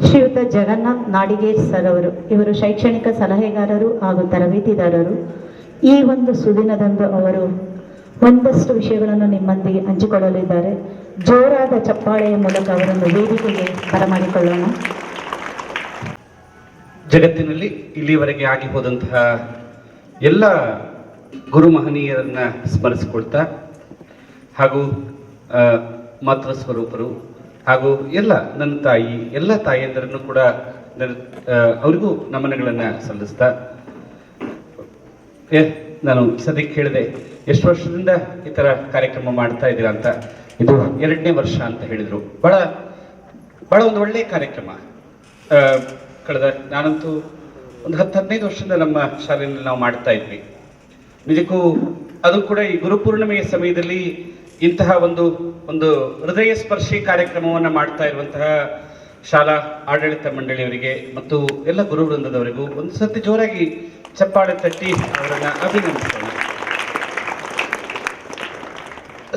ಶ್ರೀಯುತ ಜಗನ್ನಾಥ್ ನಾಡಿಗೇರ್ ಸರ್ ಅವರು, ಇವರು ಶೈಕ್ಷಣಿಕ ಸಲಹೆಗಾರರು ಹಾಗೂ ತರಬೇತಿದಾರರು. ಈ ಒಂದು ಸುದಿನದಂದು ಅವರು ಒಂದಷ್ಟು ವಿಷಯಗಳನ್ನು ನಿಮ್ಮೊಂದಿಗೆ ಹಂಚಿಕೊಳ್ಳಲಿದ್ದಾರೆ. ಜೋರಾದ ಚಪ್ಪಾಳೆಯ ಮೂಲಕ ಅವರನ್ನು ವೇದಿಕೆಗೆ ಬರಮಾಡಿಕೊಳ್ಳೋಣ. ಜಗತ್ತಿನಲ್ಲಿ ಇಲ್ಲಿವರೆಗೆ ಆಗಿ ಹೋದಂತಹ ಎಲ್ಲ ಗುರು ಮಹನೀಯರನ್ನ ಸ್ಮರಿಸಿಕೊಳ್ತಾ ಹಾಗೂ ಮಾತೃ ಸ್ವರೂಪರು ಹಾಗೂ ಎಲ್ಲ ನನ್ನ ತಾಯಿ ಎಲ್ಲ ತಾಯಿಯಂದರನ್ನು ಕೂಡ ಅವರಿಗೂ ನಮನಗಳನ್ನು ಸಲ್ಲಿಸ್ತಾ, ನಾನು ಸದ್ಯಕ್ಕೆ ಹೇಳಿದೆ ಎಷ್ಟು ವರ್ಷದಿಂದ ಈ ಥರ ಕಾರ್ಯಕ್ರಮ ಮಾಡ್ತಾ ಇದ್ದೀರಾ ಅಂತ. ಇದು 2ನೇ ವರ್ಷ ಅಂತ ಹೇಳಿದರು. ಬಹಳ ಒಂದು ಒಳ್ಳೆಯ ಕಾರ್ಯಕ್ರಮ. ಕಳೆದ ನಾನಂತೂ ಒಂದು 10-15 ವರ್ಷದಿಂದ ನಮ್ಮ ಶಾಲೆಯಲ್ಲಿ ನಾವು ಮಾಡ್ತಾ ಇದ್ವಿ. ನಿಜಕ್ಕೂ ಅದು ಕೂಡ ಈ ಗುರುಪೂರ್ಣಿಮೆಯ ಸಮಯದಲ್ಲಿ ಇಂತಹ ಒಂದು ಹೃದಯ ಸ್ಪರ್ಶಿ ಕಾರ್ಯಕ್ರಮವನ್ನು ಮಾಡ್ತಾ ಇರುವಂತಹ ಶಾಲಾ ಆಡಳಿತ ಮಂಡಳಿಯವರಿಗೆ ಮತ್ತು ಎಲ್ಲ ಗುರು ವೃಂದದವರಿಗೂ ಒಂದು ಸತಿ ಜೋರಾಗಿ ಚಪ್ಪಾಳೆ ತಟ್ಟಿ ಅವರನ್ನು ಅಭಿನಂದಿಸೋಣ.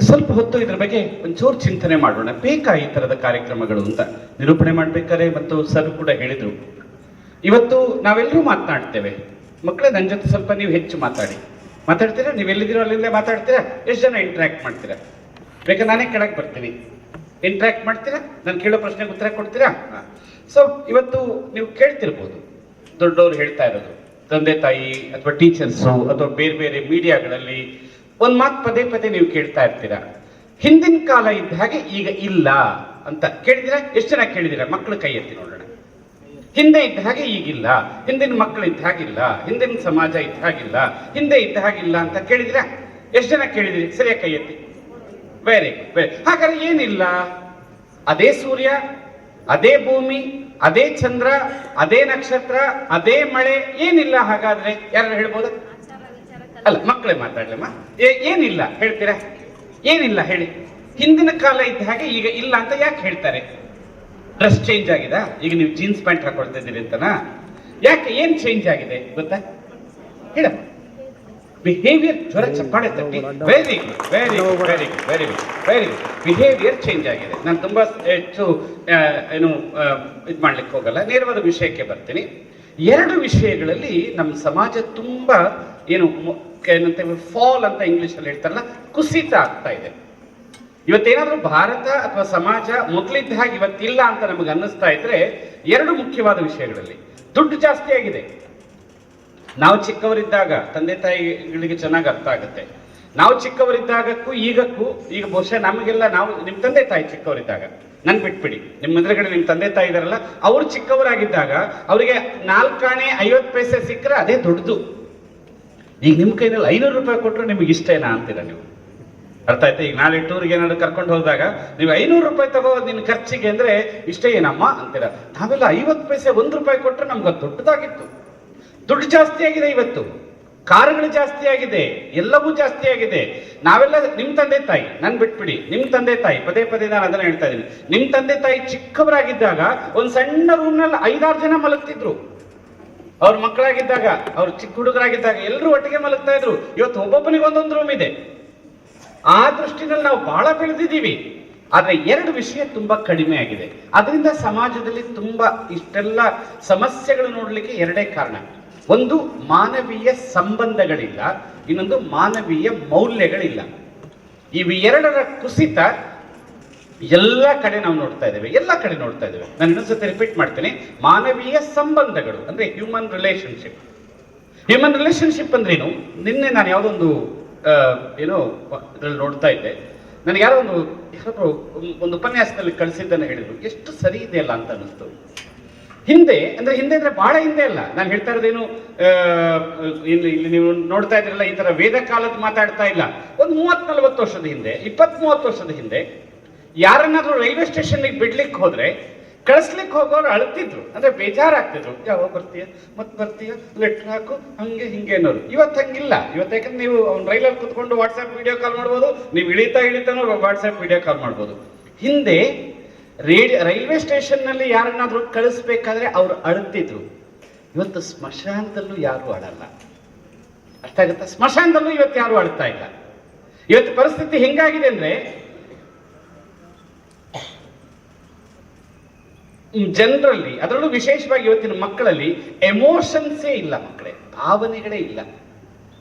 ಸ್ವಲ್ಪ ಹೊತ್ತು ಇದರ ಬಗ್ಗೆ ಒಂಚೂರು ಚಿಂತನೆ ಮಾಡೋಣ. ಬೇಕಾ ಈ ಥರದ ಕಾರ್ಯಕ್ರಮಗಳು ಅಂತ ನಿರೂಪಣೆ ಮಾಡಬೇಕಾದ್ರೆ ಮತ್ತು ಸರ್ ಕೂಡ ಹೇಳಿದರು, ಇವತ್ತು ನಾವೆಲ್ಲರೂ ಮಾತನಾಡ್ತೇವೆ. ಮಕ್ಕಳೇ, ನನ್ನ ಜೊತೆ ಸ್ವಲ್ಪ ನೀವು ಹೆಚ್ಚು ಮಾತಾಡ್ತೀರಾ? ನೀವು ಎಲ್ಲಿದ್ದೀರೋ ಅಲ್ಲಿಂದ ಮಾತಾಡ್ತೀರಾ? ಎಷ್ಟು ಜನ ಇಂಟ್ರ್ಯಾಕ್ಟ್ ಮಾಡ್ತೀರಾ? ಬೇಕಾ ನಾನೇ ಕೆಳಗೆ ಬರ್ತೀನಿ, ಇಂಟ್ರ್ಯಾಕ್ಟ್ ಮಾಡ್ತೀರಾ? ನಾನು ಕೇಳೋ ಪ್ರಶ್ನೆಗೆ ಉತ್ತರ ಕೊಡ್ತೀರಾ? ಸೊ ಇವತ್ತು ನೀವು ಕೇಳ್ತಿರ್ಬೋದು, ದೊಡ್ಡವರು ಹೇಳ್ತಾ ಇರೋದು, ತಂದೆ ತಾಯಿ ಅಥವಾ ಟೀಚರ್ಸು ಅಥವಾ ಬೇರೆ ಬೇರೆ ಮೀಡಿಯಾಗಳಲ್ಲಿ ಒಂದು ಮಾತು ಪದೇ ನೀವು ಕೇಳ್ತಾ ಇರ್ತೀರಾ, ಹಿಂದಿನ ಕಾಲ ಇದ್ದ ಹಾಗೆ ಈಗ ಇಲ್ಲ ಅಂತ. ಕೇಳಿದಿರಾ? ಎಷ್ಟು ಜನ ಕೇಳಿದಿರಾ? ಮಕ್ಕಳು ಕೈ ಎತ್ತಿ ನೋಡೋಣ. ಹಿಂದೆ ಇದ್ದ ಹಾಗೆ ಈಗಿಲ್ಲ, ಹಿಂದಿನ ಮಕ್ಕಳು ಇದ್ದ ಹಾಗಿಲ್ಲ, ಹಿಂದಿನ ಸಮಾಜ ಇದ್ದ ಹಾಗಿಲ್ಲ, ಹಿಂದೆ ಇದ್ದ ಹಾಗಿಲ್ಲ ಅಂತ ಕೇಳಿದಿರಾ? ಎಷ್ಟು ಜನ ಕೇಳಿದಿರಿ? ಸರಿಯಾಗಿ ಕೈ ಎತ್ತಿ. Very good. ಹಾಗಾದ್ರೆ ಏನಿಲ್ಲ? ಅದೇ ಸೂರ್ಯ, ಅದೇ ಭೂಮಿ, ಅದೇ ಚಂದ್ರ, ಅದೇ ನಕ್ಷತ್ರ, ಅದೇ ಮಳೆ, ಏನಿಲ್ಲ ಹಾಗಾದ್ರೆ? ಯಾರು ಹೇಳ್ಬೋದ? ಅಲ್ಲ, ಮಕ್ಕಳೇ ಮಾತಾಡ್ಲಮ್ಮ. ಏನಿಲ್ಲ ಹೇಳ್ತೀರಾ? ಏನಿಲ್ಲ ಹೇಳಿ. ಹಿಂದಿನ ಕಾಲ ಇದ್ದ ಹಾಗೆ ಈಗ ಇಲ್ಲ ಅಂತ ಯಾಕೆ ಹೇಳ್ತಾರೆ? ಡ್ರೆಸ್ ಚೇಂಜ್ ಆಗಿದೆ, ಈಗ ನೀವು ಜೀನ್ಸ್ ಪ್ಯಾಂಟ್ ಹಾಕೊಳ್ತಾ ಇದ್ದೀರಿ ಅಂತನಾ? ಯಾಕೆ? ಏನ್ ಚೇಂಜ್ ಆಗಿದೆ ಗೊತ್ತಾ? ಹೇಳ. ಬಿಹೇವಿಯರ್. ಜ್ವರ ಚಪ್ಪಾಳೆ ತಟ್ಟಿ. Very good, very good, very good, very good, very good. Behaviour change ಆಗಿದೆ. ನಾನು ತುಂಬಾ ಹೆಚ್ಚು ಇದು ಮಾಡ್ಲಿಕ್ಕೆ ಹೋಗಲ್ಲ, ನೇರವಾದ ವಿಷಯಕ್ಕೆ ಬರ್ತೀನಿ. 2 ವಿಷಯಗಳಲ್ಲಿ ನಮ್ಮ ಸಮಾಜ ತುಂಬಾ ಏನಂತೇವೆ, ಫಾಲ್ ಅಂತ ಇಂಗ್ಲಿಷಲ್ಲಿ ಹೇಳ್ತಾರಲ್ಲ, ಕುಸಿತ ಆಗ್ತಾ ಇದೆ. ಇವತ್ತೇನಾದ್ರೂ ಭಾರತ ಅಥವಾ ಸಮಾಜ ಮೊದಲಿದ್ದ ಹಾಗೆ ಇವತ್ತಿಲ್ಲ ಅಂತ ನಮಗೆ ಅನ್ನಿಸ್ತಾ ಇದ್ರೆ 2 ಮುಖ್ಯವಾದ ವಿಷಯಗಳಲ್ಲಿ. ದುಡ್ಡು ಜಾಸ್ತಿ ಆಗಿದೆ. ನಾವು ಚಿಕ್ಕವರಿದ್ದಾಗ ತಂದೆ ತಾಯಿಗಳಿಗೆ ಚೆನ್ನಾಗಿ ಅರ್ಥ ಆಗುತ್ತೆ. ನಾವು ಚಿಕ್ಕವರಿದ್ದಾಗಕ್ಕೂ ಈಗಕ್ಕೂ, ಈಗ ಬಹುಶಃ ನಮಗೆಲ್ಲ, ನಾವು ನಿಮ್ಮ ತಂದೆ ತಾಯಿ ಚಿಕ್ಕವರಿದ್ದಾಗ, ನನ್ ಬಿಟ್ಬಿಡಿ, ನಿಮ್ಮ ಎದುರುಗಡೆ ನಿಮ್ಮ ತಂದೆ ತಾಯಿ ಇದಾರಲ್ಲ, ಅವ್ರು ಚಿಕ್ಕವರಾಗಿದ್ದಾಗ ಅವರಿಗೆ 4 ಆಣೆ 50 ಪೈಸೆ ಸಿಕ್ಕರೆ ಅದೇ ದೊಡ್ಡದು. ಈಗ ನಿಮ್ಮ ಕೈನಲ್ಲಿ 500 ರೂಪಾಯಿ ಕೊಟ್ಟರು ನಿಮಗೆ ಇಷ್ಟೇನಾ ಅಂತೀರ ನೀವು? ಅರ್ಥ ಆಯ್ತಾ? ಈಗ ನಾಳೆ ಟೂರ್ಗೆ ಏನಾದ್ರು ಕರ್ಕೊಂಡು ಹೋದಾಗ ನೀವು 500 ರೂಪಾಯಿ ತಗೋ ನಿನ್ನ ಖರ್ಚಿಗೆ ಅಂದ್ರೆ ಇಷ್ಟೇ ಏನಮ್ಮ ಅಂತೀರ. ನಾವೆಲ್ಲ 50 ಪೈಸೆ 1 ರೂಪಾಯಿ ಕೊಟ್ಟರೆ ನಮ್ಗೆ ಅದು ದೊಡ್ಡದಾಗಿತ್ತು. ದುಡ್ಡು ಜಾಸ್ತಿ ಆಗಿದೆ. ಇವತ್ತು ಕಾರುಗಳು ಜಾಸ್ತಿ ಆಗಿದೆ, ಎಲ್ಲವೂ ಜಾಸ್ತಿ ಆಗಿದೆ. ನಾವೆಲ್ಲ, ನಿಮ್ಮ ತಂದೆ ತಾಯಿ, ನನ್ ಬಿಟ್ಬಿಡಿ, ನಿಮ್ಮ ತಂದೆ ತಾಯಿ, ಪದೇ ನಾನು ಅದನ್ನ ಹೇಳ್ತಾ ಇದ್ದೀನಿ, ನಿಮ್ಮ ತಂದೆ ತಾಯಿ ಚಿಕ್ಕವರಾಗಿದ್ದಾಗ ಒಂದು ಸಣ್ಣ ರೂಮ್ನಲ್ಲಿ 5-6 ಜನ ಮಲಗ್ತಿದ್ರು. ಅವ್ರ ಮಕ್ಕಳಾಗಿದ್ದಾಗ, ಅವ್ರ ಚಿಕ್ಕ ಹುಡುಗರಾಗಿದ್ದಾಗ ಎಲ್ಲರೂ ಒಟ್ಟಿಗೆ ಮಲಗ್ತಾ ಇದ್ರು. ಇವತ್ತು ಒಬ್ಬೊಬ್ಬನಿಗೆ ಒಂದೊಂದು ರೂಮ್ ಇದೆ. ಆ ದೃಷ್ಟಿನಲ್ಲಿ ನಾವು ಬಹಳ ಬೆಳೆದಿದ್ದೀವಿ. ಆದ್ರೆ 2 ವಿಷಯ ತುಂಬಾ ಕಡಿಮೆ ಆಗಿದೆ. ಅದರಿಂದ ಸಮಾಜದಲ್ಲಿ ತುಂಬಾ ಇಷ್ಟೆಲ್ಲ ಸಮಸ್ಯೆಗಳು ನೋಡ್ಲಿಕ್ಕೆ 2 ಕಾರಣ. ಒಂದು, ಮಾನವೀಯ ಸಂಬಂಧಗಳಿಲ್ಲ. ಇನ್ನೊಂದು, ಮಾನವೀಯ ಮೌಲ್ಯಗಳಿಲ್ಲ. ಇವು 2ರ ಕುಸಿತ ಎಲ್ಲ ಕಡೆ ನಾವು ನೋಡ್ತಾ ಇದ್ದೇವೆ. ನಾನು ಇನ್ನೊಂದ್ಸತಿ ರಿಪೀಟ್ ಮಾಡ್ತೀನಿ. ಮಾನವೀಯ ಸಂಬಂಧಗಳು ಅಂದ್ರೆ ಹ್ಯೂಮನ್ ರಿಲೇಶನ್ಶಿಪ್. ಹ್ಯೂಮನ್ ರಿಲೇಶನ್ಶಿಪ್ ಅಂದ್ರೇನು? ನಿನ್ನೆ ನಾನು ಯಾವುದೊಂದು ಇದ್ರಲ್ಲಿ ನೋಡ್ತಾ ಇದ್ದೆ. ನನಗೆ ಯಾರೋ ಒಂದು ಉಪನ್ಯಾಸದಲ್ಲಿ ಕಳಿಸಿದ್ದನ್ನು ಹೇಳಿದ್ರು, ಎಷ್ಟು ಸರಿ ಇದೆಯಲ್ಲ ಅಂತ ಅನ್ನಿಸ್ತು. ಹಿಂದೆ ಅಂದ್ರೆ ಬಹಳ ಹಿಂದೆ ಅಲ್ಲ, ನಾನು ಹೇಳ್ತಾ ಇರೋದೇನು, ಇಲ್ಲಿ ನೀವು ನೋಡ್ತಾ ಇದ್ರಲ್ಲ, ಈ ತರ ವೇದ ಕಾಲದ ಮಾತಾಡ್ತಾ ಇಲ್ಲ. ಒಂದು 30-40 ವರ್ಷದ ಹಿಂದೆ, 20-30 ವರ್ಷದ ಹಿಂದೆ ಯಾರನ್ನಾದ್ರೂ ರೈಲ್ವೆ ಸ್ಟೇಷನ್ಗೆ ಬಿಡ್ಲಿಕ್ಕೆ ಹೋದ್ರೆ ಕಳಿಸ್ಲಿಕ್ಕೆ ಹೋಗೋರು ಅಳ್ತಿದ್ರು, ಅಂದ್ರೆ ಬೇಜಾರಾಗ್ತಿದ್ರು. ಯಾವಾಗ ಬರ್ತೀಯ ಲೆಟ್ರ್ ಹಾಕು, ಹಂಗೆ ಹಿಂಗೆ ಅನ್ನೋರು. ಇವತ್ತು ಹಂಗಿಲ್ಲ. ಇವತ್ತು ಯಾಕಂದ್ರೆ ನೀವು ರೈಲಲ್ಲಿ ಕುತ್ಕೊಂಡು ವಾಟ್ಸ್ಆಪ್ ವಿಡಿಯೋ ಕಾಲ್ ಮಾಡ್ಬೋದು, ನೀವು ಇಳಿತಾನೂ ವಾಟ್ಸ್ಆಪ್ ವಿಡಿಯೋ ಕಾಲ್ ಮಾಡ್ಬೋದು. ಹಿಂದೆ ರೈಲ್ವೆ ಸ್ಟೇಷನ್ ನಲ್ಲಿ ಯಾರನ್ನಾದ್ರೂ ಕಳಿಸ್ಬೇಕಾದ್ರೆ ಅವ್ರು ಅಳ್ತಿದ್ರು. ಇವತ್ತು ಸ್ಮಶಾನದಲ್ಲೂ ಯಾರು ಅಳಲ್ಲ. ಅರ್ಥ ಆಗುತ್ತಾ? ಸ್ಮಶಾನದಲ್ಲೂ ಇವತ್ತು ಯಾರು ಅಳ್ತಾ ಇಲ್ಲ. ಇವತ್ತು ಪರಿಸ್ಥಿತಿ ಹೆಂಗಾಗಿದೆ ಅಂದ್ರೆ, ಜನರಲ್ಲಿ, ಅದರಲ್ಲೂ ವಿಶೇಷವಾಗಿ ಇವತ್ತಿನ ಮಕ್ಕಳಲ್ಲಿ ಎಮೋಷನ್ಸೇ ಇಲ್ಲ ಮಕ್ಕಳೇ, ಭಾವನೆಗಳೇ ಇಲ್ಲ.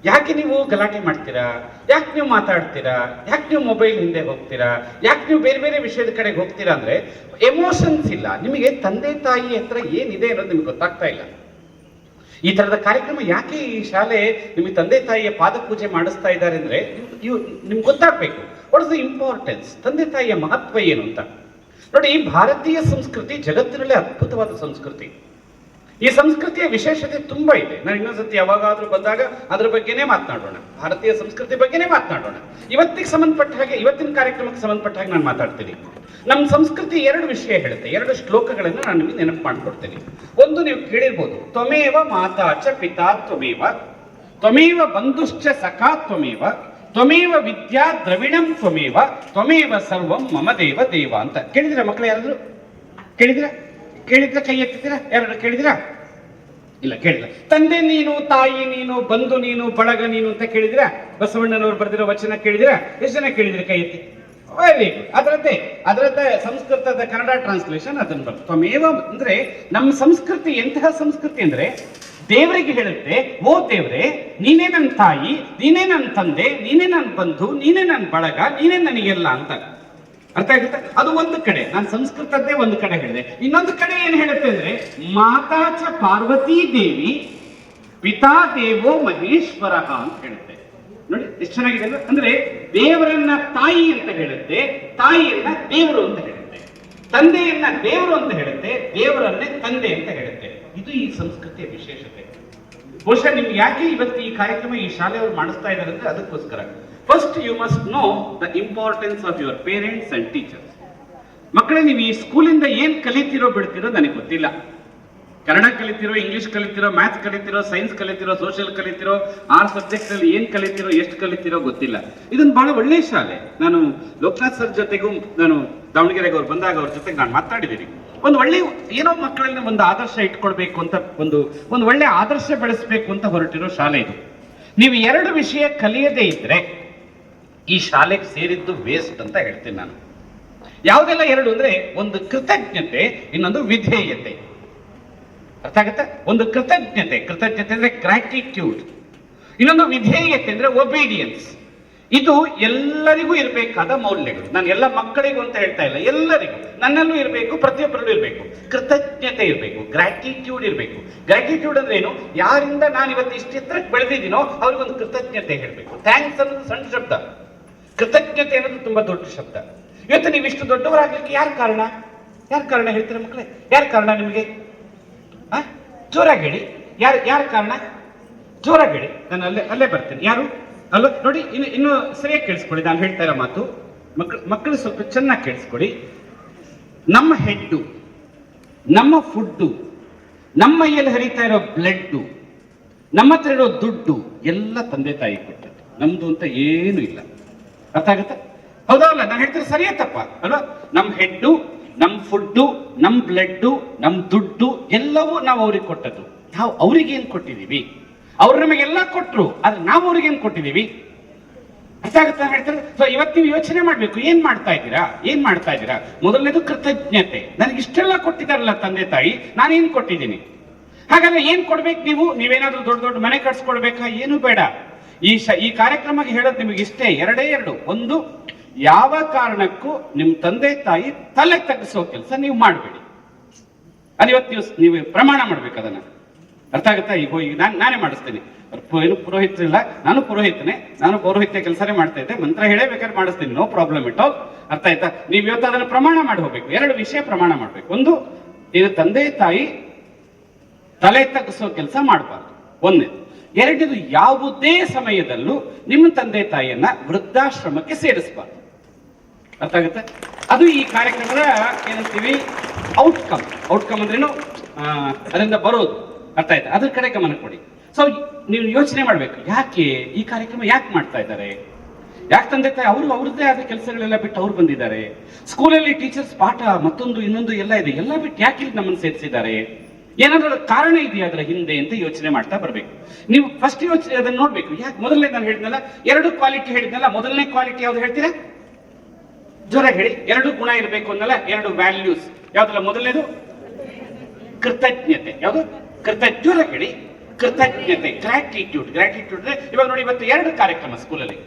ಯಾಕೆ ನೀವು ಗಲಾಟೆ ಮಾಡ್ತೀರಾ, ಯಾಕೆ ನೀವು ಮಾತಾಡ್ತೀರಾ, ಯಾಕೆ ನೀವು ಮೊಬೈಲ್ ಹಿಂದೆ ಹೋಗ್ತೀರಾ, ಯಾಕೆ ನೀವು ಬೇರೆ ಬೇರೆ ವಿಷಯದ ಕಡೆಗೆ ಹೋಗ್ತೀರಾ ಅಂದ್ರೆ ಎಮೋಷನ್ಸ್ ಇಲ್ಲ ನಿಮಗೆ. ತಂದೆ ತಾಯಿ ಹತ್ರ ಏನಿದೆ ಅನ್ನೋದು ನಿಮ್ಗೆ ಗೊತ್ತಾಗ್ತಾ ಇಲ್ಲ. ಈ ತರದ ಕಾರ್ಯಕ್ರಮ ಯಾಕೆ ಈ ಶಾಲೆ ನಿಮಗೆ ತಂದೆ ತಾಯಿಯ ಪಾದ ಪೂಜೆ ಮಾಡಿಸ್ತಾ ಇದ್ದಾರೆ ಅಂದ್ರೆ ನಿಮ್ಗೆ ಗೊತ್ತಾಗ್ಬೇಕು ವಾಟ್ ಇಸ್ ದ ಇಂಪಾರ್ಟೆನ್ಸ್, ತಂದೆ ತಾಯಿಯ ಮಹತ್ವ ಏನು ಅಂತ. ನೋಡಿ, ಈ ಭಾರತೀಯ ಸಂಸ್ಕೃತಿ ಜಗತ್ತಿನಲ್ಲೇ ಅದ್ಭುತವಾದ ಸಂಸ್ಕೃತಿ. ಈ ಸಂಸ್ಕೃತಿಯ ವಿಶೇಷತೆ ತುಂಬಾ ಇದೆ. ನಾನು ಇನ್ನೊಂದ್ಸತಿ ಯಾವಾಗಾದ್ರೂ ಬಂದಾಗ ಅದ್ರ ಬಗ್ಗೆನೇ ಮಾತನಾಡೋಣ, ಭಾರತೀಯ ಸಂಸ್ಕೃತಿ ಬಗ್ಗೆನೇ ಮಾತನಾಡೋಣ. ಇವತ್ತಿಗೆ ಸಂಬಂಧಪಟ್ಟ ಹಾಗೆ, ಇವತ್ತಿನ ಕಾರ್ಯಕ್ರಮಕ್ಕೆ ಸಂಬಂಧಪಟ್ಟ ಹಾಗೆ ನಾನು ಮಾತಾಡ್ತೀನಿ. ನಮ್ಮ ಸಂಸ್ಕೃತಿ ಎರಡು ವಿಷಯ ಹೇಳುತ್ತೆ, ಎರಡು ಶ್ಲೋಕಗಳನ್ನು ನಾನು ನಿಮಗೆ ನೆನಪು ಮಾಡ್ಕೊಡ್ತೀನಿ. ಒಂದು ನೀವು ಕೇಳಿರ್ಬೋದು, ತ್ವಮೇವ ಮಾತಾ ಚ ಪಿತಾ ತ್ವಮೇವ, ತ್ವಮೇವ ಬಂಧುಶ್ಚ ಸಖಾ ತ್ವಮೇವ, ತ್ವಮೇವ ವಿದ್ಯಾ ದ್ರವಿಣಂ ತ್ವಮೇವ, ತ್ವಮೇವ ಸರ್ವಂ ಮಮ ದೇವ ದೇವ ಅಂತ. ಕೇಳಿದಿರಾ ಮಕ್ಕಳು? ಯಾರಾದ್ರು ಕೇಳಿದಿರಾ? ಕೇಳಿದ್ರೆ ಕೈ ಎತ್ತಿದ್ದೀರಾ? ಯಾರು ಕೇಳಿದಿರಾ? ಇಲ್ಲ, ಕೇಳಿಲ್ಲ. ತಂದೆ ನೀನು, ತಾಯಿ ನೀನು, ಬಂಧು ನೀನು, ಬಳಗ ನೀನು ಅಂತ ಕೇಳಿದಿರಾ? ಬಸವಣ್ಣನವರು ಬರೆದಿರೋ ವಚನ ಕೇಳಿದಿರಾ? ಎಷ್ಟು ಜನ ಕೇಳಿದಿರಿ? ಕೈ ಎತ್ತಿ. Very good. ಅದರದ್ದೇ ಸಂಸ್ಕೃತದ ಕನ್ನಡ ಟ್ರಾನ್ಸ್ಲೇಷನ್ ಅದನ್ನು ಬರ್ತದೆ. ತ್ವಮೇವ ಅಂದ್ರೆ ನಮ್ಮ ಸಂಸ್ಕೃತಿ ಎಂತಹ ಸಂಸ್ಕೃತಿ ಅಂದ್ರೆ ದೇವರಿಗೆ ಹೇಳುತ್ತೆ, ಓ ದೇವ್ರೆ, ನೀನೇ ನನ್ನ ತಾಯಿ, ನೀನೇ ನನ್ನ ತಂದೆ, ನೀನೇ ನನ್ನ ಬಂಧು, ನೀನೇ ನನ್ನ ಬಳಗ, ನೀನೇ ನನಗೆಲ್ಲ ಅಂತ. ಅರ್ಥ ಆಗುತ್ತೆ? ಅದು ಒಂದು ಕಡೆ, ನಾನು ಸಂಸ್ಕೃತದ್ದೇ ಒಂದು ಕಡೆ ಹೇಳಿದೆ. ಇನ್ನೊಂದು ಕಡೆ ಏನ್ ಹೇಳುತ್ತೆ ಅಂದ್ರೆ ಮಾತಾ ಚ ಪಾರ್ವತೀ ದೇವಿ ಪಿತಾ ದೇವೋ ಮಹೇಶ್ವರ ಅಂತ ಹೇಳುತ್ತೆ. ನೋಡಿ ಎಷ್ಟು ಚೆನ್ನಾಗಿದೆ ಅಲ್ವಾ? ಅಂದ್ರೆ ದೇವರನ್ನ ತಾಯಿ ಅಂತ ಹೇಳುತ್ತೆ, ತಾಯಿಯನ್ನ ದೇವರು ಅಂತ ಹೇಳುತ್ತೆ, ತಂದೆಯನ್ನ ದೇವರು ಅಂತ ಹೇಳುತ್ತೆ, ದೇವರನ್ನೇ ತಂದೆ ಅಂತ ಹೇಳುತ್ತೆ. ಇದು ಈ ಸಂಸ್ಕೃತಿಯ ವಿಶೇಷತೆ. ಬಹುಶಃ ನಿಮ್ಗೆ ಯಾಕೆ ಇವತ್ತು ಈ ಕಾರ್ಯಕ್ರಮ ಈ ಶಾಲೆಯವರು ಮಾಡಿಸ್ತಾ ಇದ್ದಾರೆ ಅಂದ್ರೆ ಅದಕ್ಕೋಸ್ಕರ. First you must know the importance of your parents and teachers. ಮಕ್ಕಳೇ, ನೀವು ಈ ಸ್ಕೂಲಿಂದ ಏನ್ ಕಲಿತೀರೋ ಬಿಡ್ತಿರೋ ನನಗೆ ಗೊತ್ತಿಲ್ಲ. ಕನ್ನಡ ಕಲಿತಿರೋ, ಇಂಗ್ಲಿಷ್ ಕಲಿತಿರೋ, ಮ್ಯಾಥ್ಸ್ ಕಲಿತಿರೋ, ಸೈನ್ಸ್ ಕಲಿತಿರೋ, ಸೋಷಿಯಲ್ ಕಲಿತಿರೋ, 6 ಸಬ್ಜೆಕ್ಟ್ ಅಲ್ಲಿ ಏನ್ ಕಲಿತಿರೋ, ಎಷ್ಟು ಕಲಿತಿರೋ ಗೊತ್ತಿಲ್ಲ. ಇದೊಂದು ಬಹಳ ಒಳ್ಳೆಯ ಶಾಲೆ. ನಾನು ಲೋಕನಾಥ್ ಸರ್ ಜೊತೆಗೂ, ನಾನು ದಾವಣಗೆರೆಗೆ ಅವ್ರು ಬಂದಾಗ ಅವ್ರ ಜೊತೆಗೆ ನಾನು ಮಾತಾಡಿದ್ದೀನಿ. ಒಂದು ಒಳ್ಳೆ ಏನೋ ಮಕ್ಕಳಲ್ಲಿ ಒಂದು ಆದರ್ಶ ಇಟ್ಕೊಳ್ಬೇಕು ಅಂತ, ಒಂದು ಒಳ್ಳೆ ಆದರ್ಶ ಬೆಳೆಸಬೇಕು ಅಂತ ಹೊರಟಿರೋ ಶಾಲೆ ಇದು. ನೀವು 2 ವಿಷಯ ಕಲಿಯದೇ ಇದ್ರೆ ಈ ಶಾಲೆಗೆ ಸೇರಿದ್ದು ವೇಸ್ಟ್ ಅಂತ ಹೇಳ್ತೀನಿ ನಾನು. ಯಾವುದೆಲ್ಲ 2 ಅಂದ್ರೆ, ಒಂದು ಕೃತಜ್ಞತೆ, ಇನ್ನೊಂದು ವಿಧೇಯತೆ. ಅರ್ಥ ಆಗುತ್ತೆ? ಒಂದು ಕೃತಜ್ಞತೆ ಅಂದ್ರೆ ಗ್ರಾಟಿಟ್ಯೂಡ್, ಇನ್ನೊಂದು ವಿಧೇಯತೆ ಅಂದ್ರೆ ಒಬೀಡಿಯನ್ಸ್. ಇದು ಎಲ್ಲರಿಗೂ ಇರಬೇಕಾದ ಮೌಲ್ಯಗಳು. ನಾನು ಎಲ್ಲ ಮಕ್ಕಳಿಗೂ ಅಂತ ಹೇಳ್ತಾ ಇಲ್ಲ, ಎಲ್ಲರಿಗೂ, ನನ್ನಲ್ಲೂ ಇರಬೇಕು, ಪ್ರತಿಯೊಬ್ಬರಲ್ಲೂ ಇರಬೇಕು. ಕೃತಜ್ಞತೆ ಇರಬೇಕು, ಗ್ರಾಟಿಟ್ಯೂಡ್ ಇರಬೇಕು. ಗ್ರಾಟಿಟ್ಯೂಡ್ ಅಂದ್ರೆ ಏನು? ಯಾರಿಂದ ನಾನು ಇವತ್ತು ಇಷ್ಟು ಎತ್ತರಕ್ಕೆ ಬೆಳೆದಿದ್ದೀನೋ ಅವ್ರಿಗೊಂದು ಕೃತಜ್ಞತೆ ಹೇಳಬೇಕು. ಥ್ಯಾಂಕ್ಸ್ ಅನ್ನೋದು ಸಣ್ಣ ಶಬ್ದ, ಕೃತಜ್ಞತೆ ಅನ್ನೋದು ತುಂಬಾ ದೊಡ್ಡ ಶಬ್ದ. ಇವತ್ತು ನೀವು ಇಷ್ಟು ದೊಡ್ಡವರಾಗ್ಲಿಕ್ಕೆ ಯಾರು ಕಾರಣ? ಹೇಳ್ತೀರಾ ಮಕ್ಕಳೇ? ಯಾರು ಕಾರಣ ನಿಮಗೆ? ಜೋರಾಗಿ ಹೇಳಿ. ಯಾರು ಕಾರಣ? ಜೋರಾಗಿ ಹೇಳಿ. ನಾನು ಅಲ್ಲೇ ಬರ್ತೇನೆ. ಯಾರು? ಅಲ್ಲ, ನೋಡಿ, ಇನ್ನು ಸರಿಯಾಗಿ ಕೇಳಿಸ್ಕೊಳ್ಳಿ ನಾನು ಹೇಳ್ತಾ ಇರೋ ಮಾತು. ಮಕ್ಕಳು ಸ್ವಲ್ಪ ಚೆನ್ನಾಗಿ ಕೇಳಿಸ್ಕೊಳ್ಳಿ. ನಮ್ಮ ಹೆಡ್ಡು, ನಮ್ಮ ಫುಡ್ಡು, ನಮ್ಮ ಮೈಯಲ್ಲಿ ಹರಿತಾ ಇರೋ ಬ್ಲಡ್ಡು, ನಮ್ಮ ಹತ್ರ ಇರೋ ದುಡ್ಡು ಎಲ್ಲ ತಂದೆ ತಾಯಿ ಕೊಟ್ಟದ್ದು, ನಮ್ದು ಅಂತ ಏನು ಇಲ್ಲ. ಅರ್ಥ ಆಗುತ್ತಾ? ಹೌದಾ ಅಲ್ಲ? ನಾನು ಹೇಳ್ತಾರೆ ಸರಿಯಾ ತಪ್ಪ ಅಲ್ವಾ? ನಮ್ಮ ಹೆಡ್ಡು, ನಮ್ಮ ಫುಡ್ಡು, ನಮ್ಮ ಬ್ಲಡ್ಡು, ನಮ್ಮ ದುಡ್ಡು ಎಲ್ಲವೂ ನಾವು ಅವ್ರಿಗೆ ಕೊಟ್ಟದ್ದು. ನಾವು ಅವ್ರಿಗೇನು ಕೊಟ್ಟಿದ್ದೀವಿ? ಅವ್ರು ನಮಗೆಲ್ಲ ಕೊಟ್ರು, ಆದ್ರೆ ನಾವು ಅವ್ರಿಗೇನು ಕೊಟ್ಟಿದ್ದೀವಿ? ಅರ್ಥ ಆಗುತ್ತಾ ಹೇಳ್ತಾರೆ? ಸೊ ಇವತ್ತು ನೀವು ಯೋಚನೆ ಮಾಡ್ಬೇಕು, ಏನ್ ಮಾಡ್ತಾ ಇದ್ದೀರಾ? ಮೊದಲನೇದು ಕೃತಜ್ಞತೆ. ನನಗೆ ಇಷ್ಟೆಲ್ಲ ಕೊಟ್ಟಿದ್ದಾರಲ್ಲ ತಂದೆ ತಾಯಿ, ನಾನೇನ್ ಕೊಟ್ಟಿದ್ದೀನಿ? ಹಾಗಾದ್ರೆ ಏನ್ ಕೊಡ್ಬೇಕು ನೀವು? ನೀವೇನಾದ್ರೂ ದೊಡ್ಡ ಮನೆ ಕಟ್ಸ್ಕೊಡ್ಬೇಕಾ? ಏನು ಬೇಡ. ಈ ಕಾರ್ಯಕ್ರಮಕ್ಕೆ ಹೇಳೋದು ನಿಮಗೆ ಇಷ್ಟೇ, 2. ಒಂದು, ಯಾವ ಕಾರಣಕ್ಕೂ ನಿಮ್ ತಂದೆ ತಾಯಿ ತಲೆ ತಗ್ಗಿಸೋ ಕೆಲಸ ನೀವು ಮಾಡಬೇಡಿ. ಅದು ಇವತ್ತು ನೀವು ಪ್ರಮಾಣ ಮಾಡ್ಬೇಕು ಅದನ್ನ. ಅರ್ಥ ಆಗುತ್ತಾ? ಈಗ ನಾನೇ ಮಾಡಿಸ್ತೇನೆ. ಏನು ಪುರೋಹಿತರಿಲ್ಲ, ನಾನು ಪುರೋಹಿತನೇ, ನಾನು ಪೌರೋಹಿತ್ಯ ಕೆಲಸನೇ ಮಾಡ್ತಾ ಇದ್ದೆ, ಮಂತ್ರ ಹೇಳೇ ಬೇಕಾದ್ರೆ ಮಾಡಿಸ್ತೀನಿ, ನೋ ಪ್ರಾಬ್ಲಮ್ ಇಟ್ ಆಲ್. ಅರ್ಥ ಆಯ್ತಾ? ನೀವು ಇವತ್ತು ಅದನ್ನು ಪ್ರಮಾಣ ಮಾಡಿ ಹೋಗ್ಬೇಕು. 2 ವಿಷಯ ಪ್ರಮಾಣ ಮಾಡ್ಬೇಕು. ಒಂದು, ಇದು ತಂದೆ ತಾಯಿ ತಲೆ ತಗ್ಗಿಸೋ ಕೆಲಸ ಮಾಡಬಾರ್ದು, ಒಂದನೇದು. 2, ಯಾವುದೇ ಸಮಯದಲ್ಲೂ ನಿಮ್ಮ ತಂದೆ ತಾಯಿಯನ್ನ ವೃದ್ಧಾಶ್ರಮಕ್ಕೆ ಸೇರಿಸಬಾರ್ದು. ಅರ್ಥ ಆಗುತ್ತೆ? ಅದು ಈ ಕಾರ್ಯಕ್ರಮದ ಏನಂತೀವಿ ಔಟ್ಕಮ್ ಅಂದ್ರೇನು, ಅದರಿಂದ ಬರೋದು. ಅರ್ಥ ಆಯ್ತಾ? ಅದ್ರ ಕಡೆ ಗಮನ ಕೊಡಿ. ಸೊ ನೀವು ಯೋಚನೆ ಮಾಡ್ಬೇಕು, ಯಾಕೆ ಈ ಕಾರ್ಯಕ್ರಮ ಯಾಕೆ ಮಾಡ್ತಾ ಇದ್ದಾರೆ? ಯಾಕೆ ತಂದೆ ತಾಯಿ ಅವ್ರದ್ದೇ ಆದ ಕೆಲಸಗಳೆಲ್ಲ ಬಿಟ್ಟು ಅವ್ರು ಬಂದಿದ್ದಾರೆ? ಸ್ಕೂಲಲ್ಲಿ ಟೀಚರ್ಸ್ ಪಾಠ ಮತ್ತೊಂದು ಇನ್ನೊಂದು ಎಲ್ಲ ಇದೆ, ಎಲ್ಲ ಬಿಟ್ಟು ಯಾಕೆ ಇಲ್ಲಿ ನಮ್ಮನ್ನು ಸೇರಿಸಿದ್ದಾರೆ? ಏನಾದ್ರೂ ಕಾರಣ ಇದೆಯಾ ಅದರ ಹಿಂದೆ ಅಂತ ಯೋಚನೆ ಮಾಡ್ತಾ ಬರ್ಬೇಕು. ನೀವು ಫಸ್ಟ್ ಯೋಚನೆ ಅದನ್ನ ನೋಡ್ಬೇಕು. ಯಾಕೆ? ಮೊದಲನೇ ನಾನು ಹೇಳಿದ್ನಲ್ಲ, 2 ಕ್ವಾಲಿಟಿ ಹೇಳಿದ್ನಲ್ಲ, ಮೊದಲನೇ ಕ್ವಾಲಿಟಿ ಯಾವ್ದು ಹೇಳ್ತೀರಾ? ಜೋರಾಗಿ ಹೇಳಿ. 2 ಗುಣ ಇರಬೇಕು ಅನ್ನಲ್ಲ, 2 ವ್ಯಾಲ್ಯೂಸ್. ಯಾವ್ದಲ್ಲ? ಮೊದಲನೇದು ಕೃತಜ್ಞತೆ. ಯಾವುದು? ಜೋರ ಹೇಳಿ. ಕೃತಜ್ಞತೆ, ಗ್ರಾಟಿಟ್ಯೂಡ್. ಗ್ರಾಟಿಟ್ಯೂಡ್ ಇವಾಗ ನೋಡಿ, ಇವತ್ತು 2 ಕಾರ್ಯಕ್ರಮ ಸ್ಕೂಲಲ್ಲಿ.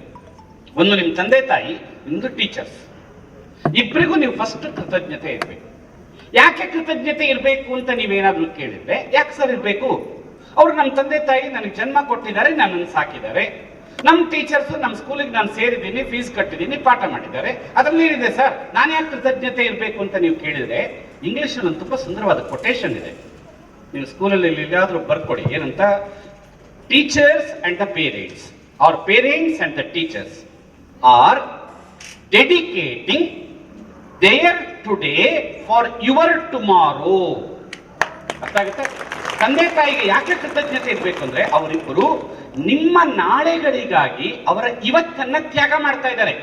ಒಂದು ನಿಮ್ಮ ತಂದೆ ತಾಯಿ, ಒಂದು ಟೀಚರ್ಸ್. ಇಬ್ಬರಿಗೂ ನೀವು ಫಸ್ಟ್ ಕೃತಜ್ಞತೆ ಇರಬೇಕು. ಯಾಕೆ ಕೃತಜ್ಞತೆ ಇರಬೇಕು ಅಂತ ನೀವೇನಾದ್ರೂ ಕೇಳಿದ್ರೆ, ಯಾಕೆ ಸರ್ ಇರಬೇಕು? ಅವ್ರು ನಮ್ಮ ತಂದೆ ತಾಯಿ ನನಗೆ ಜನ್ಮ ಕೊಟ್ಟಿದ್ದಾರೆ, ನನ್ನನ್ನು ಸಾಕಿದ್ದಾರೆ. ನಮ್ಮ ಟೀಚರ್ಸ್ ನಮ್ಮ ಸ್ಕೂಲಿಗೆ ನಾನು ಸೇರಿದ್ದೀನಿ, ಫೀಸ್ ಕಟ್ಟಿದ್ದೀನಿ, ಪಾಠ ಮಾಡಿದ್ದಾರೆ. ಅದ್ರಲ್ಲಿ ಏನಿದೆ ಸರ್, ನಾನು ಯಾಕೆ ಕೃತಜ್ಞತೆ ಇರಬೇಕು ಅಂತ ನೀವು ಕೇಳಿದ್ರೆ, ಇಂಗ್ಲಿಷಲ್ಲಿ ಒಂದು ತುಂಬಾ ಸುಂದರವಾದ ಕೊಟೇಶನ್ ಇದೆ. ನೀವು ಸ್ಕೂಲಲ್ಲಿ ಎಲ್ಲಾದ್ರೂ ಬರ್ಕೊಡಿ. ಏನಂತ? Teachers and the parents, or parents and the teachers are dedicating their today for your tomorrow. ಅರ್ಥ ಆಗುತ್ತೆ? ತಂದೆ ತಾಯಿಗೆ ಯಾಕೆ ಕೃತಜ್ಞತೆ ಇರಬೇಕು ಅಂದ್ರೆ, ಅವರಿಬ್ಬರು ನಿಮ್ಮ ನಾಳೆಗಳಿಗಾಗಿ ಅವರ ಇವತ್ತನ್ನ ತ್ಯಾಗ ಮಾಡ್ತಾ ಇದ್ದಾರೆ.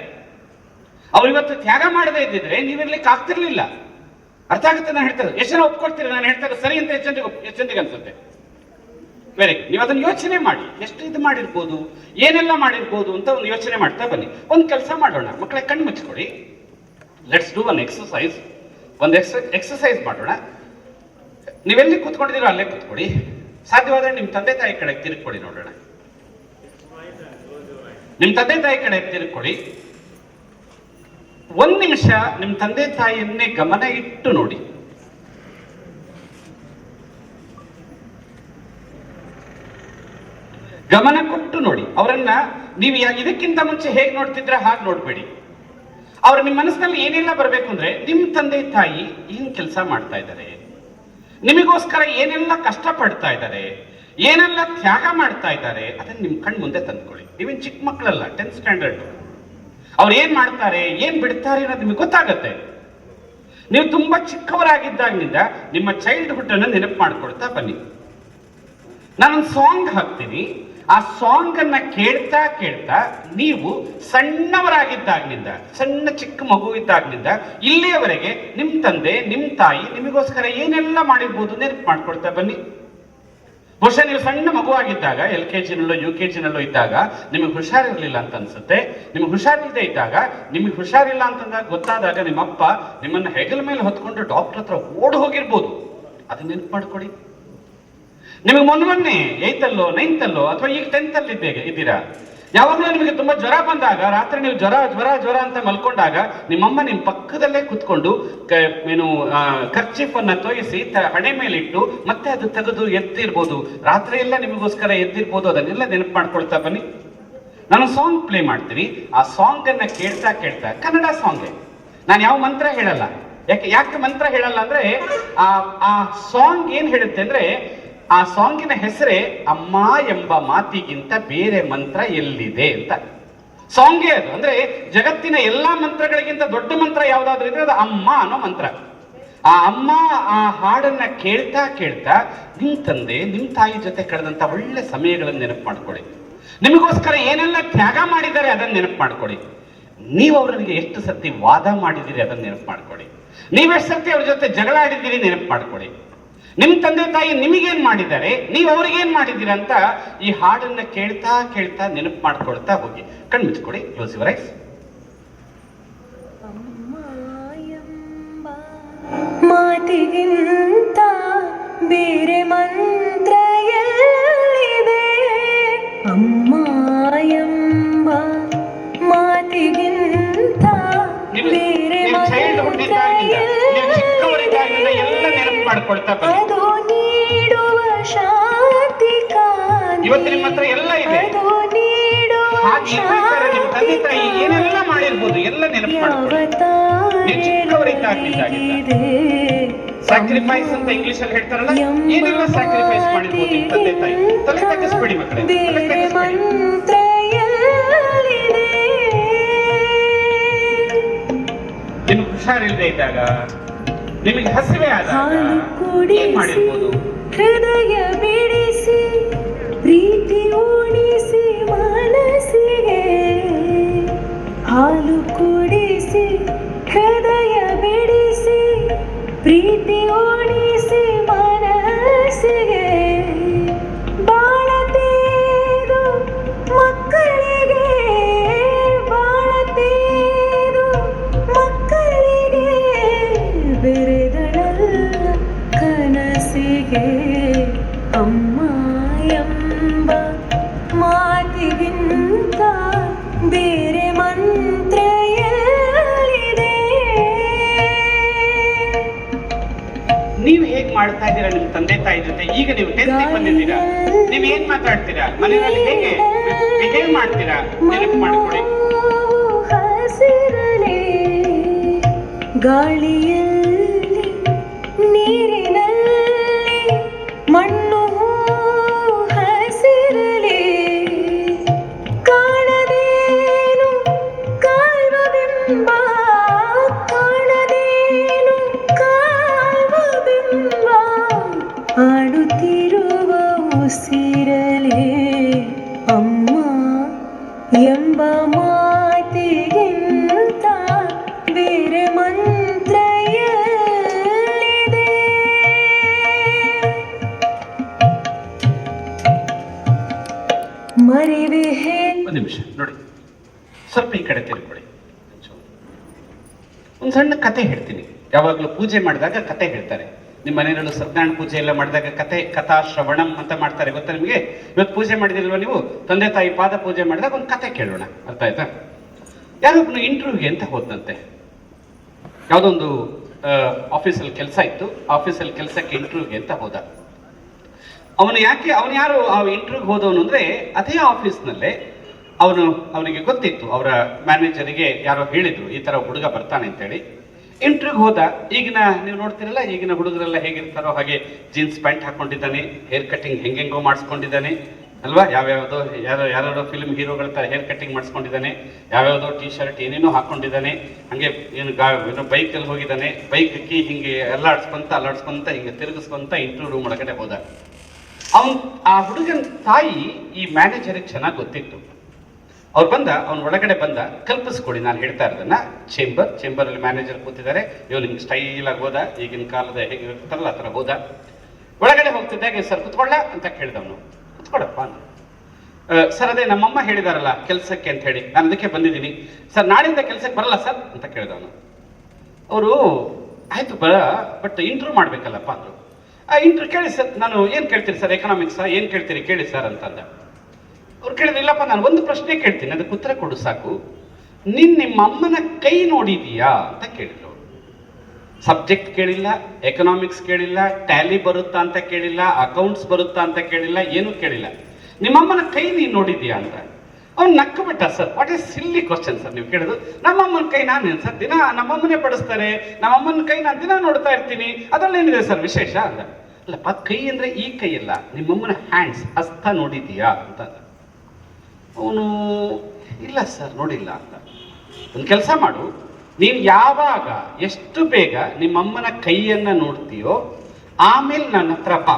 ಅವ್ರು ಇವತ್ತು ತ್ಯಾಗ ಮಾಡದೇ ಇದ್ದಿದ್ರೆ ನೀವಿರ್ಲಿಕ್ಕೆ ಆಗ್ತಿರ್ಲಿಲ್ಲ. ಅರ್ಥ ಆಗುತ್ತೆ ನಾನು ಹೇಳ್ತಾರೆ? ಎಷ್ಟು ಜನ ಒಪ್ಕೊಳ್ತೀರಿ ನಾನು ಹೇಳ್ತಾರೆ ಸರಿ ಅಂತ? ಎಷ್ಟು ಜನರಿಗೆ ಅನ್ಸುತ್ತೆ? Very good. ನೀವು ಅದನ್ನ ಯೋಚನೆ ಮಾಡಿ, ಎಷ್ಟು ಇದು ಮಾಡಿರ್ಬೋದು, ಏನೆಲ್ಲ ಮಾಡಿರ್ಬೋದು ಅಂತ ಒಂದು ಯೋಚನೆ ಮಾಡ್ತಾ ಬನ್ನಿ. ಒಂದು ಕೆಲಸ ಮಾಡೋಣ, ಮಕ್ಕಳ ಕಣ್ಣು ಮುಚ್ಕೊಡಿ. Let's do one exercise. ಒಂದು ಎಕ್ಸಸೈಸ್ ಮಾಡೋಣ. ನೀವೆಲ್ಲಿ ಕೂತ್ಕೊಂಡಿದ್ದೀರೋ ಅಲ್ಲೇ ಕೂತ್ಕೊಡಿ. ಸಾಧ್ಯವಾದ್ರೆ ನಿಮ್ಮ ತಂದೆ ತಾಯಿ ಕಡೆ ತಿರುಗ್ಕೊಡಿ ನೋಡೋಣ. ನಿಮ್ಮ ತಂದೆ ತಾಯಿ ಕಡೆ ತಿರುಗ್ಕೊಡಿ. 1 ನಿಮಿಷ ನಿಮ್ಮ ತಂದೆ ತಾಯಿಯನ್ನೇ ಗಮನ ಇಟ್ಟು ನೋಡಿ. ಗಮನ ಕೊಟ್ಟು ನೋಡಿ ಅವರನ್ನ. ನೀವು ಇದಕ್ಕಿಂತ ಮುಂಚೆ ಹೇಗೆ ನೋಡ್ತಿದ್ರೆ ಹಾಗೆ ನೋಡ್ಬೇಡಿ. ಅವ್ರ ನಿಮ್ಮ ಮನಸ್ಸಿನಲ್ಲಿ ಏನೆಲ್ಲ ಬರಬೇಕು ಅಂದ್ರೆ, ನಿಮ್ಮ ತಂದೆ ತಾಯಿ ಏನ್ ಕೆಲಸ ಮಾಡ್ತಾ ಇದ್ದಾರೆ, ನಿಮಗೋಸ್ಕರ ಏನೆಲ್ಲ ಕಷ್ಟ ಪಡ್ತಾ ಇದ್ದಾರೆ, ಏನೆಲ್ಲ ತ್ಯಾಗ ಮಾಡ್ತಾ ಇದ್ದಾರೆ, ಅದನ್ನ ನಿಮ್ ಕಣ್ ಮುಂದೆ ತಂದ್ಕೊಳ್ಳಿ. ನೀವೇನ್ ಚಿಕ್ಕ ಮಕ್ಕಳಲ್ಲ, 10th ಸ್ಟ್ಯಾಂಡರ್ಡ್. ಅವ್ರು ಏನ್ ಮಾಡ್ತಾರೆ, ಏನ್ ಬಿಡ್ತಾರೆ ಅನ್ನೋದು ನಿಮಗೆ ಗೊತ್ತಾಗತ್ತೆ. ನೀವು ತುಂಬಾ ಚಿಕ್ಕವರಾಗಿದ್ದಾಗಿನಿಂದ ನಿಮ್ಮ ಚೈಲ್ಡ್ಹುಡ್ ಅನ್ನು ನೆನಪು ಮಾಡ್ಕೊಳ್ತಾ ಬನ್ನಿ. ನಾನೊಂದು ಸಾಂಗ್ ಹಾಕ್ತೀನಿ. ಆ ಸಾಂಗ್ ಅನ್ನ ಕೇಳ್ತಾ ಕೇಳ್ತಾ ನೀವು ಸಣ್ಣವರಾಗಿದ್ದಾಗಿನಿಂದ, ಸಣ್ಣ ಚಿಕ್ಕ ಮಗು ಇದ್ದಾಗಿನಿಂದ ಇಲ್ಲಿಯವರೆಗೆ ನಿಮ್ ತಂದೆ ನಿಮ್ ತಾಯಿ ನಿಮಗೋಸ್ಕರ ಏನೆಲ್ಲ ಮಾಡಿರ್ಬೋದು ನೆನಪು ಮಾಡ್ಕೊಳ್ತಾ ಬನ್ನಿ. ಬಹುಶಃ ನೀವು ಸಣ್ಣ ಮಗುವಾಗಿದ್ದಾಗ, LKG-ನಲ್ಲೋ UKG-ನಲ್ಲೋ ಇದ್ದಾಗ ನಿಮಗೆ ಹುಷಾರಿರ್ಲಿಲ್ಲ ಅಂತ ಅನ್ಸುತ್ತೆ. ನಿಮಗೆ ಹುಷಾರಿಲ್ಲದೆ ಇದ್ದಾಗ, ನಿಮಗೆ ಹುಷಾರಿಲ್ಲ ಅಂತಂದಾಗ ಗೊತ್ತಾದಾಗ ನಿಮ್ಮಪ್ಪ ನಿಮ್ಮನ್ನ ಹೆಗಲ ಮೇಲೆ ಹೊತ್ಕೊಂಡು ಡಾಕ್ಟರ್ ಹತ್ರ ಓಡ್ ಹೋಗಿರ್ಬೋದು. ಅದನ್ನ ನೆನಪು ಮಾಡ್ಕೊಡಿ. ನಿಮಗೆ ಮೊನ್ನೆ 8th-ಅಲ್ಲೋ 9th-ಅಲ್ಲೋ ಅಥವಾ ಈಗ 10th-ಅಲ್ಲಿ ಇದ್ದೀರಾ, ಯಾವಾಗಲೂ ನಿಮಗೆ ತುಂಬಾ ಜ್ವರ ಬಂದಾಗ, ರಾತ್ರಿ ನೀವು ಜ್ವರ ಅಂತ ಮಲ್ಕೊಂಡಾಗ ನಿಮ್ಮಮ್ಮ ನಿಮ್ಮ ಪಕ್ಕದಲ್ಲೇ ಕುತ್ಕೊಂಡು ಕರ್ಚೀಫ್ ಅನ್ನ ತೋಯಿಸಿ ಹಣೆ ಮೇಲೆ ಇಟ್ಟು ಮತ್ತೆ ಅದು ತೆಗೆದು ಎದ್ದಿರ್ಬೋದು. ರಾತ್ರಿ ಎಲ್ಲ ನಿಮಗೋಸ್ಕರ ಎದ್ದಿರ್ಬೋದು. ಅದನ್ನೆಲ್ಲ ನೆನಪು ಮಾಡ್ಕೊಳ್ತಾ ಬನ್ನಿ. ನಾನು ಸಾಂಗ್ ಪ್ಲೇ ಮಾಡ್ತೀನಿ. ಆ ಸಾಂಗ್ ಅನ್ನ ಕೇಳ್ತಾ ಕೇಳ್ತಾ, ಕನ್ನಡ ಸಾಂಗ್, ನಾನು ಯಾವ ಮಂತ್ರ ಹೇಳಲ್ಲ. ಯಾಕೆ ಮಂತ್ರ ಹೇಳಲ್ಲ ಅಂದ್ರೆ, ಆ ಸಾಂಗ್ ಏನ್ ಹೇಳುತ್ತೆ ಅಂದ್ರೆ, ಆ ಸಾಂಗಿನ ಹೆಸರೇ ಅಮ್ಮ ಎಂಬ ಮಾತಿಗಿಂತ ಬೇರೆ ಮಂತ್ರ ಎಲ್ಲಿದೆ ಅಂತ. ಸಾಂಗೇ ಅದು. ಅಂದ್ರೆ ಜಗತ್ತಿನ ಎಲ್ಲಾ ಮಂತ್ರಗಳಿಗಿಂತ ದೊಡ್ಡ ಮಂತ್ರ ಯಾವ್ದಾದ್ರು ಇದ್ರೆ ಅದು ಅಮ್ಮ ಅನ್ನೋ ಮಂತ್ರ. ಆ ಅಮ್ಮ ಆ ಹಾಡನ್ನ ಕೇಳ್ತಾ ಕೇಳ್ತಾ ನಿಮ್ ತಂದೆ ನಿಮ್ ತಾಯಿ ಜೊತೆ ಕಳೆದಂತ ಒಳ್ಳೆ ಸಮಯಗಳನ್ನು ನೆನಪು ಮಾಡ್ಕೊಳ್ಳಿ. ನಿಮಗೋಸ್ಕರ ಏನೆಲ್ಲ ತ್ಯಾಗ ಮಾಡಿದ್ದಾರೆ ಅದನ್ನ ನೆನಪು ಮಾಡ್ಕೊಳ್ಳಿ. ನೀವು ಅವರಿಗೆ ಎಷ್ಟು ಸತಿ ವಾದ ಮಾಡಿದಿರಿ ಅದನ್ನ ನೆನಪು ಮಾಡ್ಕೊಳ್ಳಿ. ನೀವೆಷ್ಟು ಸತಿ ಅವ್ರ ಜೊತೆ ಜಗಳ ಆಡಿದ್ದೀರಿ ನೆನಪು ಮಾಡ್ಕೊಳ್ಳಿ. ನಿಮ್ ತಂದೆ ತಾಯಿ ನಿಮಗೇನ್ ಮಾಡಿದ್ದಾರೆ, ನೀವು ಅವ್ರಿಗೇನ್ ಮಾಡಿದ್ದೀರ ಅಂತ ಈ ಹಾಡನ್ನ ಕೇಳ್ತಾ ಕೇಳ್ತಾ ನೆನಪು ಮಾಡ್ಕೊಳ್ತಾ ಹೋಗಿ. ಕಣ್ಮುಚ್ಕೊಡಿ, ಕ್ಲೋಸ್ ಯುವರ್ ಐಸ್. ಮಾತಿಗಿಂತ ಬೇರೆ ಮಂತ್ರ ಎಲ್ಲಿದೆ, ಅಮ್ಮ ಎಂಬ ಮಾತಿಗಿಂತ ಬೇರೆ ಮಂತ್ರ ಎಲ್ಲ ನೆನಪು ಮಾಡ್ಕೊಳ್ತಾ ಅದು ನೀಡುವ ಶಾಂತಿ ಕಾಂತಿ, ಇವತ್ತು ನಿಮ್ಮ ಹತ್ರ ಎಲ್ಲ ಇದೆ. ಅದು ನೀಡುವ ನಿಮ್ ತಂದೆ ತಾಯಿ ಏನೆಲ್ಲ ಮಾಡಿರ್ಬೋದು ಎಲ್ಲ ನೆನಪು ಮಾಡ್ಕೊಳ್ಳಿ. ನೀವು ಚಿಕ್ಕವರಿದ್ದಾಗಿದ್ದಾಗಿದ್ದ ಸ್ಯಾಕ್ರಿಫೈಸ್ ಅಂತ ಇಂಗ್ಲಿಷ್ ಅಲ್ಲಿ ಹೇಳ್ತಾರಲ್ಲ, ಏನೆಲ್ಲ ಸ್ಯಾಕ್ರಿಫೈಸ್ ಮಾಡಿರ್ಬೋದು ನಿಮ್ ತಂದೆ ತಾಯಿ. ತಲೆ ತಗ್ಗಿಸ್ಬೇಡಿ ಮಕ್ಕಳೇ, ತಲೆ ತಗ್ಗಿಸ್ಬೇಡಿ. ನಿಮ್ಗೆ ಹುಷಾರಿಲ್ಲದೆ ಇದ್ದಾಗ, ನಿಮಗೆ ಹಸಿವೆ ಆದಾಗ ಏನ್ ಮಾಡಿರ್ಬೋದು? ಹೃದಯ ಬಿಡಿಸಿ ಪ್ರೀತಿ ಉಣಿಸಿ ಮನಸ್ಸಿಗೆ, ಹಾಲು ಕುಡಿಸಿ ಹೃದಯ ಬಿಡಿಸಿ ಪ್ರೀತಿ ಉಣಿಸಿ ಮನಸ್ಸಿಗೆ, ಬಾಳತೇದು ಮಕ್ಕಳಿಗೆ, ಬಾಳತೇದು ಮಕ್ಕಳಿಗೆ ಬೆರೆದಳ ಕನಸ ಮನಸ್ಸಿಗೆ ಅಮ್ಮ ಎಂಬ ಮಾತಿಗಿಂತ ಬೇರೆ ಮಂತ್ರ ಎಲ್ಲಿದೆ? ನೀವು ಹೇಗ್ ಮಾಡ್ತಾ ಇದ್ದೀರಾ ನಿಮ್ಮ ತಂದೆ ತಾಯಿ ಜೊತೆ? ಈಗ ನೀವು 10th ಬಂದಿದ್ದೀರಾ, ನೀವು ಏನ್ ಮಾತಾಡ್ತೀರಾ ಮನೆಯಲ್ಲಿ, ಹೇಗೆ ಬಿಹೇವ್ ಮಾಡ್ತೀರಾ ನೆನಪು ಮಾಡಿಕೊಳ್ಳಿ. ಹಸಿರಲೆ ಗಾಳಿಯಲ್ಲಿ ನೀರಿನಲ್ಲಿ ಮಣ್ಣು ಹಸಿರಲೆ ಕಾಣದೇನು ಕಾಯುವ ಬಿಂಬ, ಕಾಣದೇನು ಕಾಯುವ ಬಿಂಬ, ಆಡುತ್ತಿರುವ ಉಸಿರಲೆ ಅಮ್ಮ ಎಂಬ ಮಾತಿಗಿಂತ ಬೇರೆ ಮಂತ್ರ ಎಲ್ಲಿದೆ? ಮರಿವೆ ಒಂದು ನಿಮಿಷ ನೋಡಿ, ಸ್ವಲ್ಪ ಈ ಕಡೆ ತಿಳ್ಕೊಳ್ಳಿ. ಒಂದು ಸಣ್ಣ ಕತೆ ಹೇಳ್ತೀನಿ. ಯಾವಾಗಲೂ ಪೂಜೆ ಮಾಡಿದಾಗ ಕತೆ ಹೇಳ್ತಾರೆ. ನಿಮ್ಮ ಮನೆಯಲ್ಲೂ ಸತ್ಯನಾರಾಯಣ ಪೂಜೆ ಎಲ್ಲ ಮಾಡಿದಾಗ ಕಥಾ ಶ್ರವಣಂ ಅಂತ ಮಾಡ್ತಾರೆ, ಗೊತ್ತಾ ನಿಮಗೆ? ಇವತ್ತು ಪೂಜೆ ಮಾಡಿದಿಲ್ವ ನೀವು? ತಂದೆ ತಾಯಿ ಪಾದ ಪೂಜೆ ಮಾಡಿದಾಗ ಒಂದು ಕತೆ ಕೇಳೋಣ, ಅರ್ಥ ಆಯ್ತಾ? ಯಾರೊಬ್ಬನು ಇಂಟರ್ವ್ಯೂಗೆ ಅಂತ ಹೋದಂತೆ. ಯಾವುದೊಂದು ಆಫೀಸಲ್ಲಿ ಕೆಲಸ ಇತ್ತು, ಆಫೀಸಲ್ಲಿ ಕೆಲಸಕ್ಕೆ ಇಂಟರ್ವ್ಯೂಗೆ ಅಂತ ಹೋದ. ಅವನು ಯಾರು ಆ ಇಂಟರ್ವ್ಯೂಗೆ ಹೋದವನು ಅಂದ್ರೆ, ಅದೇ ಆಫೀಸ್ನಲ್ಲೇ ಅವನಿಗೆ ಗೊತ್ತಿತ್ತು, ಅವರ ಮ್ಯಾನೇಜರಿಗೆ ಯಾರೋ ಹೇಳಿದ್ರು ಈ ತರ ಹುಡುಗ ಬರ್ತಾನೆ ಅಂತೇಳಿ. ಇಂಟರ್ವ್ಯೂಗೆ ಹೋದ. ನೀವು ನೋಡ್ತಿರಲ್ಲ, ಈಗಿನ ಹುಡುಗರೆಲ್ಲ ಹೇಗಿರ್ತಾರೋ ಹಾಗೆ ಜೀನ್ಸ್ ಪ್ಯಾಂಟ್ ಹಾಕೊಂಡಿದ್ದಾನೆ, ಹೇರ್ ಕಟಿಂಗ್ ಹೆಂಗೆಂಗೋ ಮಾಡಿಸ್ಕೊಂಡಿದ್ದಾನೆ ಅಲ್ವಾ? ಯಾರ್ಯಾರೋ ಫಿಲ್ಮ್ ಹೀರೋಗಳ ತರ ಹೇರ್ ಕಟಿಂಗ್ ಮಾಡಿಸ್ಕೊಂಡಿದ್ದಾನೆ, ಯಾವ್ಯಾವುದೋ ಟೀ ಶರ್ಟ್ ಏನೇನೋ ಹಾಕೊಂಡಿದ್ದಾನೆ. ಹಂಗೆ ಏನು ಬೈಕಲ್ಲಿ ಹೋಗಿದ್ದಾನೆ, ಬೈಕ್ ಕೀ ಹಿಂಗೆ ಅಲ್ಲಾಡ್ಸ್ಕೊಂತ ಹಿಂಗೆ ತಿರುಗಿಸ್ಕೊಂತ ಇಂಟರ್ವ್ಯೂ ರೂಮ್ ಒಳಗಡೆ ಹೋದ. ಆ ಹುಡುಗನ ತಾಯಿ ಈ ಮ್ಯಾನೇಜರಿಗೆ ಚೆನ್ನಾಗಿ ಗೊತ್ತಿತ್ತು. ಅವನ ಒಳಗಡೆ ಬಂದ. ಕಲ್ಪಿಸ್ಕೊಡಿ ನಾನು ಹೇಳ್ತಾ ಇರೋದನ್ನ. ಚೇಂಬರಲ್ಲಿ ಮ್ಯಾನೇಜರ್ ಕೂತಿದ್ದಾರೆ, ಇವನು ಹಿಂಗೆ ಸ್ಟೈಲ್ ಆಗಿ ಹೋದ, ಈಗಿನ ಕಾಲದ ಹೇಗೆ ಇರ್ತಾರಲ್ಲ ಆ ಥರ ಹೋದ. ಒಳಗಡೆ ಹೋಗ್ತಿದ್ದಾಗ ಸರ್ ಕುತ್ಕೊಳ್ಳ ಅಂತ ಕೇಳಿದವನು. ಕುತ್ಕೊಳಪ್ಪ ಸರ್, ಅದೇ ನಮ್ಮಮ್ಮ ಹೇಳಿದಾರಲ್ಲ ಕೆಲಸಕ್ಕೆ ಅಂತ ಹೇಳಿ, ನಾನು ಅದಕ್ಕೆ ಬಂದಿದ್ದೀನಿ ಸರ್, ನಾಳಿಂದ ಕೆಲಸಕ್ಕೆ ಬರಲ್ಲ ಸರ್ ಅಂತ ಕೇಳಿದವನು. ಅವರು ಆಯ್ತು ಬಟ್ ಇಂಟರ್ವ್ಯೂ ಮಾಡ್ಬೇಕಲ್ಲಪ್ಪ ಅಂದರು. ಆ ಇಂಟರ್ವ್ಯೂ ಕೇಳಿ ಸರ್, ನಾನು ಏನು ಕೇಳ್ತೀರಿ ಸರ್, ಎಕನಾಮಿಕ್ಸಾ ಏನು ಕೇಳ್ತೀರಿ ಕೇಳಿ ಸರ್ ಅಂತಂದ. ಅವ್ರು ಕೇಳಿದ್ರು, ಇಲ್ಲಪ್ಪ ನಾನು ಒಂದು ಪ್ರಶ್ನೆ ಕೇಳ್ತೀನಿ, ಅದಕ್ಕೆ ಉತ್ತರ ಕೊಡು ಸಾಕು. ನಿಮ್ಮ ಅಮ್ಮನ ಕೈ ನೋಡಿದೀಯಾ ಅಂತ ಕೇಳಿದ್ರು. ಸಬ್ಜೆಕ್ಟ್ ಕೇಳಿಲ್ಲ, ಎಕನಾಮಿಕ್ಸ್ ಕೇಳಿಲ್ಲ, ಟ್ಯಾಲಿ ಬರುತ್ತಾ ಅಂತ ಕೇಳಿಲ್ಲ, ಅಕೌಂಟ್ಸ್ ಬರುತ್ತಾ ಅಂತ ಕೇಳಿಲ್ಲ, ಏನೂ ಕೇಳಿಲ್ಲ. ನಿಮ್ಮಮ್ಮನ ಕೈ ನೀನು ನೋಡಿದೀಯಾ ಅಂತ. ಅವ್ನು ನಕ್ಕ ಬಿಟ್ಟ. Sir what is silly question sir ನೀವು ಕೇಳಿದ್ರು? ನಮ್ಮಮ್ಮನ ಕೈ ನಾನೇನು ಸರ್ ದಿನ ನಮ್ಮಮ್ಮನೇ ಪಡಿಸ್ತಾರೆ, ನಮ್ಮಮ್ಮನ ಕೈ ನಾನು ದಿನ ನೋಡ್ತಾ ಇರ್ತೀನಿ, ಅದರಲ್ಲೇನಿದೆ ಸರ್ ವಿಶೇಷ ಅಂದ. ಅಲ್ಲಪ್ಪ, ಕೈ ಅಂದ್ರೆ ಈ ಕೈ ಇಲ್ಲ, ನಿಮ್ಮಮ್ಮನ ಹ್ಯಾಂಡ್ಸ್ ಹಸ್ತ ನೋಡಿದೀಯಾ ಅಂತ. ಅವನು ಇಲ್ಲ ಸರ್ ನೋಡಿಲ್ಲ ಅಂತ. ಒಂದು ಕೆಲಸ ಮಾಡು, ನೀನು ಯಾವಾಗ ಎಷ್ಟು ಬೇಗ ನಿಮ್ಮಮ್ಮನ ಕೈಯನ್ನ ನೋಡ್ತೀಯೋ ಆಮೇಲೆ ನನ್ನ ಹತ್ರ ಬಾ,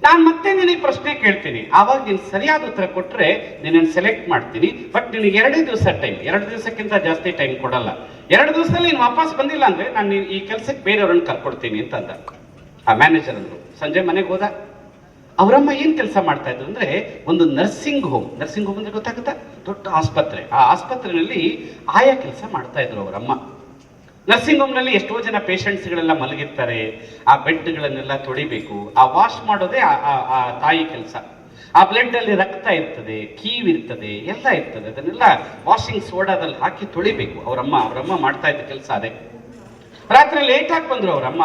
ನಾನು ಮತ್ತೆ ನಿನಗೆ ಪ್ರಶ್ನೆ ಕೇಳ್ತೀನಿ. ಆವಾಗ ನೀನು ಸರಿಯಾದ ಉತ್ತರ ಕೊಟ್ಟರೆ ನಿನ್ನನ್ನು ಸೆಲೆಕ್ಟ್ ಮಾಡ್ತೀನಿ. ಬಟ್ ನಿನಗೆ 2 ದಿವಸ ಟೈಮ್, 2 ದಿವಸಕ್ಕಿಂತ ಜಾಸ್ತಿ ಟೈಮ್ ಕೊಡಲ್ಲ. 2 ದಿವಸದಲ್ಲಿ ನೀನು ವಾಪಸ್ ಬಂದಿಲ್ಲ ಅಂದ್ರೆ ನಾನು ಈ ಕೆಲಸಕ್ಕೆ ಬೇರೆಯವ್ರನ್ನ ಕರ್ಕೊಡ್ತೀನಿ ಅಂತಂದ. ಆ ಮ್ಯಾನೇಜರ್ ಅಂದ್ರು. ಸಂಜೆ ಮನೆಗೆ ಹೋದ. ಅವರಮ್ಮ ಏನು ಕೆಲಸ ಮಾಡ್ತಾ ಇದ್ರು ಅಂದ್ರೆ, ಒಂದು ನರ್ಸಿಂಗ್ ಹೋಮ್ ಅಂದ್ರೆ ಗೊತ್ತಾಗುತ್ತಾ? ದೊಡ್ಡ ಆಸ್ಪತ್ರೆ. ಆ ಆಸ್ಪತ್ರೆಯಲ್ಲಿ ಆಯಾ ಕೆಲಸ ಮಾಡ್ತಾ ಇದ್ರು ಅವರಮ್ಮ. ನರ್ಸಿಂಗ್ ಹೋಮ್ನಲ್ಲಿ ಎಷ್ಟೋ ಜನ ಪೇಷಂಟ್ಸ್ಗಳೆಲ್ಲ ಮಲಗಿರ್ತಾರೆ, ಆ ಬೆಡ್ಗಳನ್ನೆಲ್ಲ ತೊಳಿಬೇಕು, ಆ ವಾಶ್ ಮಾಡೋದೇ ಆ ತಾಯಿ ಕೆಲಸ. ಆ ಬ್ಲಡ್ ಅಲ್ಲಿ ರಕ್ತ ಇರ್ತದೆ, ಕೀವಿರ್ತದೆ, ಎಲ್ಲ ಇರ್ತದೆ, ಅದನ್ನೆಲ್ಲ ವಾಷಿಂಗ್ ಸೋಡಾದಲ್ಲಿ ಹಾಕಿ ತೊಳಿಬೇಕು. ಅವರಮ್ಮ ಮಾಡ್ತಾ ಇದ್ದ ಕೆಲಸ ಅದೇ. ರಾತ್ರಿ ಲೇಟಾಗಿ ಬಂದ್ರು ಅವರಮ್ಮ.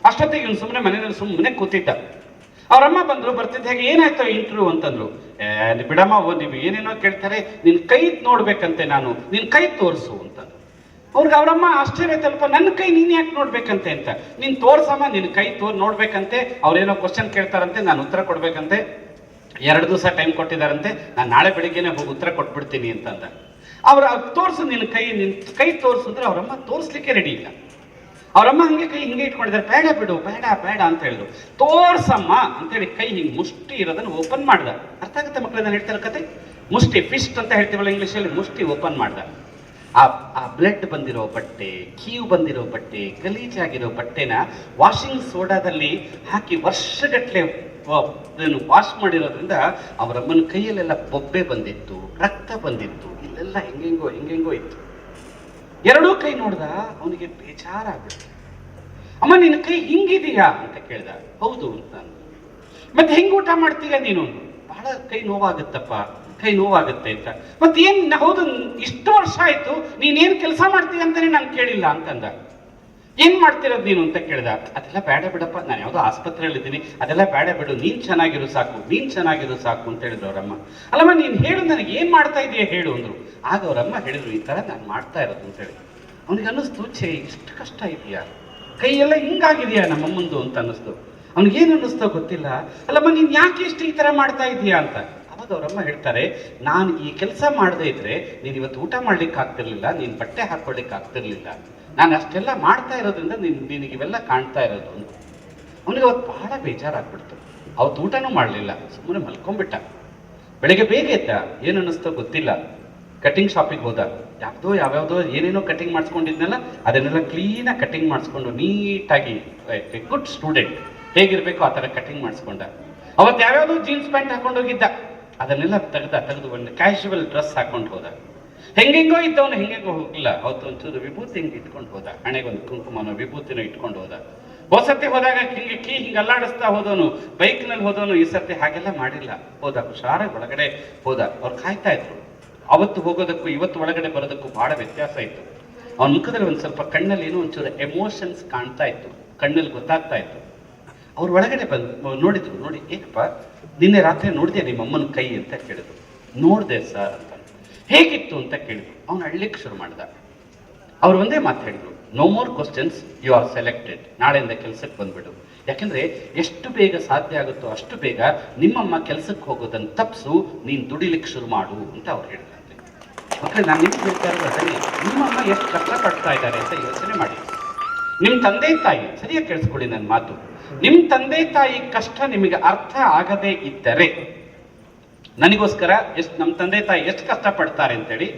ಅಷ್ಟೊತ್ತಿಗೆ ಇವ್ನು ಸುಮ್ಮನೆ ಕೂತಿದ್ದ. ಅವರಮ್ಮ ಬರ್ತಿದ್ದ ಹಾಗೆ ಏನಾಯ್ತು ಇಂಟರ್ವ್ಯೂ ಅಂತಂದ್ರು. ಬಿಡಮ್ಮ, ನೀವು ಏನೇನೋ ಕೇಳ್ತಾರೆ, ನಿನ್ ಕೈ ನೋಡ್ಬೇಕಂತೆ, ನಾನು ನಿನ್ ಕೈ ತೋರಿಸು ಅಂತಂದ್ರು. ಅವ್ರಿಗೆ ಅವರಮ್ಮ ಆಶ್ಚರ್ಯ ತಲುಪ, ನನ್ನ ಕೈ ನೀನ್ ಯಾಕೆ ನೋಡ್ಬೇಕಂತೆ ಅಂತ. ನೀನ್ ತೋರ್ಸಮ್ಮ, ನಿನ್ ಕೈ ನೋಡ್ಬೇಕಂತೆ. ಅವ್ರೇನೋ ಕ್ವಶನ್ ಕೇಳ್ತಾರಂತೆ, ನಾನು ಉತ್ತರ ಕೊಡ್ಬೇಕಂತೆ. 2 ದಿವಸ ಟೈಮ್ ಕೊಟ್ಟಿದಾರಂತೆ, ನಾನು ನಾಳೆ ಬೆಳಿಗ್ಗೆನೆ ಹೋಗಿ ಉತ್ತರ ಕೊಟ್ಬಿಡ್ತೀನಿ ಅಂತಂದ. ತೋರ್ಸು ನಿನ್ ಕೈ ತೋರ್ಸು ಅಂದ್ರೆ ಅವರಮ್ಮ ತೋರ್ಸ್ಲಿಕ್ಕೆ ರೆಡಿ ಇಲ್ಲ. ಅವರಮ್ಮ ಹಂಗೆ ಕೈ ಹಿಂಗೆ ಇಟ್ಕೊಂಡಿದ್ದಾರೆ. ಬೇಡ ಬಿಡು, ಬೇಡ ಅಂತ ಹೇಳಿದ್ರು. ತೋರ್ಸಮ್ಮ ಅಂತೇಳಿ ಕೈ ಹಿಂಗೆ ಮುಷ್ಟಿ ಇರೋದನ್ನು ಓಪನ್ ಮಾಡ್ದ. ಅರ್ಥ ಆಗುತ್ತೆ ಮಕ್ಕಳು ನಾನು ಹೇಳ್ತಾ ಇರೋ ಕತೆ? ಮುಷ್ಟಿ, ಫಿಸ್ಟ್ ಅಂತ ಹೇಳ್ತೀವಲ್ಲ ಇಂಗ್ಲೀಷಲ್ಲಿ, ಮುಷ್ಟಿ ಓಪನ್ ಮಾಡ್ದ. ಆ ಬ್ಲಡ್ ಬಂದಿರೋ ಬಟ್ಟೆ, ಕೀವು ಬಂದಿರೋ ಬಟ್ಟೆ, ಗಲೀಜಾಗಿರೋ ಬಟ್ಟೆನ ವಾಷಿಂಗ್ ಸೋಡಾದಲ್ಲಿ ಹಾಕಿ ವರ್ಷಗಟ್ಟಲೆ ವಾಶ್ ಮಾಡಿರೋದ್ರಿಂದ ಅವರಮ್ಮನ ಕೈಯಲ್ಲೆಲ್ಲ ಬೊಬ್ಬೆ ಬಂದಿತ್ತು, ರಕ್ತ ಬಂದಿತ್ತು, ಇಲ್ಲೆಲ್ಲ ಹೆಂಗೆಂಗೋ ಇತ್ತು. 2 ಕೈ ನೋಡ್ದ, ಅವನಿಗೆ ಬೇಜಾರಾಗ್ಬಿಡ್ತು. ಅಮ್ಮ ನಿನ್ನ ಕೈ ಹಿಂಗಿದೆಯಾ ಅಂತ ಕೇಳ್ದ. ಹೌದು ಅಂತ ನಾನು. ಮತ್ತೆ ಹೆಂಗ್ ಊಟ ಮಾಡ್ತೀಯ ನೀನು? ಬಹಳ ಕೈ ನೋವಾಗುತ್ತಪ್ಪ, ಕೈ ನೋವಾಗುತ್ತೆ ಅಂತ. ಮತ್ತೆ ಏನ್ ಹೌದು, ಇಷ್ಟು ವರ್ಷ ಆಯ್ತು ನೀನೇನ್ ಕೆಲಸ ಮಾಡ್ತೀಯ ಅಂತಾನೆ ನಾನು ಕೇಳಿಲ್ಲ ಅಂತಂದ. ಏನ್ ಮಾಡ್ತಿರೋದು ನೀನು ಅಂತ ಕೇಳ್ದ. ಅದೆಲ್ಲ ಬೇಡ ಬಿಡಪ್ಪ, ನಾನು ಯಾವುದೋ ಆಸ್ಪತ್ರೆಯಲ್ಲಿ ಇದ್ದೀನಿ, ಅದೆಲ್ಲ ಬೇಡ ಬಿಡು, ನೀನ್ ಚೆನ್ನಾಗಿರು ಸಾಕು, ನೀನ್ ಚೆನ್ನಾಗಿರು ಸಾಕು ಅಂತ ಹೇಳಿದ್ರು ಅವರಮ್ಮ. ಅಲ್ಲಮ್ಮ ನೀನ್ ಹೇಳು, ನನಗೆ ಏನ್ ಮಾಡ್ತಾ ಇದೀಯ ಹೇಳು ಅಂದ್ರು. ಆಗ ಅವರಮ್ಮ ಹೇಳಿದ್ರು, ಈ ತರ ನಾನು ಮಾಡ್ತಾ ಇರೋದು ಅಂತ ಹೇಳಿ. ಅವನಿಗೆ ಅನ್ನಿಸ್ತು, ಛೇ ಇಷ್ಟು ಕಷ್ಟ ಇದೆಯಾ, ಕೈ ಎಲ್ಲ ಹಿಂಗಾಗಿದೆಯಾ ನಮ್ಮಮ್ಮಂದು ಅಂತ ಅನ್ನಿಸ್ತು. ಅವ್ನಿಗೇನು ಅನ್ನಿಸ್ತೋ ಗೊತ್ತಿಲ್ಲ. ಅಲ್ಲಮ್ಮ ನೀನ್ ಯಾಕೆ ಇಷ್ಟು ಈ ತರ ಮಾಡ್ತಾ ಇದೀಯಾ ಅಂತ. ಅವಾಗ ಅವರಮ್ಮ ಹೇಳ್ತಾರೆ, ನಾನು ಈ ಕೆಲಸ ಮಾಡದೇ ಇದ್ರೆ ನೀನ್ ಇವತ್ತು ಊಟ ಮಾಡ್ಲಿಕ್ಕೆ ಆಗ್ತಿರ್ಲಿಲ್ಲ, ನೀನ್ ಬಟ್ಟೆ ಹಾಕೊಳ್ಳಿಕ್ಕೆ ಆಗ್ತಿರ್ಲಿಲ್ಲ, ನಾನು ಅಷ್ಟೆಲ್ಲ ಮಾಡ್ತಾ ಇರೋದ್ರಿಂದ ನಿನಗೆ ಇವೆಲ್ಲ ಕಾಣ್ತಾ ಇರೋದು ಅಂತ. ಅವನಿಗೆ ಅವತ್ತು ಬಹಳ ಬೇಜಾರಾಗ್ಬಿಡ್ತು. ಅವತ್ತು ಊಟನೂ ಮಾಡಲಿಲ್ಲ, ಸುಮ್ಮನೆ ಮಲ್ಕೊಂಡ್ಬಿಟ್ಟ. ಬೆಳಗ್ಗೆ ಬೇಗ ಎದ್ದ, ಏನು ಅನ್ನಿಸ್ತೋ ಗೊತ್ತಿಲ್ಲ, ಕಟಿಂಗ್ ಶಾಪಿಗೆ ಹೋದ. ಯಾವ್ಯಾವುದೋ ಏನೇನೋ ಕಟಿಂಗ್ ಮಾಡಿಸ್ಕೊಂಡಿದ್ನಲ್ಲ ಅದನ್ನೆಲ್ಲ ಕ್ಲೀನಾಗಿ ಕಟಿಂಗ್ ಮಾಡಿಸ್ಕೊಂಡು ನೀಟಾಗಿ ಗುಡ್ ಸ್ಟೂಡೆಂಟ್ ಹೇಗಿರ್ಬೇಕು ಆ ಥರ ಕಟಿಂಗ್ ಮಾಡಿಸ್ಕೊಂಡ. ಅವತ್ತು ಯಾವ್ಯಾವುದೋ ಜೀನ್ಸ್ ಪ್ಯಾಂಟ್ ಹಾಕೊಂಡೋಗಿದ್ದ, ಅದನ್ನೆಲ್ಲ ತೆಗೆದು ಒಂದು ಕ್ಯಾಶುವಲ್ ಡ್ರೆಸ್ ಹಾಕೊಂಡು ಹೋದ. ಹೆಂಗೆಂಗೋ ಇದ್ದವನು ಹೆಂಗೆಂಗೋ ಹೋಗಿಲ್ಲ. ಅವತ್ತು ಒಂಚೂರು ವಿಭೂತಿ ಹಿಂಗೆ ಇಟ್ಕೊಂಡು ಹೋದ, ಹಣೆಗೊಂದು ಕುಂಕುಮನೋ ವಿಭೂತಿನೋ ಇಟ್ಕೊಂಡು ಹೋದ. ಹೋಸತಿ ಹೋದಾಗ ಹಿಂಗೆ ಅಲ್ಲಾಡಿಸ್ತಾ ಹೋದವನು, ಬೈಕ್ನಲ್ಲಿ ಹೋದವನು. ಈ ಸರ್ತಿ ಹಾಗೆಲ್ಲ ಮಾಡಿಲ್ಲ, ಹೋದ ಹುಷಾರಾಗಿ ಒಳಗಡೆ ಹೋದ. ಅವ್ರು ಕಾಯ್ತಾ ಇದ್ರು. ಅವತ್ತು ಹೋಗೋದಕ್ಕೂ ಇವತ್ತು ಒಳಗಡೆ ಬರೋದಕ್ಕೂ ಬಹಳ ವ್ಯತ್ಯಾಸ ಇತ್ತು. ಅವನ ಮುಖದಲ್ಲಿ ಒಂದು ಸ್ವಲ್ಪ ಕಣ್ಣಲ್ಲಿ ಏನೋ ಒಂಚೂರು ಎಮೋಷನ್ಸ್ ಕಾಣ್ತಾ ಇತ್ತು, ಕಣ್ಣಲ್ಲಿ ಗೊತ್ತಾಗ್ತಾ ಇತ್ತು. ಅವ್ರು ಒಳಗಡೆ ಬಂದು ನೋಡಿದ್ರು. ನೋಡಿ, ಏನಪ್ಪ ನಿನ್ನೆ ರಾತ್ರಿ ನೋಡಿದೆ ನಿಮ್ಮಮ್ಮನ ಕೈ ಅಂತ ಕೇಳಿದ್ರು. ನೋಡಿದೆ ಸರ್ ಅಂತ. ಹೇಗಿತ್ತು ಅಂತ ಕೇಳಿದ್ರು. ಅವನು ಅಳ್ಲಿಕ್ಕೆ ಶುರು ಮಾಡ್ದ. ಅವ್ರು ಒಂದೇ ಮಾತು ಹೇಳಿದ್ರು, no more questions, you are selected, ನಾಳೆಯಿಂದ ಕೆಲಸಕ್ಕೆ ಬಂದ್ಬಿಡು. ಯಾಕಂದ್ರೆ ಎಷ್ಟು ಬೇಗ ಸಾಧ್ಯ ಆಗುತ್ತೋ ಅಷ್ಟು ಬೇಗ ನಿಮ್ಮಮ್ಮ ಕೆಲಸಕ್ಕೆ ಹೋಗೋದನ್ನು ತಪ್ಪಿಸು, ನೀನು ದುಡಿಲಿಕ್ಕೆ ಶುರು ಮಾಡು ಅಂತ ಅವ್ರು ಹೇಳಿದ್ರಂತೆ. ಮಕ್ಕಳು ನಾನು ನಿಮ್ಗೆ ಹೇಳ್ತಾ ಇರೋದನ್ನೇ, ನಿಮ್ಮಮ್ಮ ಎಷ್ಟು ಕಷ್ಟಪಡ್ತಾ ಇದ್ದಾರೆ ಅಂತ ಯೋಚನೆ ಮಾಡಿ. ನಿಮ್ಮ ತಂದೆ ತಾಯಿ, ಸರಿಯಾಗಿ ಕೇಳಿಸ್ಕೊಳ್ಳಿ ನನ್ನ ಮಾತು, ನಿಮ್ಮ ತಂದೆ ತಾಯಿ ಕಷ್ಟ ನಿಮಗೆ ಅರ್ಥ ಆಗದೇ ಇದ್ದರೆ, ನನಗೋಸ್ಕರ ನಮ್ಮ ತಂದೆ ತಾಯಿ ಎಷ್ಟು ಕಷ್ಟಪಡ್ತಾರೆ ಅಂತೇಳಿ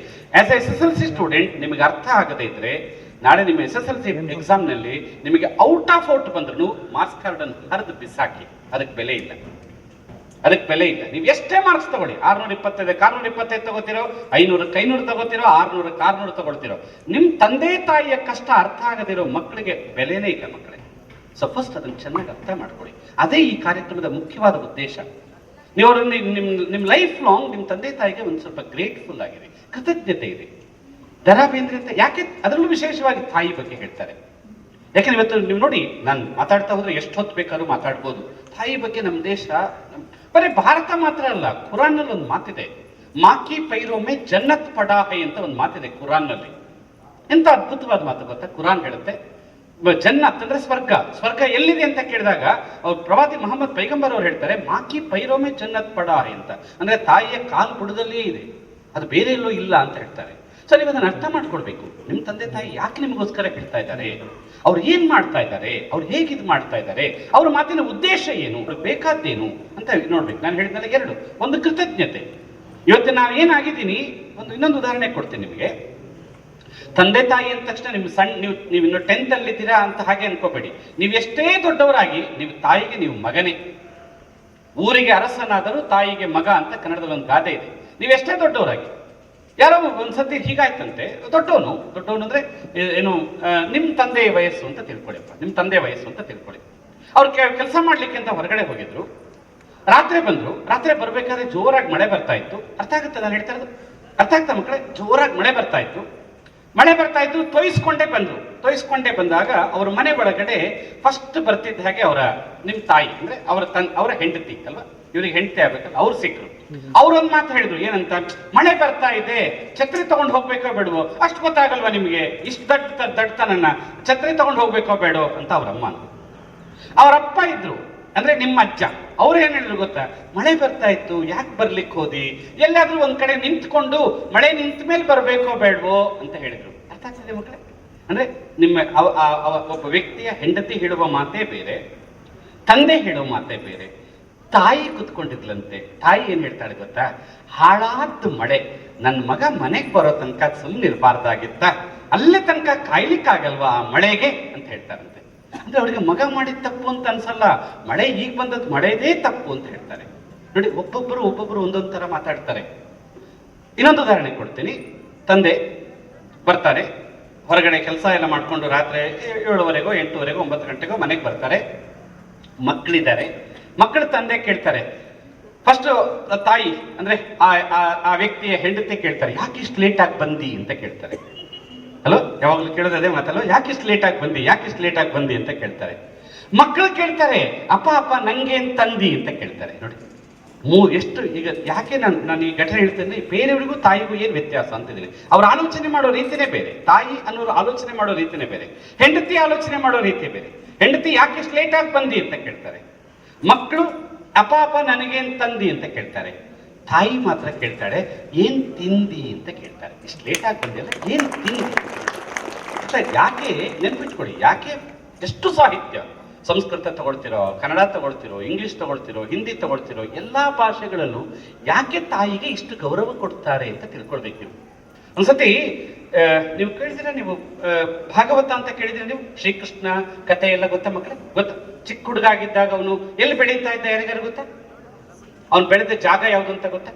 ಆಸ್ ಎ SSLC ಸ್ಟೂಡೆಂಟ್ ನಿಮಗೆ ಅರ್ಥ ಆಗದೇ ಇದ್ರೆ, ನಾಳೆ ನಿಮ್ಮ SSLC ಎಕ್ಸಾಮ್ನಲ್ಲಿ ನಿಮಗೆ ಔಟ್ ಆಫ್ ಔಟ್ ಬಂದ್ರು ಮಾರ್ಕ್ಸ್ ಕಾರ್ಡ್ ಅನ್ನು ಹರಿದು ಬಿಸಾಕಿ, ಅದಕ್ಕೆ ಬೆಲೆ ಇಲ್ಲ, ಅದಕ್ಕೆ ಬೆಲೆ ಇಲ್ಲ. ನೀವು ಎಷ್ಟೇ ಮಾರ್ಕ್ಸ್ ತಗೊಳ್ಳಿ, 625 425 ತಗೋತಿರೋ, 500ಕ್ಕೆ 500 ತಗೋತಿರೋ, 600ಕ್ಕೆ 600 ತಗೊಳ್ತಿರೋ, ನಿಮ್ಮ ತಂದೆ ತಾಯಿಯ ಕಷ್ಟ ಅರ್ಥ ಆಗದಿರೋ ಮಕ್ಕಳಿಗೆ ಬೆಲೆನೇ ಇಲ್ಲ ಮಕ್ಕಳೇ. ಸೊ ಫಸ್ಟ್ ಅದನ್ನು ಚೆನ್ನಾಗಿ ಅರ್ಥ ಮಾಡ್ಕೊಳ್ಳಿ. ಅದೇ ಈ ಕಾರ್ಯಕ್ರಮದ ಮುಖ್ಯವಾದ ಉದ್ದೇಶ. ನೀವು ನಿಮ್ಮ ಲೈಫ್ ಲಾಂಗ್ ನಿಮ್ಮ ತಂದೆ ತಾಯಿಗೆ ಒಂದು ಸ್ವಲ್ಪ ಗ್ರೇಟ್ಫುಲ್ ಆಗಿರಿ, ಕೃತಜ್ಞತೆ ಇದೆ. ದರಾ ಬೇಂದ್ರೆ ಅಂತ ಯಾಕೆ ಅದರಲ್ಲೂ ವಿಶೇಷವಾಗಿ ತಾಯಿ ಬಗ್ಗೆ ಹೇಳ್ತಾರೆ. ಯಾಕಂದ್ರೆ ಇವತ್ತು ನೀವು ನೋಡಿ, ನಾನು ಮಾತಾಡ್ತಾ ಹೋದ್ರೆ ಎಷ್ಟು ಹೊತ್ತು ಬೇಕಾದ್ರೂ ಮಾತಾಡ್ಬೋದು. ತಾಯಿ ಬಗ್ಗೆ ನಮ್ಮ ದೇಶ, ಬರೀ ಭಾರತ ಮಾತ್ರ ಅಲ್ಲ, ಕುರಾನ್ನಲ್ಲಿ ಒಂದು ಮಾತಿದೆ, ಮಾಕಿ ಪೈರೋಮೆ ಜನ್ನತ್ ಪಡಾಹೆ ಅಂತ ಒಂದು ಮಾತಿದೆ ಕುರಾನ್ನಲ್ಲಿ. ಎಂತ ಅದ್ಭುತವಾದ ಮಾತು ಗೊತ್ತಾ? ಕುರಾನ್ ಹೇಳುತ್ತೆ ಜನ್ನತ್ ಅಂದ್ರೆ ಸ್ವರ್ಗ. ಸ್ವರ್ಗ ಎಲ್ಲಿದೆ ಅಂತ ಕೇಳಿದಾಗ ಅವ್ರು ಪ್ರವಾದಿ ಮೊಹಮ್ಮದ್ ಪೈಗಂಬರ್ ಅವ್ರು ಹೇಳ್ತಾರೆ, ಮಾಕಿ ಪೈರೋಮೆ ಜನ್ನತ್ ಪಡಾಹೆ ಅಂತ. ಅಂದ್ರೆ ತಾಯಿಯ ಕಾಲು ಬುಡದಲ್ಲೇ ಇದೆ, ಅದು ಬೇರೆ ಎಲ್ಲೋ ಇಲ್ಲ ಅಂತ ಹೇಳ್ತಾರೆ. ಸರ್, ನೀವು ಅದನ್ನು ಅರ್ಥ ಮಾಡ್ಕೊಳ್ಬೇಕು. ನಿಮ್ಮ ತಂದೆ ತಾಯಿ ಯಾಕೆ ನಿಮಗೋಸ್ಕರ ಹೇಳ್ತಾ ಇದ್ದಾರೆ, ಅವ್ರು ಏನ್ ಮಾಡ್ತಾ ಇದ್ದಾರೆ, ಅವ್ರು ಹೇಗಿದ್ ಮಾಡ್ತಾ ಇದ್ದಾರೆ, ಅವ್ರ ಮಾತಿನ ಉದ್ದೇಶ ಏನು, ಅವ್ರಿಗೆ ಬೇಕಾದ್ದೇನು ಅಂತ ನೋಡ್ಬೇಕು. ನಾನು ಹೇಳಿದ್ನಲ್ಲ ಎರಡು, ಒಂದು ಕೃತಜ್ಞತೆ. ಇವತ್ತು ನಾನು ಏನಾಗಿದ್ದೀನಿ, ಇನ್ನೊಂದು ಉದಾಹರಣೆ ಕೊಡ್ತೀನಿ ನಿಮಗೆ. ತಂದೆ ತಾಯಿ ಅಂದ ತಕ್ಷಣ ನಿಮ್ಮ ನೀವು ಇನ್ನು 10th ಅಲ್ಲಿದ್ದೀರಾ ಅಂತ ಹಾಗೆ ಅನ್ಕೋಬೇಡಿ. ನೀವು ಎಷ್ಟೇ ದೊಡ್ಡವರಾಗಿ, ನೀವು ತಾಯಿಗೆ ನೀವು ಮಗನೇ. ಊರಿಗೆ ಅರಸನಾದರೂ ತಾಯಿಗೆ ಮಗ ಅಂತ ಕನ್ನಡದಲ್ಲಿ ಒಂದು ಗಾದೆ ಇದೆ. ನೀವು ಎಷ್ಟೇ ದೊಡ್ಡವರಾಗಿ, ಯಾರೋ ಒಂದ್ಸತಿ ಹೀಗಾಯ್ತಂತೆ, ದೊಡ್ಡವನು ಅಂದ್ರೆ ಏನು, ನಿಮ್ಮ ತಂದೆಯ ವಯಸ್ಸು ಅಂತ ತಿಳ್ಕೊಳ್ಳಿಪ್ಪ, ನಿಮ್ಮ ತಂದೆ ವಯಸ್ಸು ಅಂತ ತಿಳ್ಕೊಳ್ಳಿ. ಅವ್ರು ಕೆಲಸ ಮಾಡ್ಲಿಕ್ಕೆ ಅಂತ ಹೊರಗಡೆ ಹೋಗಿದ್ರು, ರಾತ್ರಿ ಬಂದ್ರು. ರಾತ್ರಿ ಬರ್ಬೇಕಾದ್ರೆ ಜೋರಾಗಿ ಮಳೆ ಬರ್ತಾ ಇತ್ತು. ಅರ್ಥ ಆಗುತ್ತೆ ನಾನು ಹೇಳ್ತಾ ಇರೋದು? ಅರ್ಥ ಆಗ್ತಾ ಮಕ್ಕಳೇ? ಜೋರಾಗಿ ಮಳೆ ಬರ್ತಾ ಇತ್ತು. ತೊಯಿಸ್ಕೊಂಡೇ ಬಂದಾಗ ಅವ್ರ ಮನೆ ಒಳಗಡೆ ಫಸ್ಟ್ ಬರ್ತಿದ್ದ ಹಾಗೆ ನಿಮ್ಮ ತಾಯಿ ಅಂದ್ರೆ ಅವರ ಹೆಂಡತಿ ಅಲ್ವಾ, ಇವ್ರಿಗೆ ಹೆಂಡತಿ ಆಗ್ಬೇಕಲ್ಲ, ಅವ್ರು ಸಿಕ್ಕರು. ಅವ್ರೊಂದ್ ಮಾತು ಹೇಳಿದ್ರು, ಏನಂತ, ಮಳೆ ಬರ್ತಾ ಇದೆ, ಛತ್ರಿ ತಗೊಂಡು ಹೋಗ್ಬೇಕೋ ಬೇಡವೋ, ಅಷ್ಟು ಗೊತ್ತಾಗಲ್ವಾ ನಿಮ್ಗೆ, ಇಷ್ಟು ದಡ್ತನನ್ನ ಛತ್ರಿ ತಗೊಂಡು ಹೋಗ್ಬೇಕೋ ಬೇಡೋ ಅಂತ ಅವ್ರಮ್ಮ. ಅವರಪ್ಪ ಇದ್ರು ಅಂದ್ರೆ ನಿಮ್ಮ ಅಜ್ಜ, ಅವ್ರು ಏನ್ ಹೇಳಿದ್ರು ಗೊತ್ತಾ, ಮಳೆ ಬರ್ತಾ ಇತ್ತು, ಯಾಕೆ ಬರ್ಲಿಕ್ಕೆ ಹೋದಿ, ಎಲ್ಲಾದ್ರೂ ಒಂದ್ ಕಡೆ ನಿಂತ್ಕೊಂಡು ಮಳೆ ನಿಂತ ಮೇಲೆ ಬರ್ಬೇಕೋ ಬೇಡವೋ ಅಂತ ಹೇಳಿದ್ರು. ಅರ್ಥ ಆಗ್ತದೆ ಮಕ್ಕಳೇ? ಅಂದ್ರೆ ನಿಮ್ಮ ಒಬ್ಬ ವ್ಯಕ್ತಿಯ ಹೆಂಡತಿ ಹೇಳುವ ಮಾತೇ ಬೇರೆ, ತಂದೆ ಹೇಳುವ ಮಾತೇ ಬೇರೆ. ತಾಯಿ ಕುತ್ಕೊಂಡಿದ್ಲಂತೆ. ತಾಯಿ ಏನ್ ಹೇಳ್ತಾಳೆ ಗೊತ್ತಾ, ಹಾಳಾದ ಮಳೆ, ನನ್ನ ಮಗ ಮನೆಗೆ ಬರೋ ತನಕ ಸುಮ್ಮನಿರ್ಬಾರ್ದಾಗಿತ್ತ, ಅಲ್ಲೇ ತನಕ ಕಾಯ್ಲಿಕ್ಕಾಗಲ್ವಾ ಆ ಮಳೆಗೆ ಅಂತ ಹೇಳ್ತಾರಂತೆ. ಅಂದ್ರೆ ಅವ್ರಿಗೆ ಮಗ ಮಾಡಿದ ತಪ್ಪು ಅಂತ ಅನ್ಸಲ್ಲ, ಮಳೆ ಈಗ ಬಂದದ್ದು ಮಳೆದೇ ತಪ್ಪು ಅಂತ ಹೇಳ್ತಾರೆ. ನೋಡಿ, ಒಬ್ಬೊಬ್ಬರು ಒಂದೊಂದು ತರ ಮಾತಾಡ್ತಾರೆ. ಇನ್ನೊಂದು ಉದಾಹರಣೆ ಕೊಡ್ತೀನಿ. ತಂದೆ ಬರ್ತಾರೆ, ಹೊರಗಡೆ ಕೆಲಸ ಎಲ್ಲ ಮಾಡ್ಕೊಂಡು ರಾತ್ರಿ 7:30 8:00 9 ಗಂಟೆಗೋ ಮನೆಗೆ ಬರ್ತಾರೆ. ಮಕ್ಕಳಿದ್ದಾರೆ. ಮಕ್ಕಳ ತಂದೆ ಕೇಳ್ತಾರೆ, ಫಸ್ಟ್ ತಾಯಿ ಅಂದ್ರೆ ಆ ವ್ಯಕ್ತಿಯ ಹೆಂಡತಿ ಕೇಳ್ತಾರೆ, ಯಾಕೆ ಇಷ್ಟು ಲೇಟ್ ಆಗಿ ಬಂದಿ ಅಂತ ಕೇಳ್ತಾರೆ. ಹಲೋ, ಯಾವಾಗಲೂ ಕೇಳೋದು ಅದೇ ಮಾತಲ್ಲ, ಯಾಕೆ ಇಷ್ಟು ಲೇಟ್ ಆಗಿ ಬಂದಿ, ಯಾಕೆ ಇಷ್ಟು ಲೇಟ್ ಆಗಿ ಬಂದಿ ಅಂತ ಕೇಳ್ತಾರೆ. ಮಕ್ಕಳು ಕೇಳ್ತಾರೆ, ಅಪ್ಪ ನಂಗೇನ್ ತಂದಿ ಅಂತ ಕೇಳ್ತಾರೆ. ನೋಡಿ ಎಷ್ಟು ಈಗ ಯಾಕೆ ನಾನು ಈ ಘಟನೆ ಹೇಳ್ತೇನೆ, ಬೇರೆಯವರಿಗೂ ತಾಯಿಗೂ ಏನ್ ವ್ಯತ್ಯಾಸ ಅಂತಿದ್ದೀನಿ. ಅವ್ರ ಆಲೋಚನೆ ಮಾಡೋ ರೀತಿನೇ ಬೇರೆ. ತಾಯಿ ಅನ್ನೋರು ಆಲೋಚನೆ ಮಾಡೋ ರೀತಿನೇ ಬೇರೆ, ಹೆಂಡತಿ ಆಲೋಚನೆ ಮಾಡೋ ರೀತಿ ಬೇರೆ. ಹೆಂಡತಿ ಯಾಕೆ ಇಷ್ಟು ಲೇಟ್ ಆಗಿ ಬಂದಿ ಅಂತ ಕೇಳ್ತಾರೆ. ಮಕ್ಕಳು ಅಪ್ಪ ನನಗೇನ್ ತಂದಿ ಅಂತ ಕೇಳ್ತಾರೆ. ತಾಯಿ ಮಾತ್ರ ಕೇಳ್ತಾಳೆ, ಏನ್ ತಿಂದಿ ಅಂತ ಕೇಳ್ತಾರೆ. ಇಷ್ಟು ಲೇಟ್ ಆಗಿ ಬಂದಿಲ್ಲ, ಏನ್ ತಿಂದಿ. ಯಾಕೆ ನೆನ್ಪಿಟ್ಕೊಳ್ಳಿ, ಯಾಕೆ ಎಷ್ಟು ಸಾಹಿತ್ಯ, ಸಂಸ್ಕೃತ ತಗೊಳ್ತಿರೋ, ಕನ್ನಡ ತಗೊಳ್ತಿರೋ, ಇಂಗ್ಲಿಷ್ ತಗೊಳ್ತಿರೋ, ಹಿಂದಿ ತಗೊಳ್ತಿರೋ, ಎಲ್ಲಾ ಭಾಷೆಗಳಲ್ಲೂ ಯಾಕೆ ತಾಯಿಗೆ ಇಷ್ಟು ಗೌರವ ಕೊಡ್ತಾರೆ ಅಂತ ತಿಳ್ಕೊಳ್ಬೇಕು ನೀವು. ಒಂದ್ಸತಿ ನೀವು ಕೇಳಿದಿರ, ನೀವು ಭಾಗವತ ಅಂತ ಕೇಳಿದಿರ ನೀವು? ಶ್ರೀಕೃಷ್ಣ ಕಥೆ ಎಲ್ಲ ಗೊತ್ತಾ ಮಕ್ಕಳೇ? ಗೊತ್ತಾ? ಚಿಕ್ಕ ಹುಡುಗ ಆಗಿದ್ದಾಗ ಅವನು ಎಲ್ಲಿ ಬೆಳೀತಾ ಇದ್ದ ಯಾರಿಗಾರು ಗೊತ್ತಾ? ಅವನು ಬೆಳೆದ ಜಾಗ ಯಾವುದು ಅಂತ ಗೊತ್ತಾ?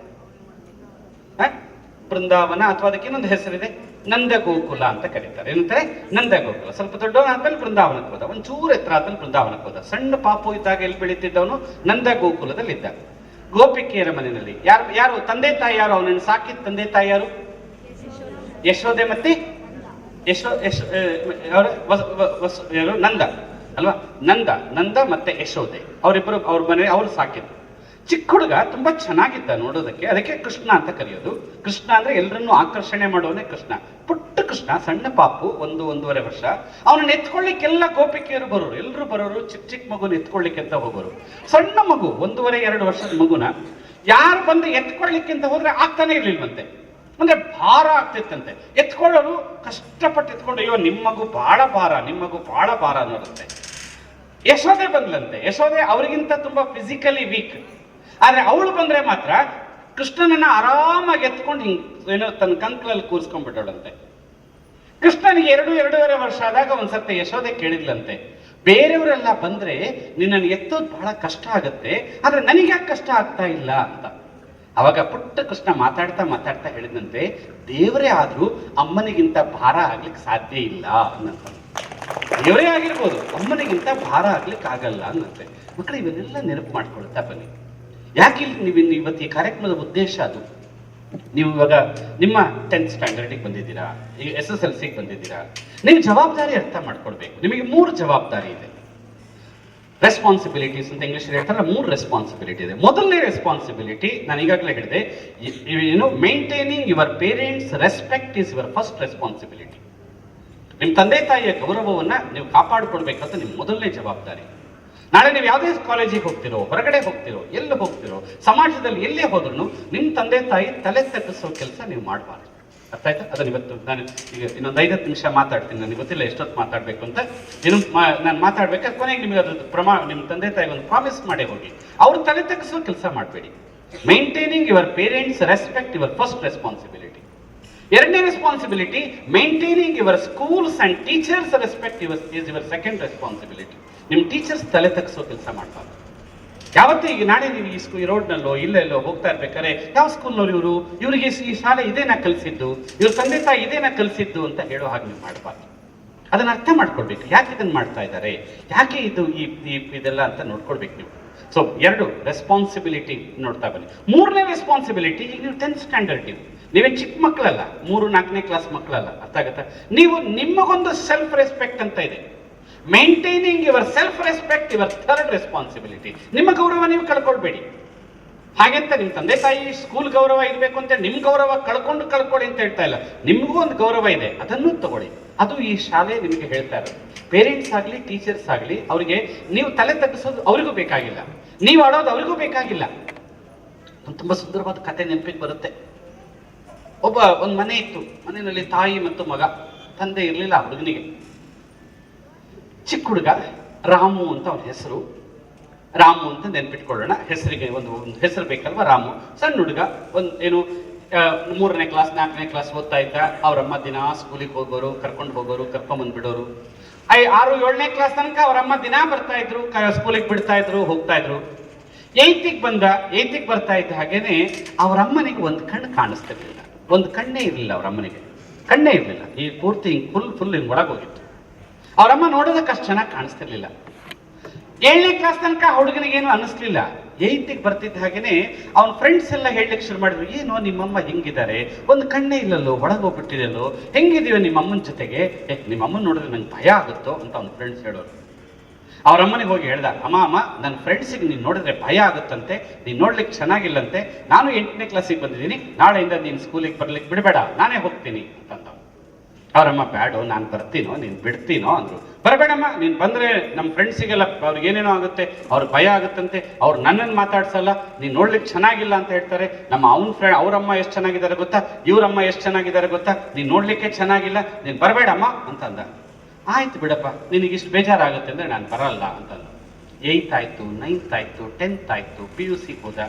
ಬೃಂದಾವನ, ಅಥವಾ ಅದಕ್ಕೆ ಇನ್ನೊಂದು ಹೆಸರಿದೆ, ನಂದ ಗೋಕುಲ ಅಂತ ಕರೀತಾರೆ. ಏನಂತಾರೆ? ನಂದ ಗೋಕುಲ. ಸ್ವಲ್ಪ ದೊಡ್ಡವನಾದ್ಮೇಲೆ ಬೃಂದಾವನಕ್ಕೆ ಹೋದ, ಒಂಚೂರು ಎತ್ತರ ಆದ್ಮೇಲೆ ಬೃಂದಾವನಕ್ಕೆ ಹೋದ. ಸಣ್ಣ ಪಾಪು ಇದ್ದಾಗ ಎಲ್ಲಿ ಬೆಳೀತಿದ್ದವನು? ನಂದ ಗೋಕುಲದಲ್ಲಿ ಇದ್ದ. ಗೋಪಿಕೆಯರ ಮನೆಯಲ್ಲಿ ಯಾರು ತಂದೆ ತಾಯಿ ಯಾರು? ಅವನನ್ನು ಸಾಕಿದ ತಂದೆ ತಾಯಿ ಯಾರು? ಯಶೋದೆ ಮತ್ತೆ ಯಾರು? ನಂದ ಅಲ್ವಾ? ನಂದ ಮತ್ತೆ ಯಶೋದೆ ಅವರಿಬ್ಬರು ಅವ್ರ ಮನೆ ಅವ್ರು ಸಾಕಿದ್ರು. ಚಿಕ್ಕ ಹುಡುಗ ತುಂಬಾ ಚೆನ್ನಾಗಿದ್ದ ನೋಡೋದಕ್ಕೆ, ಅದಕ್ಕೆ ಕೃಷ್ಣ ಅಂತ ಕರೆಯೋದು. ಕೃಷ್ಣ ಅಂದ್ರೆ ಎಲ್ಲರನ್ನೂ ಆಕರ್ಷಣೆ ಮಾಡೋನೇ ಕೃಷ್ಣ. ಪುಟ್ಟ ಕೃಷ್ಣ, ಸಣ್ಣ ಪಾಪು, 1-1.5 ವರ್ಷ. ಅವನನ್ನ ಎತ್ಕೊಳ್ಳಿಕ್ಕೆಲ್ಲ ಗೋಪಿಕೆಯರು ಬರೋರು, ಎಲ್ಲರೂ ಬರೋರು. ಚಿಕ್ಕ ಮಗುನ ಎತ್ಕೊಳ್ಳಿಕ್ಕೆ ಅಂತ ಹೋಗೋರು. ಸಣ್ಣ ಮಗು, 1.5-2 ವರ್ಷದ ಮಗುನ ಯಾರು ಬಂದು ಎತ್ಕೊಳ್ಳಿಕ್ಕೆ ಅಂತ ಹೋದ್ರೆ ಆಗ್ತಾನೆ ಇರ್ಲಿಲ್ವಂತೆ. ಅಂದ್ರೆ ಭಾರ ಆಗ್ತಿತ್ತಂತೆ. ಎತ್ಕೊಳ್ಳೋರು ಕಷ್ಟಪಟ್ಟು ಎತ್ಕೊಂಡು, ಅಯ್ಯೋ ನಿಮ್ಮ ಮಗು ಬಹಳ ಭಾರ ಅನ್ನೋರುತ್ತೆ. ಯಶೋದೆ ಬಂದ್ಲಂತೆ. ಯಶೋದೆ ಅವ್ರಿಗಿಂತ ತುಂಬಾ ಫಿಸಿಕಲಿ ವೀಕ್. ಆದ್ರೆ ಅವಳು ಬಂದ್ರೆ ಮಾತ್ರ ಕೃಷ್ಣನನ್ನ ಆರಾಮಾಗಿ ಎತ್ಕೊಂಡು ಏನೋ ತನ್ನ ಕಂಕ್ಲಲ್ಲಿ ಕೂರಿಸ್ಕೊಂಡ್ಬಿಟ್ಟವಳಂತೆ. ಕೃಷ್ಣನಿಗೆ 2-2.5 ವರ್ಷ ಆದಾಗ ಒಂದ್ಸತಿ ಯಶೋದೆ ಕೇಳಿದ್ಲಂತೆ, ಬೇರೆಯವರೆಲ್ಲ ಬಂದ್ರೆ ನಿನ್ನನ್ನು ಎತ್ತೋದು ಬಹಳ ಕಷ್ಟ ಆಗತ್ತೆ, ಆದ್ರೆ ನನಗೆ ಯಾಕೆ ಕಷ್ಟ ಆಗ್ತಾ ಇಲ್ಲ ಅಂತ. ಅವಾಗ ಪುಟ್ಟ ಕೃಷ್ಣ ಮಾತಾಡ್ತಾ ಹೇಳಿದಂತೆ, ದೇವರೇ ಆದ್ರೂ ಅಮ್ಮನಿಗಿಂತ ಭಾರ ಆಗ್ಲಿಕ್ಕೆ ಸಾಧ್ಯ ಇಲ್ಲ ಅನ್ನಂತ. ದೇವರೇ ಆಗಿರ್ಬೋದು, ಅಮ್ಮನಿಗಿಂತ ಭಾರ ಆಗ್ಲಿಕ್ಕೆ ಆಗಲ್ಲ ಅನ್ನಂತೆ. ಮಕ್ಕಳು ಇವನ್ನೆಲ್ಲ ನೆನಪು ಮಾಡ್ಕೊಳ್ತಾ ಬನ್ನಿ. ಯಾಕೆ ನೀವು ಇವತ್ತು ಈ ಕಾರ್ಯಕ್ರಮದ ಉದ್ದೇಶ ಅದು. ನೀವು ಇವಾಗ ನಿಮ್ಮ 10th ಸ್ಟ್ಯಾಂಡರ್ಡಿಗೆ ಬಂದಿದ್ದೀರಾ, ಈಗ SSLCಗೆ ಬಂದಿದ್ದೀರಾ. ನೀವು ಜವಾಬ್ದಾರಿ ಅರ್ಥ ಮಾಡ್ಕೊಳ್ಬೇಕು. ನಿಮಗೆ 3 ಜವಾಬ್ದಾರಿ ಇದೆ. ರೆಸ್ಪಾನ್ಸಿಬಿಲಿಟೀಸ್ ಅಂತ ಇಂಗ್ಲಿಷ್ ಹೇಳ್ತಾರಲ್ಲ, 3 ರೆಸ್ಪಾನ್ಸಿಬಿಲಿಟಿ ಇದೆ. ಮೊದಲನೇ ರೆಸ್ಪಾನ್ಸಿಬಿಲಿಟಿ ನಾನು ಈಗಾಗಲೇ ಹೇಳಿದೆ, maintaining your parents respect is your first responsibility. ನಿಮ್ಮ ತಂದೆ ತಾಯಿಯ ಗೌರವವನ್ನ ನೀವು ಕಾಪಾಡಿಕೊಳ್ಬೇಕಂತ ನಿಮ್ಮ ಮೊದಲನೇ ಜವಾಬ್ದಾರಿ. ನಾಳೆ ನೀವು ಯಾವುದೇ ಕಾಲೇಜಿಗೆ ಹೋಗ್ತಿರೋ, ಹೊರಗಡೆ ಹೋಗ್ತಿರೋ, ಎಲ್ಲಿ ಹೋಗ್ತಿರೋ, ಸಮಾಜದಲ್ಲಿ ಎಲ್ಲೇ ಹೋದ್ರು ನಿಮ್ಮ ತಂದೆ ತಾಯಿ ತಲೆ ತಗ್ಗಿಸೋ ಕೆಲಸ ನೀವು ಮಾಡಬಾರ್ದು. ಅರ್ಥ ಆಯ್ತಾ? ಅದನ್ನ ಇವತ್ತು ನಾನು ಈಗ ಇನ್ನೊಂದು 5 ನಿಮಿಷ ಮಾತಾಡ್ತೀನಿ. ನನಗೆ ಗೊತ್ತಿಲ್ಲ ಎಷ್ಟೊತ್ತು ಮಾತಾಡ್ಬೇಕು ಅಂತ. ನಾನು ಮಾತಾಡ್ಬೇಕಾದ್ರೆ ಕೊನೆಗೆ ನಿಮಗೆ ಅದ್ರ ನಿಮ್ಮ ತಂದೆ ತಾಯಿ ಒಂದು ಪ್ರಾಮಿಸ್ ಮಾಡೇ ಹೋಗಿ. ಅವ್ರು ತಲೆ ತಗ್ಗಿಸೋ ಕೆಲಸ ಮಾಡಬೇಡಿ. Maintaining your parents respect your first responsibility. ಎರಡನೇ responsibility, maintaining your schools and teachers respect is your second responsibility. ನಿಮ್ಮ ಟೀಚರ್ಸ್ ತಲೆ ತಗ್ಗಿಸೋ ಕೆಲಸ ಮಾಡಬಾರ್ದು. ಯಾವತ್ತೂ ಈಗ ನಾಳೆ ನೀವು ಈ ರೋಡ್ನಲ್ಲೋ ಇಲ್ಲೆಲ್ಲೋ ಹೋಗ್ತಾ ಇರ್ಬೇಕಾದ್ರೆ, ಯಾವ ಸ್ಕೂಲ್ನವ್ರು ಇವರಿಗೆ ಈ ಶಾಲೆ ಇದೇನಾ ಕಲಿಸಿದ್ದು, ಇವ್ರ ತಂದೆ ತಾಯಿ ಇದೇನಾ ಕಲಿಸಿದ್ದು ಅಂತ ಹೇಳೋ ಹಾಗೆ ನೀವು ಮಾಡಬಾರ್ದು. ಅದನ್ನ ಅರ್ಥ ಮಾಡ್ಕೊಳ್ಬೇಕು, ಯಾಕೆ ಇದನ್ನ ಮಾಡ್ತಾ ಇದ್ದಾರೆ, ಯಾಕೆ ಇದು ಇದೆಲ್ಲ ಅಂತ ನೋಡ್ಕೊಳ್ಬೇಕು ನೀವು. ಸೊ 2 ರೆಸ್ಪಾನ್ಸಿಬಿಲಿಟಿ ನೋಡ್ತಾ ಬನ್ನಿ. 3ನೇ ರೆಸ್ಪಾನ್ಸಿಬಿಲಿಟಿ, ಈಗ ನೀವು 10th ಸ್ಟ್ಯಾಂಡರ್ಡ್, ನೀವೇ ಚಿಕ್ಕ ಮಕ್ಕಳಲ್ಲ, 3-4ನೇ ಕ್ಲಾಸ್ ಮಕ್ಕಳಲ್ಲ. ಅರ್ಥ ಆಗುತ್ತಾ? ನೀವು ನಿಮಗೊಂದು ಸೆಲ್ಫ್ ರೆಸ್ಪೆಕ್ಟ್ ಅಂತ ಇದೆ. Maintaining your self respect your third responsibility. ನಿಮ್ಮ ಗೌರವ ನೀವು ಕಳ್ಕೊಳ್ಬೇಡಿ. ಹಾಗೆಂತ ನಿಮ್ಮ ತಂದೆ ತಾಯಿ ಸ್ಕೂಲ್ ಗೌರವ ಇರಬೇಕು ಅಂತ ನಿಮ್ಮ ಗೌರವ ಕಳ್ಕೊಳ್ಳಿ ಅಂತ ಹೇಳ್ತಾ ಇಲ್ಲ. ನಿಮಗೂ ಒಂದು ಗೌರವ ಇದೆ, ಅದನ್ನು ತಗೊಳ್ಳಿ. ಅದು ಈ ಶಾಲೆ ನಿಮಗೆ ಹೇಳ್ತಾ ಇರೋದು. ಪೇರೆಂಟ್ಸ್ ಆಗಲಿ ಟೀಚರ್ಸ್ ಆಗಲಿ, ಅವರಿಗೆ ನೀವು ತಲೆ ತಗ್ಗಿಸೋದು ಅವರಿಗೂ ಬೇಕಾಗಿಲ್ಲ, ನೀವು ಆಡೋದು ಅವರಿಗೂ ಬೇಕಾಗಿಲ್ಲ. ತುಂಬಾ ಸುಂದರವಾದ ಕತೆ ನೆನಪಿಗೆ ಬರುತ್ತೆ. ಒಂದು ಮನೆ ಇತ್ತು. ಮನೆಯಲ್ಲಿ ತಾಯಿ ಮತ್ತು ಮಗ. ತಂದೆ ಇರಲಿಲ್ಲ ಹುಡುಗನಿಗೆ. ಚಿಕ್ಕ ಹುಡುಗ ರಾಮು ಅಂತ ಅವನ ಹೆಸರು. ರಾಮು ಅಂತ ನೆನ್ಪಿಟ್ಕೊಳ್ಳೋಣ, ಹೆಸರಿಗೆ ಒಂದು ಹೆಸರು ಬೇಕಲ್ವಾ, ರಾಮು. ಸಣ್ಣ ಹುಡುಗ, ಏನು 3ನೇ ಕ್ಲಾಸ್ 4ನೇ ಕ್ಲಾಸ್ ಓದ್ತಾ ಇದ್ದ. ಅವರಮ್ಮ ದಿನ ಸ್ಕೂಲಿಗೆ ಹೋಗೋರು, ಕರ್ಕೊಂಡು ಹೋಗೋರು, ಕರ್ಕೊಂಬಂದ್ ಬಿಡೋರು. 6-7ನೇ ಕ್ಲಾಸ್ ತನಕ ಅವರಮ್ಮ ದಿನ ಬರ್ತಾ ಇದ್ರು, ಸ್ಕೂಲಿಗೆ ಬಿಡ್ತಾ ಇದ್ರು, ಹೋಗ್ತಾ ಇದ್ರು. 8th ಬರ್ತಾ ಇದ್ದ ಹಾಗೇನೆ ಅವರಮ್ಮನಿಗೆ ಒಂದು ಕಣ್ಣು ಕಾಣಿಸ್ತಿರ್ಲಿಲ್ಲ. ಒಂದು ಕಣ್ಣೇ ಇರಲಿಲ್ಲ ಅವರಮ್ಮನಿಗೆ. ಕಣ್ಣೇ ಇರಲಿಲ್ಲ, ಈ ಪೂರ್ತಿ ಹಿಂಗೆ ಫುಲ್ ಹಿಂಗೆ ಒಳಗೋಗಿತ್ತು. ಅವರಮ್ಮ ನೋಡೋದಕ್ಕೆ ಅಷ್ಟು ಚೆನ್ನಾಗಿ ಕಾಣಿಸ್ತಿರ್ಲಿಲ್ಲ. 7ನೇ ಕ್ಲಾಸ್ ತನಕ ಹುಡುಗನಿಗೇನು ಅನ್ನಿಸ್ಲಿಲ್ಲ. 8ಗೆ ಬರ್ತಿದ್ದ ಹಾಗೇನೆ ಅವನ ಫ್ರೆಂಡ್ಸ್ ಎಲ್ಲ ಹೇಳಲಿಕ್ಕೆ ಶುರು ಮಾಡಿದ್ರು, ಏನೋ ನಿಮ್ಮಮ್ಮ ಹಿಂಗಿದ್ದಾರೆ, ಒಂದು ಕಣ್ಣೇ ಇಲ್ಲಲ್ಲೋ, ಒಳಗೋಗ್ಬಿಟ್ಟಿದೆಯಲ್ಲೋ, ಹೆಂಗಿದೀವ ನಿಮ್ಮಮ್ಮನ ಜೊತೆಗೆ, ನಿಮ್ಮಮ್ಮನ ನೋಡಿದ್ರೆ ನಂಗೆ ಭಯ ಆಗುತ್ತೋ ಅಂತ ಅವ್ನ ಫ್ರೆಂಡ್ಸ್ ಹೇಳೋರು. ಅವ್ರಮ್ಮನಿಗೆ ಹೋಗಿ ಹೇಳ್ದ, ಅಮ್ಮ ನನ್ನ ಫ್ರೆಂಡ್ಸಿಗೆ ನೀನು ನೋಡಿದ್ರೆ ಭಯ ಆಗುತ್ತಂತೆ, ನೀನು ನೋಡ್ಲಿಕ್ಕೆ ಚೆನ್ನಾಗಿಲ್ಲಂತೆ, ನಾನು 8ನೇ ಕ್ಲಾಸಿಗೆ ಬಂದಿದ್ದೀನಿ, ನಾಳೆಯಿಂದ ನೀನು ಸ್ಕೂಲಿಗೆ ಬರ್ಲಿಕ್ಕೆ ಬಿಡಬೇಡ, ನಾನೇ ಹೋಗ್ತೀನಿ ಅಂತಂದ. ಅವರಮ್ಮ, ಬ್ಯಾಡೋ, ನಾನು ಬರ್ತೀನೋ, ನೀನು ಬಿಡ್ತೀನೋ ಅಂದರು. ಬರಬೇಡಮ್ಮ, ನೀನು ಬಂದರೆ ನಮ್ಮ ಫ್ರೆಂಡ್ಸಿಗೆಲ್ಲ ಅವ್ರಿಗೆ ಏನೇನೋ ಆಗುತ್ತೆ, ಅವ್ರಿಗೆ ಭಯ ಆಗುತ್ತಂತೆ, ಅವ್ರು ನನ್ನನ್ನು ಮಾತಾಡ್ಸಲ್ಲ, ನೀನು ನೋಡ್ಲಿಕ್ಕೆ ಚೆನ್ನಾಗಿಲ್ಲ ಅಂತ ಹೇಳ್ತಾರೆ, ಅವರಮ್ಮ ಎಷ್ಟು ಚೆನ್ನಾಗಿದ್ದಾರೆ ಗೊತ್ತಾ, ಇವರಮ್ಮ ಎಷ್ಟು ಚೆನ್ನಾಗಿದ್ದಾರೆ ಗೊತ್ತಾ, ನೀನು ನೋಡ್ಲಿಕ್ಕೆ ಚೆನ್ನಾಗಿಲ್ಲ, ನೀನು ಬರಬೇಡಮ್ಮ ಅಂತಂದ. ಆಯ್ತು ಬಿಡಪ್ಪ, ನಿನಗಿಷ್ಟು ಬೇಜಾರಾಗುತ್ತೆ ಅಂದರೆ ನಾನು ಬರಲ್ಲ ಅಂತಂದ. 8th ಆಯಿತು, 9th ಆಯಿತು, 10th ಆಯಿತು, PUCಗೆ ಹೋದ.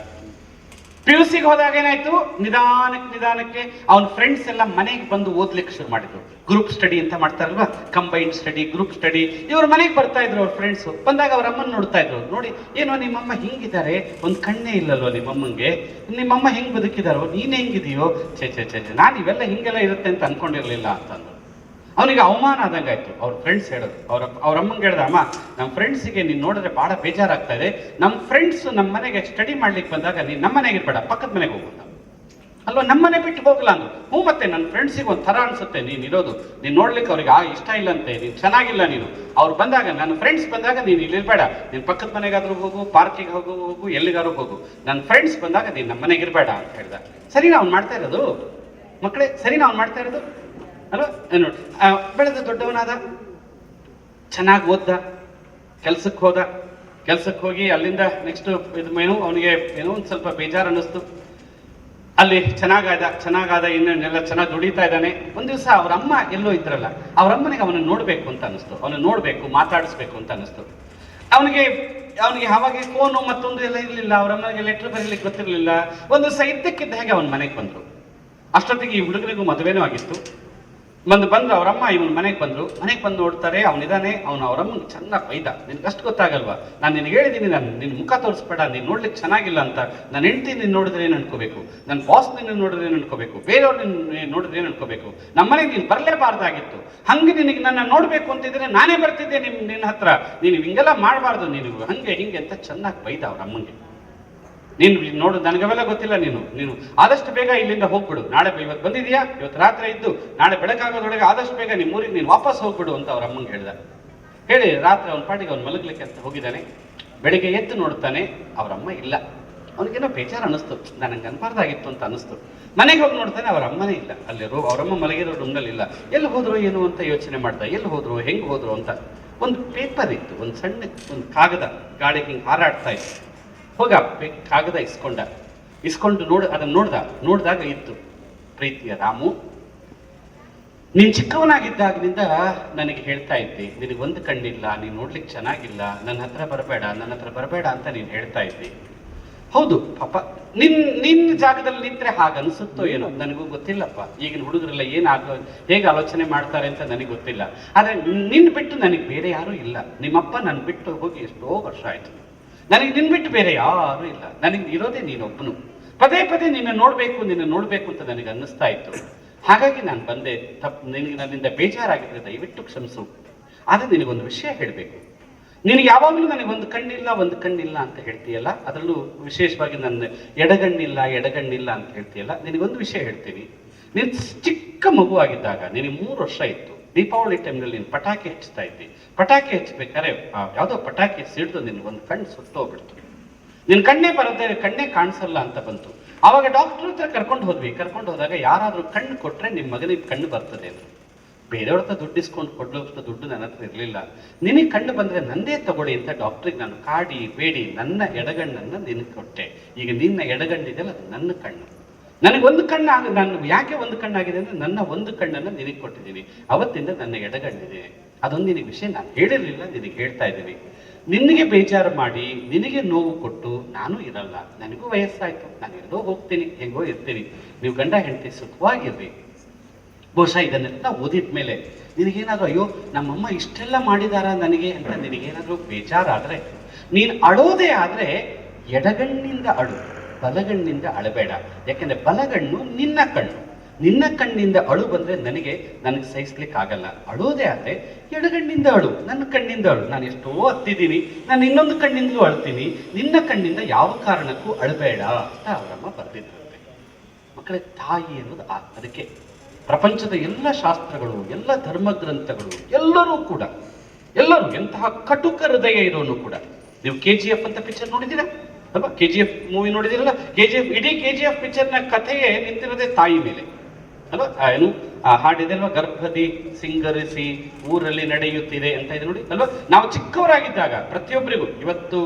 PUCಗೆ ಹೋದಾಗ ಏನಾಯ್ತು, ನಿಧಾನಕ್ಕೆ ಅವನ ಫ್ರೆಂಡ್ಸ್ ಎಲ್ಲ ಮನೆಗೆ ಬಂದು ಓದ್ಲಿಕ್ಕೆ ಶುರು ಮಾಡಿದ್ರು. ಗ್ರೂಪ್ ಸ್ಟಡಿ ಅಂತ ಮಾಡ್ತಾರಲ್ವಾ, ಕಂಬೈನ್ಡ್ ಸ್ಟಡಿ, ಗ್ರೂಪ್ ಸ್ಟಡಿ. ಇವ್ರ ಮನೆಗೆ ಬರ್ತಾ ಇದ್ರು ಅವ್ರ ಫ್ರೆಂಡ್ಸ್. ಬಂದಾಗ ಅವ್ರ ಅಮ್ಮನ ನೋಡ್ತಾ ಇದ್ರು. ನೋಡಿ, ಏನೋ ನಿಮ್ಮಮ್ಮ ಹಿಂಗಿದ್ದಾರೆ, ಒಂದು ಕಣ್ಣೇ ಇಲ್ಲಲ್ವ ನಿಮ್ಮಮ್ಮಂಗೆ, ನಿಮ್ಮಮ್ಮ ಹೆಂಗ್ ಬದುಕಿದಾರೋ, ನೀನ್ ಹೆಂಗಿದೆಯೋ, ಛೇ ನಾನು ಇವೆಲ್ಲ ಹಿಂಗೆಲ್ಲ ಇರುತ್ತೆ ಅಂತ ಅನ್ಕೊಂಡಿರ್ಲಿಲ್ಲ ಅಂತಂದ್ರು. ಅವನಿಗೆ ಅವಮಾನ ಆದಂಗಾಯ್ತು. ಅವ್ರ ಫ್ರೆಂಡ್ಸ್ ಹೇಳೋದು, ಅವ್ರ ಅಮ್ಮಂಗೆ ಹೇಳ್ದ, ಅಮ್ಮ ನಮ್ಮ ಫ್ರೆಂಡ್ಸಿಗೆ ನೀನು ನೋಡಿದ್ರೆ ಭಾಳ ಬೇಜಾರಾಗ್ತಾ ಇದೆ, ನಮ್ಮ ಫ್ರೆಂಡ್ಸ್ ನಮ್ಮ ಮನೆಗೆ ಸ್ಟಡಿ ಮಾಡ್ಲಿಕ್ಕೆ ಬಂದಾಗ ನೀನು ನಮ್ಮ ಮನೆಗೆ ಇರ್ಬೇಡ, ಪಕ್ಕದ ಮನೆಗೆ ಹೋಗೋಣ ಅಲ್ವಾ, ನಮ್ಮ ಮನೆ ಬಿಟ್ಟು ಹೋಗಲ್ಲ ಅಂದ್ರು. ಹ್ಞೂ, ಮತ್ತೆ ನನ್ನ ಫ್ರೆಂಡ್ಸಿಗೆ ಒಂದು ಥರ ಅನ್ಸುತ್ತೆ ನೀನು ಇರೋದು, ನೀನು ನೋಡ್ಲಿಕ್ಕೆ ಅವ್ರಿಗೆ ಇಷ್ಟ ಇಲ್ಲಂತೆ, ನೀನು ಚೆನ್ನಾಗಿಲ್ಲ, ನೀನು ಅವ್ರು ಬಂದಾಗ, ನನ್ನ ಫ್ರೆಂಡ್ಸ್ ಬಂದಾಗ ನೀನು ಇಲ್ಲಿರ್ಬೇಡ, ನೀನು ಪಕ್ಕದ ಮನೆಗಾದ್ರೂ ಹೋಗು, ಪಾರ್ಕಿಗೆ ಹೋಗು, ಎಲ್ಲಿಗಾದ್ರೂ ಹೋಗು, ನನ್ನ ಫ್ರೆಂಡ್ಸ್ ಬಂದಾಗ ನೀನು ನಮ್ಮ ಮನೆಗೆ ಇರಬೇಡ ಅಂತ ಹೇಳ್ದ. ಸರಿನಾ ಅವ್ನು ಮಾಡ್ತಾ ಇರೋದು ಮಕ್ಕಳೇ, ಸರಿನಾ ಅವ್ನು ಮಾಡ್ತಾ ಇರೋದು ಅಲ್ವಾ? ನೋಡಿ, ಬೆಳೆದ ದೊಡ್ಡವನಾದ, ಚೆನ್ನಾಗಿ ಓದ್ದ, ಕೆಲ್ಸಕ್ಕೆ ಹೋದ, ಕೆಲ್ಸಕ್ಕೆ ಹೋಗಿ ಅಲ್ಲಿಂದ ನೆಕ್ಸ್ಟ್ ಏನೋ ಅವನಿಗೆ ಏನೋ ಒಂದು ಸ್ವಲ್ಪ ಬೇಜಾರು ಅನ್ನಿಸ್ತು. ಅಲ್ಲಿ ಚೆನ್ನಾಗಾದ ಇನ್ನೆಲ್ಲ ಚೆನ್ನಾಗಿ ದುಡಿತಾ ಇದ್ದಾನೆ. ಒಂದು ದಿವಸ ಅವ್ರ ಅಮ್ಮ ಎಲ್ಲೋ ಇದ್ರಲ್ಲ, ಅವ್ರ ಅಮ್ಮನಿಗೆ ಅವನನ್ನು ನೋಡ್ಬೇಕು ಅಂತ ಅನಿಸ್ತು, ಅವನು ನೋಡ್ಬೇಕು, ಮಾತಾಡಿಸ್ಬೇಕು ಅಂತ ಅನಿಸ್ತು. ಅವನಿಗೆ ಅವಾಗ ಫೋನು ಮತ್ತೊಂದು ಎಲ್ಲ ಇರಲಿಲ್ಲ, ಅವ್ರ ಅಮ್ಮನಿಗೆ ಲೆಟ್ರ್ ಬರೀಲಿಕ್ಕೆ ಗೊತ್ತಿರಲಿಲ್ಲ. ಒಂದು ದಿವಸ ಇದ್ದಕ್ಕಿದ್ದ ಹಾಗೆ ಅವನ ಮನೆಗೆ ಬಂದರು. ಅಷ್ಟೊತ್ತಿಗೆ ಈ ಹುಡುಗನಿಗೂ ಮದುವೆನೂ ಆಗಿತ್ತು. ಬಂದು ಅವರಮ್ಮ ಇವನ್ ಮನೆಗೆ ಬಂದ್ರು. ಮನೆಗೆ ಬಂದು ನೋಡ್ತಾರೆ, ಅವನಿದಾನೆ. ಅವರಮ್ಮನಿಗೆ ಚೆನ್ನಾಗಿ ಬೈದ, ನಿನ್ಗೆ ಅಷ್ಟು ಗೊತ್ತಾಗಲ್ವಾ, ನಾನು ನಿನಗೆ ಹೇಳಿದ್ದೀನಿ, ನಿನ್ನ ಮುಖ ತೋರಿಸ್ಬೇಡ, ನೀನು ನೋಡ್ಲಿಕ್ಕೆ ಚೆನ್ನಾಗಿಲ್ಲ ಅಂತ. ನನ್ನ ಹೆಂಡತಿ ನೀನು ನೋಡಿದ್ರೆ ಏನು ಅನ್ಕೋಬೇಕು, ನನ್ನ ಬಾಸ್ ನಿನ್ನ ನೋಡಿದ್ರೆ ಏನು ಅನ್ಕೋಬೇಕು, ಬೇರೆಯವ್ರು ನಿನ್ನ ನೋಡಿದ್ರೆ ಏನು ಅನ್ಕೋಬೇಕು, ನಮ್ಮನೆಗೆ ನೀನು ಬರಲೇಬಾರ್ದಾಗಿತ್ತು. ಹಂಗೆ ನಿನಗೆ ನನ್ನ ನೋಡ್ಬೇಕು ಅಂತಿದ್ರೆ ನಾನೇ ಬರ್ತಿದ್ದೆ ನಿನ್ನ ಹತ್ರ, ನೀನು ಹಿಂಗೆಲ್ಲ ಮಾಡಬಾರ್ದು, ನೀನು ಹಂಗೆ ಹಿಂಗೆ ಅಂತ ಚೆನ್ನಾಗಿ ಬೈದ ಅವ್ರ ಅಮ್ಮಂಗೆ. ನೀನು ನೋಡು, ನನಗವೆಲ್ಲ ಗೊತ್ತಿಲ್ಲ, ನೀನು ಆದಷ್ಟು ಬೇಗ ಇಲ್ಲಿಂದ ಹೋಗ್ಬಿಡು, ನಾಳೆ ಇವತ್ತು ಬಂದಿದ್ಯಾ, ಇವತ್ತು ರಾತ್ರಿ ಇದ್ದು ನಾಳೆ ಬೆಳಕಾಗೋದ್ರೊಳಗೆ ಆದಷ್ಟು ಬೇಗ ನಿಮ್ಮ ಊರಿಗೆ ನೀನು ವಾಪಸ್ ಹೋಗ್ಬಿಡು ಅಂತ ಅವ್ರ ಅಮ್ಮಂಗೆ ಹೇಳ್ದ. ಹೇಳಿ ರಾತ್ರಿ ಅವನ ಪಾಟಿಗೆ ಅವ್ನು ಮಲಗಲಿಕ್ಕೆ ಅಂತ ಹೋಗಿದ್ದಾನೆ. ಬೆಳಿಗ್ಗೆ ಎದ್ದು ನೋಡ್ತಾನೆ, ಅವರಮ್ಮ ಇಲ್ಲ. ಅವನಿಗೇನೋ ಬೇಜಾರು ಅನ್ನಿಸ್ತು, ನನಗೆ ಅನ್ಬಾರ್ದಾಗಿತ್ತು ಅಂತ ಅನ್ನಿಸ್ತು. ಮನೆಗೆ ಹೋಗಿ ನೋಡ್ತಾನೆ, ಅವರ ಅಮ್ಮನೇ ಇಲ್ಲ ಅಲ್ಲಿ. ಅವರಮ್ಮ ಮಲಗಿರೋ ರೂಮ್ನಲ್ಲಿ ಇಲ್ಲ. ಎಲ್ಲಿ ಹೋದ್ರು ಏನು ಅಂತ ಯೋಚನೆ ಮಾಡ್ದ, ಎಲ್ಲಿ ಹೋದ್ರು, ಹೆಂಗೆ ಹೋದ್ರು ಅಂತ. ಒಂದು ಪೇಪರ್ ಇತ್ತು, ಒಂದು ಸಣ್ಣ ಒಂದು ಕಾಗದ ಗಾಳಿಗೆ ಹಿಂಗೆ ಹಾರಾಡ್ತಾ ಇತ್ತು. ಹೋಗ ಕಾಗದ ಇಸ್ಕೊಂಡು ಅದನ್ನು ನೋಡಿದಾಗ ಇತ್ತು, ಪ್ರೀತಿಯ ರಾಮು, ನೀನು ಚಿಕ್ಕವನಾಗಿದ್ದಾಗಿನಿಂದ ನನಗೆ ಹೇಳ್ತಾ ಇದ್ದೆ, ನಿನಗೊಂದು ಕಣ್ಣಿಲ್ಲ, ನೀನು ನೋಡ್ಲಿಕ್ಕೆ ಚೆನ್ನಾಗಿಲ್ಲ, ನನ್ನ ಹತ್ರ ಬರಬೇಡ ಅಂತ ನೀನು ಹೇಳ್ತಾ ಇದ್ದೆ. ಹೌದು ಪಾಪ, ನಿನ್ನ ಜಾಗದಲ್ಲಿ ನಿಂತ್ರೆ ಹಾಗನ್ಸುತ್ತೋ ಏನೋ, ನನಗೂ ಗೊತ್ತಿಲ್ಲಪ್ಪ. ಈಗಿನ ಹುಡುಗರೆಲ್ಲ ಹೇಗೆ ಆಲೋಚನೆ ಮಾಡ್ತಾರೆ ಅಂತ ನನಗೆ ಗೊತ್ತಿಲ್ಲ. ಆದರೆ ನಿನ್ನ ಬಿಟ್ಟು ನನಗೆ ಬೇರೆ ಯಾರೂ ಇಲ್ಲ. ನಿಮ್ಮಪ್ಪ ನನ್ನ ಬಿಟ್ಟು ಹೋಗಿ ಎಷ್ಟೋ ವರ್ಷ ಆಯ್ತು. ನನಗೆ ನಿನ್ನ ಬಿಟ್ಟು ಬೇರೆ ಯಾರೂ ಇಲ್ಲ. ನನಗೆ ಇರೋದೇ ನೀನೊಬ್ಬನು. ಪದೇ ನಿನ್ನ ನೋಡ್ಬೇಕು ಅಂತ ನನಗೆ ಅನ್ನಿಸ್ತಾ ಇತ್ತು. ಹಾಗಾಗಿ ನಾನು ಬಂದೆ. ನಿನಗೆ ನನ್ನಿಂದ ಬೇಜಾರಾಗಿದ್ರೆ ದಯವಿಟ್ಟು ಕ್ಷಮಿಸು. ಆದರೆ ನಿನಗೊಂದು ವಿಷಯ ಹೇಳಬೇಕು. ನಿನಗೆ ಯಾವಾಗಲೂ ನನಗೊಂದು ಕಣ್ಣಿಲ್ಲ ಅಂತ ಹೇಳ್ತೀಯಲ್ಲ, ಅದರಲ್ಲೂ ವಿಶೇಷವಾಗಿ ನನ್ನ ಎಡಗಣ್ಣಿಲ್ಲ ಅಂತ ಹೇಳ್ತೀಯಲ್ಲ, ನಿನಗೊಂದು ವಿಷಯ ಹೇಳ್ತೀನಿ. ನೀನು ಚಿಕ್ಕ ಮಗು ಆಗಿದ್ದಾಗ, ನಿನಗೆ 3 ವರ್ಷ ಇತ್ತು, ದೀಪಾವಳಿ ಟೈಮ್ನಲ್ಲಿ ನೀನು ಪಟಾಕಿ ಹಚ್ತಾ ಇದ್ದಿ. ಪಟಾಕಿ ಹಚ್ಬೇಕಾದ್ರೆ ಯಾವುದೋ ಪಟಾಕಿ ಸಿಡಿದು ನಿನಗೊಂದು ಕಣ್ಣು ಸುಟ್ಟೋಗ್ಬಿಡ್ತು. ನಿನ್ನ ಕಣ್ಣೇ ಕಾಣಿಸಲ್ಲ ಅಂತ ಬಂತು. ಆವಾಗ ಡಾಕ್ಟರ್ ಹತ್ರ ಕರ್ಕೊಂಡು ಹೋದಾಗ ಯಾರಾದರೂ ಕಣ್ಣು ಕೊಟ್ಟರೆ ನಿಮ್ಮ ಮಗನಿಗೆ ಕಣ್ಣು ಬರ್ತದೆ ಅಂತ. ಬೇರೆಯವ್ರ ಹತ್ರ ದುಡ್ಡು ಇಸ್ಕೊಂಡು ಕೊಡೋಷ್ಟು ದುಡ್ಡು ನನ್ನ ಹತ್ರ ಇರಲಿಲ್ಲ. ನಿನಗೆ ಕಣ್ಣು ಬಂದರೆ ನಂದೇ ತಗೊಳ್ಳಿ ಅಂತ ಡಾಕ್ಟ್ರಿಗೆ ನಾನು ಕಾಡಿ ಬೇಡಿ ನನ್ನ ಎಡಗಣ್ಣನ್ನು ನಿನಗೆ ಕೊಟ್ಟೆ. ಈಗ ನಿನ್ನ ಎಡಗಣ್ಣಿದೆಯಲ್ಲ, ಅದು ನನ್ನ ಕಣ್ಣು. ನನಗೊಂದು ನಾನು ಯಾಕೆ ಒಂದು ಕಣ್ಣಾಗಿದೆ ಅಂದರೆ ನನ್ನ ಒಂದು ಕಣ್ಣನ್ನು ನಿನಗೆ ಕೊಟ್ಟಿದ್ದೀನಿ. ಅವತ್ತಿಂದ ನನ್ನ ಎಡಗಣ್ಣಿದೆ. ಅದೊಂದು ನಿನಗೆ ವಿಷಯ ನಾನು ಹೇಳಿರಲಿಲ್ಲ, ನಿನಗೆ ಹೇಳ್ತಾ ಇದ್ದೀನಿ. ನಿನಗೆ ಬೇಜಾರು ಮಾಡಿ, ನಿನಗೆ ನೋವು ಕೊಟ್ಟು ನಾನು ಇರಲ್ಲ. ನನಗೂ ವಯಸ್ಸಾಯಿತು, ನಾನು ಎಲ್ಲೋ ಹೋಗ್ತೀನಿ, ಹೆಂಗೋ ಇರ್ತೀನಿ. ನೀವು ಗಂಡ ಹೆಂಡತಿ ಸುಖವಾಗಿರ್ರಿ. ಬಹುಶಃ ಇದನ್ನೆಲ್ಲ ಓದಿದ ಮೇಲೆ ನಿನಗೇನಾದರೂ ಅಯ್ಯೋ ನಮ್ಮಮ್ಮ ಇಷ್ಟೆಲ್ಲ ಮಾಡಿದಾರ ನನಗೆ ಅಂತ ನಿನಗೇನಾದರೂ ಬೇಜಾರಾದರೆ, ನೀನು ಅಳೋದೇ ಆದರೆ ಎಡಗಣ್ಣಿಂದ ಅಳು, ಬಲಗಣ್ಣಿಂದ ಅಳಬೇಡ. ಯಾಕೆಂದರೆ ಬಲಗಣ್ಣು ನಿನ್ನ ಕಣ್ಣು, ನಿನ್ನ ಕಣ್ಣಿಂದ ಅಳು ಬಂದ್ರೆ ನನಗೆ ಸಹಿಸ್ಲಿಕ್ಕೆ ಆಗಲ್ಲ. ಅಳೋದೇ ಆದ್ರೆ ಎಡಗಣ್ಣಿಂದ ಅಳು, ನನ್ನ ಕಣ್ಣಿಂದ ಅಳು. ನಾನು ಎಷ್ಟೋ ಹತ್ತಿದ್ದೀನಿ, ನಾನು ಇನ್ನೊಂದು ಕಣ್ಣಿಂದಲೂ ಅಳ್ತೀನಿ, ನಿನ್ನ ಕಣ್ಣಿಂದ ಯಾವ ಕಾರಣಕ್ಕೂ ಅಳಬೇಡ ಅಂತ ಅವರಮ್ಮ ಬರೆದಿದ್ರಂತೆ. ಮಕ್ಕಳೇ, ತಾಯಿ ಅನ್ನೋದು ಅದಕ್ಕೆ ಪ್ರಪಂಚದ ಎಲ್ಲ ಶಾಸ್ತ್ರಗಳು, ಎಲ್ಲ ಧರ್ಮ ಗ್ರಂಥಗಳು, ಎಲ್ಲರೂ ಎಂತಹ ಕಟುಕ ಹೃದಯ ಇರೋನು ಕೂಡ. ನೀವು KGF ಅಂತ ಪಿಕ್ಚರ್ ನೋಡಿದ್ದೀರಾ ಅಲ್ವಾ? KGF ಮೂವಿ ನೋಡಿದಿರಲ್ಲ? ಇಡೀ KGF ಪಿಕ್ಚರ್ನ ಕಥೆಯೇ ನಿಂತಿರೋದೇ ತಾಯಿ ಮೇಲೆ ಅಲ್ವಾ? ಏನು ಹಾಡಿದೆ ಅಲ್ವಾ? ಗರ್ಭದಿ ಸಿಂಗರಿಸಿ ಊರಲ್ಲಿ ನಡೆಯುತ್ತಿದೆ ಅಂತ ಇದೆ ನೋಡಿ ಅಲ್ವಾ? ನಾವು ಚಿಕ್ಕವರಾಗಿದ್ದಾಗ ಪ್ರತಿಯೊಬ್ಬರಿಗೂ ಇವತ್ತು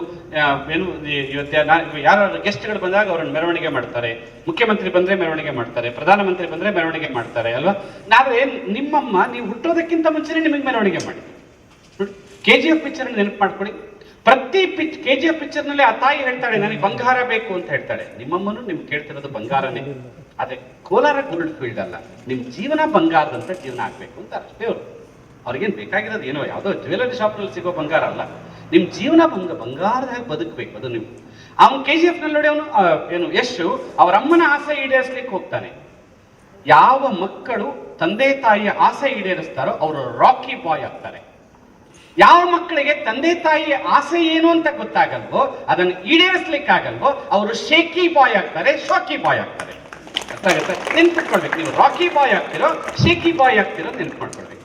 ಯಾರು ಗೆಸ್ಟ್ಗಳು ಬಂದಾಗ ಅವ್ರನ್ನ ಮೆರವಣಿಗೆ ಮಾಡ್ತಾರೆ, ಮುಖ್ಯಮಂತ್ರಿ ಬಂದ್ರೆ ಮೆರವಣಿಗೆ ಮಾಡ್ತಾರೆ, ಪ್ರಧಾನಮಂತ್ರಿ ಬಂದ್ರೆ ಮೆರವಣಿಗೆ ಮಾಡ್ತಾರೆ ಅಲ್ವಾ? ಆದ್ರೆ ನಿಮ್ಮಮ್ಮ ನೀವು ಹುಟ್ಟೋದಕ್ಕಿಂತ ಮುಂಚೆನೆ ನಿಮಗೆ ಮೆರವಣಿಗೆ ಮಾಡಿ. KGF ಪಿಕ್ಚರ್ ನೆನಪು ಮಾಡ್ಕೊಳ್ಳಿ. ಪ್ರತಿ KGF ಪಿಕ್ಚರ್ ನಲ್ಲಿ ಆ ತಾಯಿ ಹೇಳ್ತಾಳೆ, ನನಗೆ ಬಂಗಾರ ಬೇಕು ಅಂತ ಹೇಳ್ತಾಳೆ. ನಿಮ್ಮಮ್ಮನು ನಿಮ್ಗೆ ಕೇಳ್ತಿರೋದು ಬಂಗಾರನೇ. ಆದ್ರೆ ಕೋಲಾರ ಗೋಲ್ಡ್ ಫೀಲ್ಡ್ ಅಲ್ಲ, ನಿಮ್ ಜೀವನ ಬಂಗಾರದಂತ ಜೀವನ ಆಗ್ಬೇಕು ಅಂತ ಅಷ್ಟೇ ಅವರು. ಅವ್ರಿಗೇನ್ ಬೇಕಾಗಿರೋದು ಏನೋ ಯಾವುದೋ ಜ್ಯುವೆಲರಿ ಶಾಪ್ ನಲ್ಲಿ ಸಿಗೋ ಬಂಗಾರ ಅಲ್ಲ, ನಿಮ್ ಜೀವನ ಬಂಗಾರದಾಗ ಬದುಕಬೇಕು. ಅದು ನೀವು ಅವನು KGF ನಲ್ಲಿ ನೋಡಿ, ಅವನು ಯಶು ಅವರ ಅಮ್ಮನ ಆಸೆ ಈಡೇರಿಸ್ಲಿಕ್ಕೆ ಹೋಗ್ತಾನೆ. ಯಾವ ಮಕ್ಕಳು ತಂದೆ ತಾಯಿಯ ಆಸೆ ಈಡೇರಿಸ್ತಾರೋ ಅವರು ರಾಕಿ ಬಾಯ್ ಆಗ್ತಾರೆ. ಯಾವ ಮಕ್ಕಳಿಗೆ ತಂದೆ ತಾಯಿಯ ಆಸೆ ಏನು ಅಂತ ಗೊತ್ತಾಗಲ್ವೋ, ಅದನ್ನು ಈಡೇರಿಸ್ಲಿಕ್ಕಾಗಲ್ವೋ, ಅವರು ಶೇಕಿ ಬಾಯ್ ಆಗ್ತಾರೆ, ಶೋಕಿ ಬಾಯ್ ಆಗ್ತಾರೆ. ನೆನ್ಪಿಟ್ಕೊಳ್ಬೇಕು. ನೀವು ರಾಕಿ ಬಾಯ್ ಆಗ್ತಿರೋ ಶೇಕಿ ಬಾಯ್ ಆಗ್ತಿರೋ ನೆನ್ಪು ಮಾಡ್ಕೊಳ್ಬೇಕು.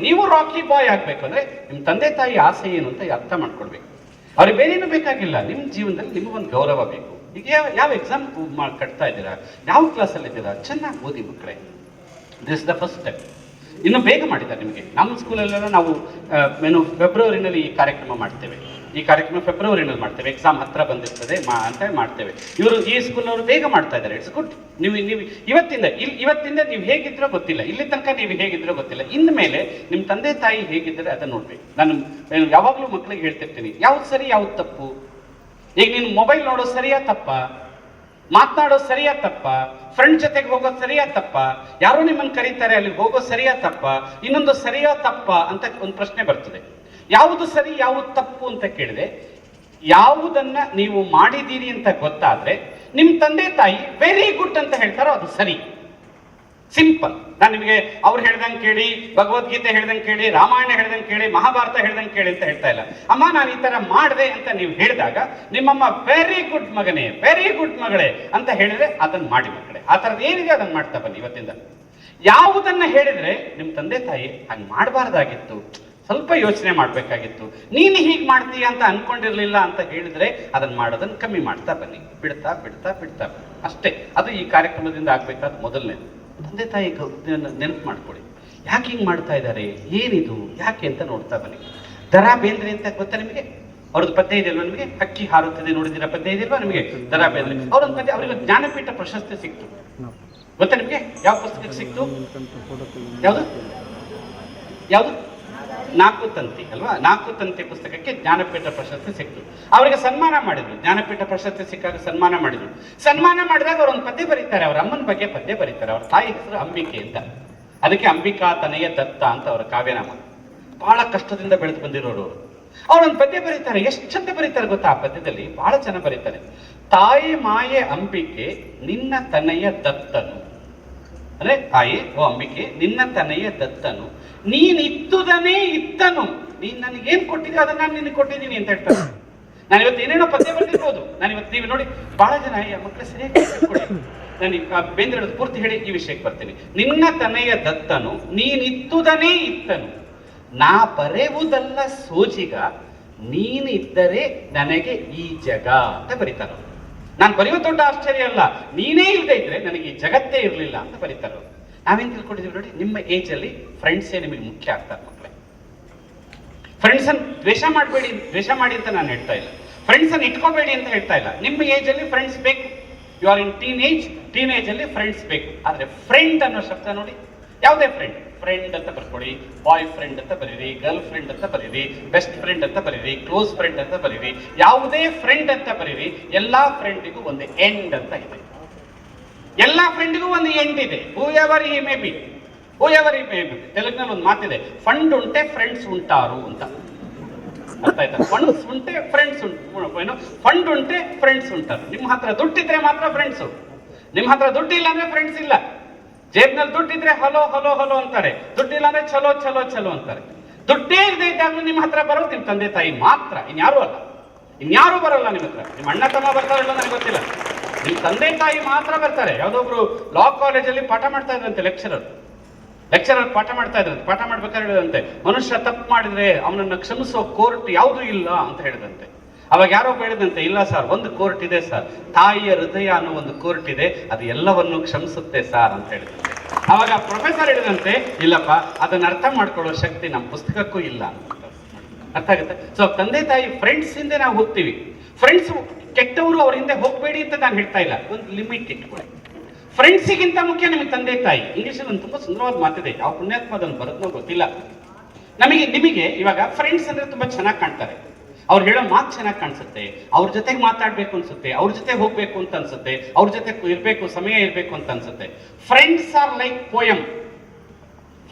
ನೀವು ರಾಕಿ ಬಾಯ್ ಆಗ್ಬೇಕು ಅಂದ್ರೆ ನಿಮ್ ತಂದೆ ತಾಯಿ ಆಸೆ ಏನು ಅಂತ ಅರ್ಥ ಮಾಡ್ಕೊಳ್ಬೇಕು. ಅವ್ರಿಗೆ ಬೇರೇನು ಬೇಕಾಗಿಲ್ಲ, ನಿಮ್ ಜೀವನದಲ್ಲಿ ನಿಮಗೊಂದು ಗೌರವ ಬೇಕು. ಈಗ ಯಾವ ಎಕ್ಸಾಮ್ ಕಟ್ತಾ ಇದ್ದೀರಾ, ಯಾವ ಕ್ಲಾಸಲ್ಲಿ ಇದ್ದೀರಾ, ಚೆನ್ನಾಗಿ ಓದಿ ಮಕ್ಕಳೇ. This the first step. ಇನ್ನು ಬೇಗ ಮಾಡಿದ್ದಾರೆ ನಿಮಗೆ. ನಮ್ಮ ಸ್ಕೂಲಲ್ಲೆಲ್ಲ ನಾವು ಫೆಬ್ರವರಿನಲ್ಲಿ ಈ ಕಾರ್ಯಕ್ರಮ ಮಾಡ್ತೇವೆ. ಈ ಕಾರ್ಯಕ್ರಮ ಫೆಬ್ರವರಿನಲ್ಲಿ ಮಾಡ್ತೇವೆ, ಎಕ್ಸಾಮ್ ಹತ್ರ ಬಂದಿರ್ತದೆ ಅಂತ ಮಾಡ್ತೇವೆ. ಈ ಸ್ಕೂಲ್ನವರು ಬೇಗ ಮಾಡ್ತಾ ಇದ್ದಾರೆ. It's good. ನೀವು ಇವತ್ತಿಂದ ನೀವು ಹೇಗಿದ್ರೋ ಗೊತ್ತಿಲ್ಲ, ಇಲ್ಲಿ ತನಕ ನೀವು ಹೇಗಿದ್ರೋ ಗೊತ್ತಿಲ್ಲ. ಇನ್ನು ಮೇಲೆ ನಿಮ್ಮ ತಂದೆ ತಾಯಿ ಹೇಗಿದ್ದಾರೆ ಅದನ್ನ ನೋಡ್ಬೇಕು. ನಾನು ಯಾವಾಗಲೂ ಮಕ್ಕಳಿಗೆ ಹೇಳ್ತಿರ್ತೀನಿ, ಯಾವ್ದು ಸರಿ ಯಾವ್ದು ತಪ್ಪು. ಈಗ ನೀನು ಮೊಬೈಲ್ ನೋಡೋದು ಸರಿಯಾ ತಪ್ಪ, ಮಾತನಾಡೋದು ಸರಿಯಾ ತಪ್ಪ, ಫ್ರೆಂಡ್ ಜೊತೆಗೆ ಹೋಗೋದು ಸರಿಯಾ ತಪ್ಪ, ಯಾರೋ ನಿಮ್ಮನ್ನು ಕರೀತಾರೆ ಅಲ್ಲಿ ಹೋಗೋದು ಸರಿಯಾ ತಪ್ಪ, ಇನ್ನೊಂದು ಸರಿಯಾ ತಪ್ಪ ಅಂತ ಒಂದು ಪ್ರಶ್ನೆ ಬರ್ತದೆ. ಯಾವುದು ಸರಿ ಯಾವುದು ತಪ್ಪು ಅಂತ ಕೇಳಿದೆ, ಯಾವುದನ್ನ ನೀವು ಮಾಡಿದ್ದೀರಿ ಅಂತ ಗೊತ್ತಾದ್ರೆ ನಿಮ್ಮ ತಂದೆ ತಾಯಿ ವೆರಿ ಗುಡ್ ಅಂತ ಹೇಳ್ತಾರೋ ಅದು ಸರಿ. ಸಿಂಪಲ್. ನಾನು ನಿಮಗೆ ಅವ್ರು ಹೇಳ್ದಂಗೆ ಕೇಳಿ, ಭಗವದ್ಗೀತೆ ಹೇಳ್ದಂಗೆ ಕೇಳಿ, ರಾಮಾಯಣ ಹೇಳ್ದಂಗೆ ಕೇಳಿ, ಮಹಾಭಾರತ ಹೇಳ್ದಂಗೆ ಕೇಳಿ ಅಂತ ಹೇಳ್ತಾ ಇಲ್ಲ. ಅಮ್ಮ ನಾನು ಈ ತರ ಮಾಡಿದೆ ಅಂತ ನೀವು ಹೇಳಿದಾಗ ನಿಮ್ಮಮ್ಮ ವೆರಿ ಗುಡ್ ಮಗನೇ, ವೆರಿ ಗುಡ್ ಮಗಳೇ ಅಂತ ಹೇಳಿದ್ರೆ ಅದನ್ನ ಮಾಡಿ ಮಕ್ಕಳೇ. ಆ ಥರದ್ದು ಏನಿದೆ ಅದನ್ನ ಮಾಡ್ತಾ ಬನ್ನಿ ಇವತ್ತಿಂದ. ಯಾವುದನ್ನ ಹೇಳಿದ್ರೆ ನಿಮ್ಮ ತಂದೆ ತಾಯಿ ಹಂಗೆ ಮಾಡಬಾರ್ದಾಗಿತ್ತು, ಸ್ವಲ್ಪ ಯೋಚನೆ ಮಾಡ್ಬೇಕಾಗಿತ್ತು, ನೀನು ಹೀಗೆ ಮಾಡ್ತೀಯ ಅಂತ ಅನ್ಕೊಂಡಿರ್ಲಿಲ್ಲ ಅಂತ ಹೇಳಿದ್ರೆ ಅದನ್ನ ಮಾಡೋದನ್ನ ಕಮ್ಮಿ ಮಾಡ್ತಾ ಬನ್ನಿ. ಬಿಡ್ತಾ ಬಿಡ್ತಾ ಬಿಡ್ತಾ ಅಷ್ಟೇ. ಅದು ಈ ಕಾರ್ಯಕ್ರಮದಿಂದ ಆಗ್ಬೇಕಾದ ಮೊದಲನೇದು. ತಂದೆ ತಾಯಿ ನೆನಪು ಮಾಡ್ಕೊಳ್ಳಿ, ಯಾಕೆ ಹಿಂಗೆ ಮಾಡ್ತಾ ಇದ್ದಾರೆ, ಏನಿದು, ಯಾಕೆ ಅಂತ ನೋಡ್ತಾ ಬನ್ನಿ. ದರಾ ಬೇಂದ್ರೆ ಅಂತ ಗೊತ್ತಾ ನಿಮಗೆ? ಅವ್ರದ್ದು ಪದ್ಯ ಇದೆಯಲ್ವಾ ನಿಮಗೆ? ಹಕ್ಕಿ ಹಾರುತ್ತದೆ ನೋಡಿದಿರ ಪದ್ಯ ಇದೆಯಲ್ವಾ ನಿಮಗೆ? ದರಾ ಬೇಂದ್ರೆ ಅವ್ರೊಂದು ಪದ್ಯ, ಅವರಿಗೆ ಜ್ಞಾನಪೀಠ ಪ್ರಶಸ್ತಿ ಸಿಕ್ತು. ಗೊತ್ತಾ ನಿಮಗೆ? ಯಾವ ಪುಸ್ತಕಕ್ಕೆ ಸಿಕ್ತು? ಯಾವುದು? ನಾಲ್ಕು ತಂತಿ ಅಲ್ವಾ? ನಾಲ್ಕು ತಂತಿ ಪುಸ್ತಕಕ್ಕೆ ಜ್ಞಾನಪೀಠ ಪ್ರಶಸ್ತಿ ಸಿಕ್ತು. ಅವರಿಗೆ ಸನ್ಮಾನ ಮಾಡಿದ್ರು. ಜ್ಞಾನಪೀಠ ಪ್ರಶಸ್ತಿ ಸಿಕ್ಕಾಗ ಸನ್ಮಾನ ಮಾಡಿದ್ರು. ಸನ್ಮಾನ ಮಾಡಿದಾಗ ಅವ್ರೊಂದು ಪದ್ಯ ಬರೀತಾರೆ, ಅವ್ರ ಅಮ್ಮನ ಬಗ್ಗೆ ಪದ್ಯ ಬರೀತಾರೆ. ಅವ್ರ ತಾಯಿ ಹೆಸರು ಅಂಬಿಕೆ ಅಂತ, ಅದಕ್ಕೆ ಅಂಬಿಕಾ ತನಯ ದತ್ತ ಅಂತ ಅವರ ಕಾವ್ಯನಾಮ. ಬಹಳ ಕಷ್ಟದಿಂದ ಬೆಳೆದು ಬಂದಿರೋರು ಅವರು. ಅವ್ರೊಂದು ಪದ್ಯ ಬರೀತಾರೆ, ಎಷ್ಟು ಚಂದ ಬರೀತಾರೆ ಗೊತ್ತಾ? ಆ ಪದ್ಯದಲ್ಲಿ ಬಹಳ ಚೆನ್ನಾಗಿ ಬರೀತಾರೆ. ತಾಯಿ ಮಾಯೆ ಅಂಬಿಕೆ ನಿನ್ನ ತನಯ ದತ್ತನು, ಅಂದ್ರೆ ತಾಯಿ ಓ ಅಂಬಿಕೆ ನಿನ್ನ ತನಯ ದತ್ತನು, ನೀನ್ ಇತ್ತುದನೇ ಇತ್ತನು, ನೀನ್ ನನಗೇನ್ ಕೊಟ್ಟಿದ್ದೆ ಅದನ್ನ ನಾನು ನಿನಗೆ ಕೊಟ್ಟಿದ್ದೀನಿ ಅಂತ ಹೇಳ್ತಾರೆ. ನಾನು ಇವತ್ತು ಏನೇನೋ ಪದ್ಯ ಬರ್ದಿರ್ಬೋದು. ನಾನು ಇವತ್ತು ನೀವು ನೋಡಿ ಬಹಳ ಜನ ಮಕ್ಕಳು ಸರಿಯಾಗಿ ನಾನು ಬೇಂದ್ರೆ ಪೂರ್ತಿ ಹೇಳಿ ಈ ವಿಷಯಕ್ಕೆ ಬರ್ತೀನಿ. ನಿನ್ನ ತನಯ ದತ್ತನು ನೀನಿತ್ತುದನೇ ಇತ್ತನು, ನಾ ಬರೆಯುವುದಲ್ಲ ಸೋಜಿಗ, ನೀನಿದ್ದರೆ ನನಗೆ ಈ ಜಗ ಅಂತ ಬರೀತಾರ. ನಾನು ಬರೆಯೋ ದೊಡ್ಡ ಆಶ್ಚರ್ಯ ಅಲ್ಲ, ನೀನೇ ಇಲ್ಲದೆ ಇದ್ರೆ ನನಗೆ ಈ ಜಗತ್ತೇ ಇರಲಿಲ್ಲ ಅಂತ ಬರೀತಾರ. ನಾವೇನ್ ತಿಳ್ಕೊಂಡಿದೀವಿ ನೋಡಿ, ನಿಮ್ಮ ಏಜ್ ಅಲ್ಲಿ ಫ್ರೆಂಡ್ಸೇ ನಿಮಗೆ ಮುಖ್ಯ ಆಗ್ತಾರೆ ಮಕ್ಕಳೇ. ಫ್ರೆಂಡ್ಸ್ ಅನ್ನು ದ್ವೇಷ ಮಾಡಿ ಅಂತ ನಾನು ಹೇಳ್ತಾ ಇಲ್ಲ, ಫ್ರೆಂಡ್ಸ್ ಅನ್ನು ಇಟ್ಕೋಬೇಡಿ ಅಂತ ಹೇಳ್ತಾ ಇಲ್ಲ. ನಿಮ್ಮ ಏಜ್ ಅಲ್ಲಿ ಫ್ರೆಂಡ್ಸ್ ಬೇಕು. ಯು ಆರ್ ಇನ್ ಟೀನೇಜ್ ಅಲ್ಲಿ ಫ್ರೆಂಡ್ಸ್ ಬೇಕು. ಆದ್ರೆ ಫ್ರೆಂಡ್ ಅನ್ನೋ ಶಬ್ದ ನೋಡಿ, ಯಾವುದೇ ಫ್ರೆಂಡ್ ಅಂತ ಬರ್ಕೊಳ್ಳಿ, ಬಾಯ್ ಫ್ರೆಂಡ್ ಅಂತ ಬರೀರಿ, ಗರ್ಲ್ ಫ್ರೆಂಡ್ ಅಂತ ಬರೀರಿ, ಬೆಸ್ಟ್ ಫ್ರೆಂಡ್ ಅಂತ ಬರೀರಿ, ಕ್ಲೋಸ್ ಫ್ರೆಂಡ್ ಅಂತ ಬರೀರಿ, ಯಾವುದೇ ಫ್ರೆಂಡ್ ಅಂತ ಬರೀರಿ. ಎಲ್ಲಾ ಫ್ರೆಂಡಿಗೂ ಒಂದು ಎಂಡ್ ಅಂತ ಇದೆ. ಎಲ್ಲಾ ಫ್ರೆಂಡ್ಗೂ ಒಂದು ಎಂಡ್ ಇದೆ. ಹೂ ಎವರ್ ಹಿ ಮೇ ಬಿ. ತೆಲುಗಿನಲ್ಲಿ ಒಂದು ಮಾತಿದೆ, ಫಂಡ್ ಉಂಟೆ ಫ್ರೆಂಡ್ಸ್ ಉಂಟಾರು ಅಂತ. ಅರ್ಥ ಆಯ್ತಾ? ಫಂಡ್ಸ್ ಉಂಟೆ ಫ್ರೆಂಡ್ಸ್ ಏನು, ಫಂಡ್ ಉಂಟೆ ಫ್ರೆಂಡ್ಸ್ ಉಂಟಾರು. ನಿಮ್ಮ ಹತ್ರ ದುಡ್ಡಿದ್ರೆ ಮಾತ್ರ ಫ್ರೆಂಡ್ಸು, ನಿಮ್ಮ ಹತ್ರ ದುಡ್ಡಿಲ್ಲ ಅಂದ್ರೆ ಫ್ರೆಂಡ್ಸ್ ಇಲ್ಲ. ಜೇಬ್ನಲ್ಲಿ ದುಡ್ಡಿದ್ರೆ ಹಲೋ ಹಲೋ ಹಲೋ ಅಂತಾರೆ, ದುಡ್ಡಿಲ್ಲ ಅಂದ್ರೆ ಚಲೋ ಚಲೋ ಚಲೋ ಅಂತಾರೆ. ದುಡ್ಡೇ ಇಲ್ಲದೆ ಇದ್ದಾಗಲೂ ನಿಮ್ಮ ಹತ್ರ ಬರೋದು ನಿಮ್ಮ ತಂದೆ ತಾಯಿ ಮಾತ್ರ, ಇನ್ಯಾರೂ ಅಲ್ಲ. ಇನ್ಯಾರೂ ಬರೋಲ್ಲ ನಿಮ್ಮ ಹತ್ರ. ನಿಮ್ಮ ಅಣ್ಣ ತಮ್ಮ ಬರ್ತಾರಲ್ಲ ನನಗೆ ಗೊತ್ತಿಲ್ಲ, ನಿಮ್ಮ ತಂದೆ ತಾಯಿ ಮಾತ್ರ ಬರ್ತಾರೆ. ಯಾವುದೊಬ್ರು ಲಾ ಕಾಲೇಜಲ್ಲಿ ಪಾಠ ಮಾಡ್ತಾ ಇದ್ರಂತೆ, ಲೆಕ್ಚರರ್ ಪಾಠ ಮಾಡ್ತಾ ಇದ್ರಂತೆ. ಪಾಠ ಮಾಡ್ಬೇಕಾದ್ರೆ ಹೇಳಿದಂತೆ, ಮನುಷ್ಯ ತಪ್ಪು ಮಾಡಿದ್ರೆ ಅವನನ್ನು ಕ್ಷಮಿಸೋ ಕೋರ್ಟ್ ಯಾವುದೂ ಇಲ್ಲ ಅಂತ ಹೇಳಿದಂತೆ. ಅವಾಗ ಯಾರೋ ಹೇಳಿದಂತೆ, ಇಲ್ಲ ಸರ್, ಒಂದು ಕೋರ್ಟ್ ಇದೆ ಸರ್, ತಾಯಿಯ ಹೃದಯ ಅನ್ನೋ ಒಂದು ಕೋರ್ಟ್ ಇದೆ, ಅದು ಎಲ್ಲವನ್ನು ಕ್ಷಮಿಸುತ್ತೆ ಸರ್ ಅಂತ ಹೇಳಿದಂತೆ. ಅವಾಗ ಪ್ರೊಫೆಸರ್ ಹೇಳಿದಂತೆ, ಇಲ್ಲಪ್ಪ, ಅದನ್ನ ಅರ್ಥ ಮಾಡ್ಕೊಳ್ಳೋ ಶಕ್ತಿ ನಮ್ಮ ಪುಸ್ತಕಕ್ಕೂ ಇಲ್ಲ ಅಂತ. ಅರ್ಥ ಆಗುತ್ತೆ? ಸೊ ತಂದೆ ತಾಯಿ ಫ್ರೆಂಡ್ಸ್ ಹಿಂದೆ ನಾವು ಹೋಗ್ತೀವಿ. ಫ್ರೆಂಡ್ಸ್ ಕೆಟ್ಟವರು, ಅವ್ರ ಹಿಂದೆ ಹೋಗ್ಬೇಡಿ ಅಂತ ನಾನು ಹೇಳ್ತಾ ಇಲ್ಲ, ಒಂದು ಲಿಮಿಟ್ ಇಟ್ಕೊಳ್ಳಿ. ಫ್ರೆಂಡ್ಸಿಗಿಂತ ಮುಖ್ಯ ನಿಮಗೆ ತಂದೆ ತಾಯಿ. ಇಂಗ್ಲೀಷಲ್ಲಿ ಒಂದು ತುಂಬಾ ಸುಂದರವಾದ ಮಾತಿದೆ, ಯಾವ ಪುಣ್ಯಾತ್ಮ ಅದನ್ನು ಬರೋದ್ನೋ ಗೊತ್ತಿಲ್ಲ. ನಿಮಗೆ ಇವಾಗ ಫ್ರೆಂಡ್ಸ್ ಅಂದ್ರೆ ತುಂಬಾ ಚೆನ್ನಾಗಿ ಕಾಣ್ತಾರೆ, ಅವ್ರು ಹೇಳೋ ಮಾತು ಚೆನ್ನಾಗಿ ಕಾಣಿಸುತ್ತೆ, ಅವ್ರ ಜೊತೆಗೆ ಮಾತಾಡ್ಬೇಕು ಅನ್ಸುತ್ತೆ, ಅವ್ರ ಜೊತೆ ಹೋಗ್ಬೇಕು ಅಂತ ಅನ್ಸುತ್ತೆ, ಅವ್ರ ಜೊತೆ ಇರ್ಬೇಕು, ಸಮಯ ಇರ್ಬೇಕು ಅಂತ ಅನ್ಸುತ್ತೆ. Friends are like poem.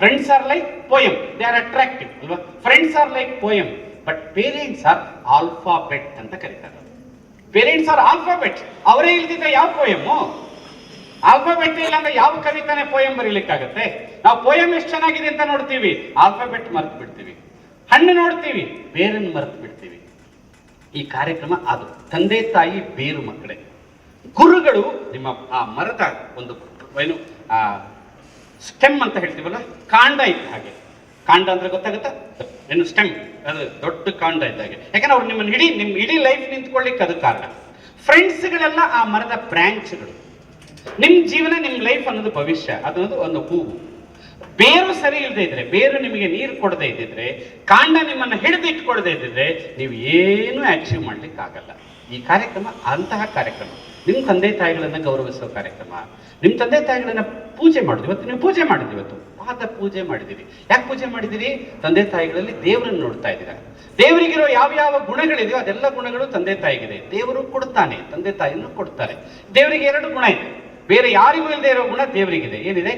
Friends are like poem, they are attractive ಅಲ್ವಾ? Friends are like poem, but parents are alphabet ಅಂತ ಕರೀತಾರೆ. Parents are alphabet. ಅವರೇ ಇಲ್ದಿದ್ರೆ ಯಾವ ಪೋಯಮ್ಮು? ಆಲ್ಫಾಬೆಟ್ ಇಲ್ಲ ಅಂದ್ರೆ ಯಾವ ಕವಿತಾನೆ ಪೋಯಂ ಬರೀಲಿಕ್ಕಾಗತ್ತೆ? ನಾವು ಪೋಯಂ ಎಷ್ಟು ಚೆನ್ನಾಗಿದೆ ಅಂತ ನೋಡ್ತೀವಿ, ಆಲ್ಫಾಬೆಟ್ ಮರ್ತು ಬಿಡ್ತೀವಿ. ಹಣ್ಣು ನೋಡ್ತೀವಿ, ಬೇರನ್ನು ಮರ್ತು ಬಿಡ್ತೀವಿ. ಈ ಕಾರ್ಯಕ್ರಮ ಅದು ತಂದೆ ತಾಯಿ ಬೇರು ಮಕ್ಕಳೇ. ಗುರುಗಳು ನಿಮ್ಮ ಆ ಮರದ ಒಂದು ಏನು ಸ್ಟೆಮ್ ಅಂತ ಹೇಳ್ತೀವಲ್ಲ, ಕಾಂಡ ಇದ್ದ ಹಾಗೆ. ಕಾಂಡ ಅಂದ್ರೆ ಗೊತ್ತಾಗುತ್ತಾ? ಏನು ಸ್ಟೆಮ್, ಅದು ದೊಡ್ಡ ಕಾಂಡ ಇದ್ದ ಹಾಗೆ. ಯಾಕಂದ್ರೆ ಅವ್ರು ನಿಮ್ಮ ಇಡೀ ಲೈಫ್ ನಿಂತ್ಕೊಳ್ಳಿಕ್ಕೆ ಅದು ಕಾರಣ. ಫ್ರೆಂಡ್ಸ್ಗಳೆಲ್ಲ ಆ ಮರದ ಬ್ರಾಂಚ್ಗಳು. ನಿಮ್ಮ ಜೀವನ, ನಿಮ್ಮ ಲೈಫ್ ಅನ್ನೋದು ಭವಿಷ್ಯ, ಅದನ್ನೋದು ಒಂದು ಹೂವು. ಬೇರು ಸರಿ ಇಲ್ಲದೆ ಇದ್ರೆ, ಬೇರು ನಿಮಗೆ ನೀರು ಕೊಡದೇ ಇದ್ದಿದ್ರೆ, ಕಾಂಡ ನಿಮ್ಮನ್ನು ಹಿಡಿದು ಇಟ್ಕೊಳ್ದೇ ಇದ್ದಿದ್ರೆ, ನೀವು ಏನೂ ಅಚೀವ್ ಮಾಡ್ಲಿಕ್ಕೆ ಆಗಲ್ಲ. ಈ ಕಾರ್ಯಕ್ರಮ ಅಂತಹ ಕಾರ್ಯಕ್ರಮ. ನಿಮ್ಮ ತಂದೆ ತಾಯಿಗಳನ್ನ ಗೌರವಿಸೋ ಕಾರ್ಯಕ್ರಮ. ನಿಮ್ಮ ತಂದೆ ತಾಯಿಗಳನ್ನ ಪೂಜೆ ಮಾಡೋದು. ಇವತ್ತು ನೀವು ಪೂಜೆ ಮಾಡಿದ್ರಿ, ಇವತ್ತು ಪಾದ ಪೂಜೆ ಮಾಡಿದಿರಿ. ಯಾಕೆ ಪೂಜೆ ಮಾಡಿದಿರಿ? ತಂದೆ ತಾಯಿಗಳಲ್ಲಿ ದೇವರನ್ನು ನೋಡ್ತಾ ಇದ್ದೀರಾ. ದೇವರಿಗಿರೋ ಯಾವ ಗುಣಗಳಿದೆಯೋ ಅದೆಲ್ಲ ಗುಣಗಳು ತಂದೆ ತಾಯಿಗಿದೆ. ದೇವರು ಕೊಡ್ತಾನೆ, ತಂದೆ ತಾಯಿಯನ್ನು ಕೊಡ್ತಾರೆ. ದೇವರಿಗೆ 2 ಗುಣ ಇದೆ, ಬೇರೆ ಯಾರಿಗೂ ಇಲ್ಲದೆ ಇರೋ ಗುಣ ದೇವರಿಗಿದೆ. ಏನಿದೆ?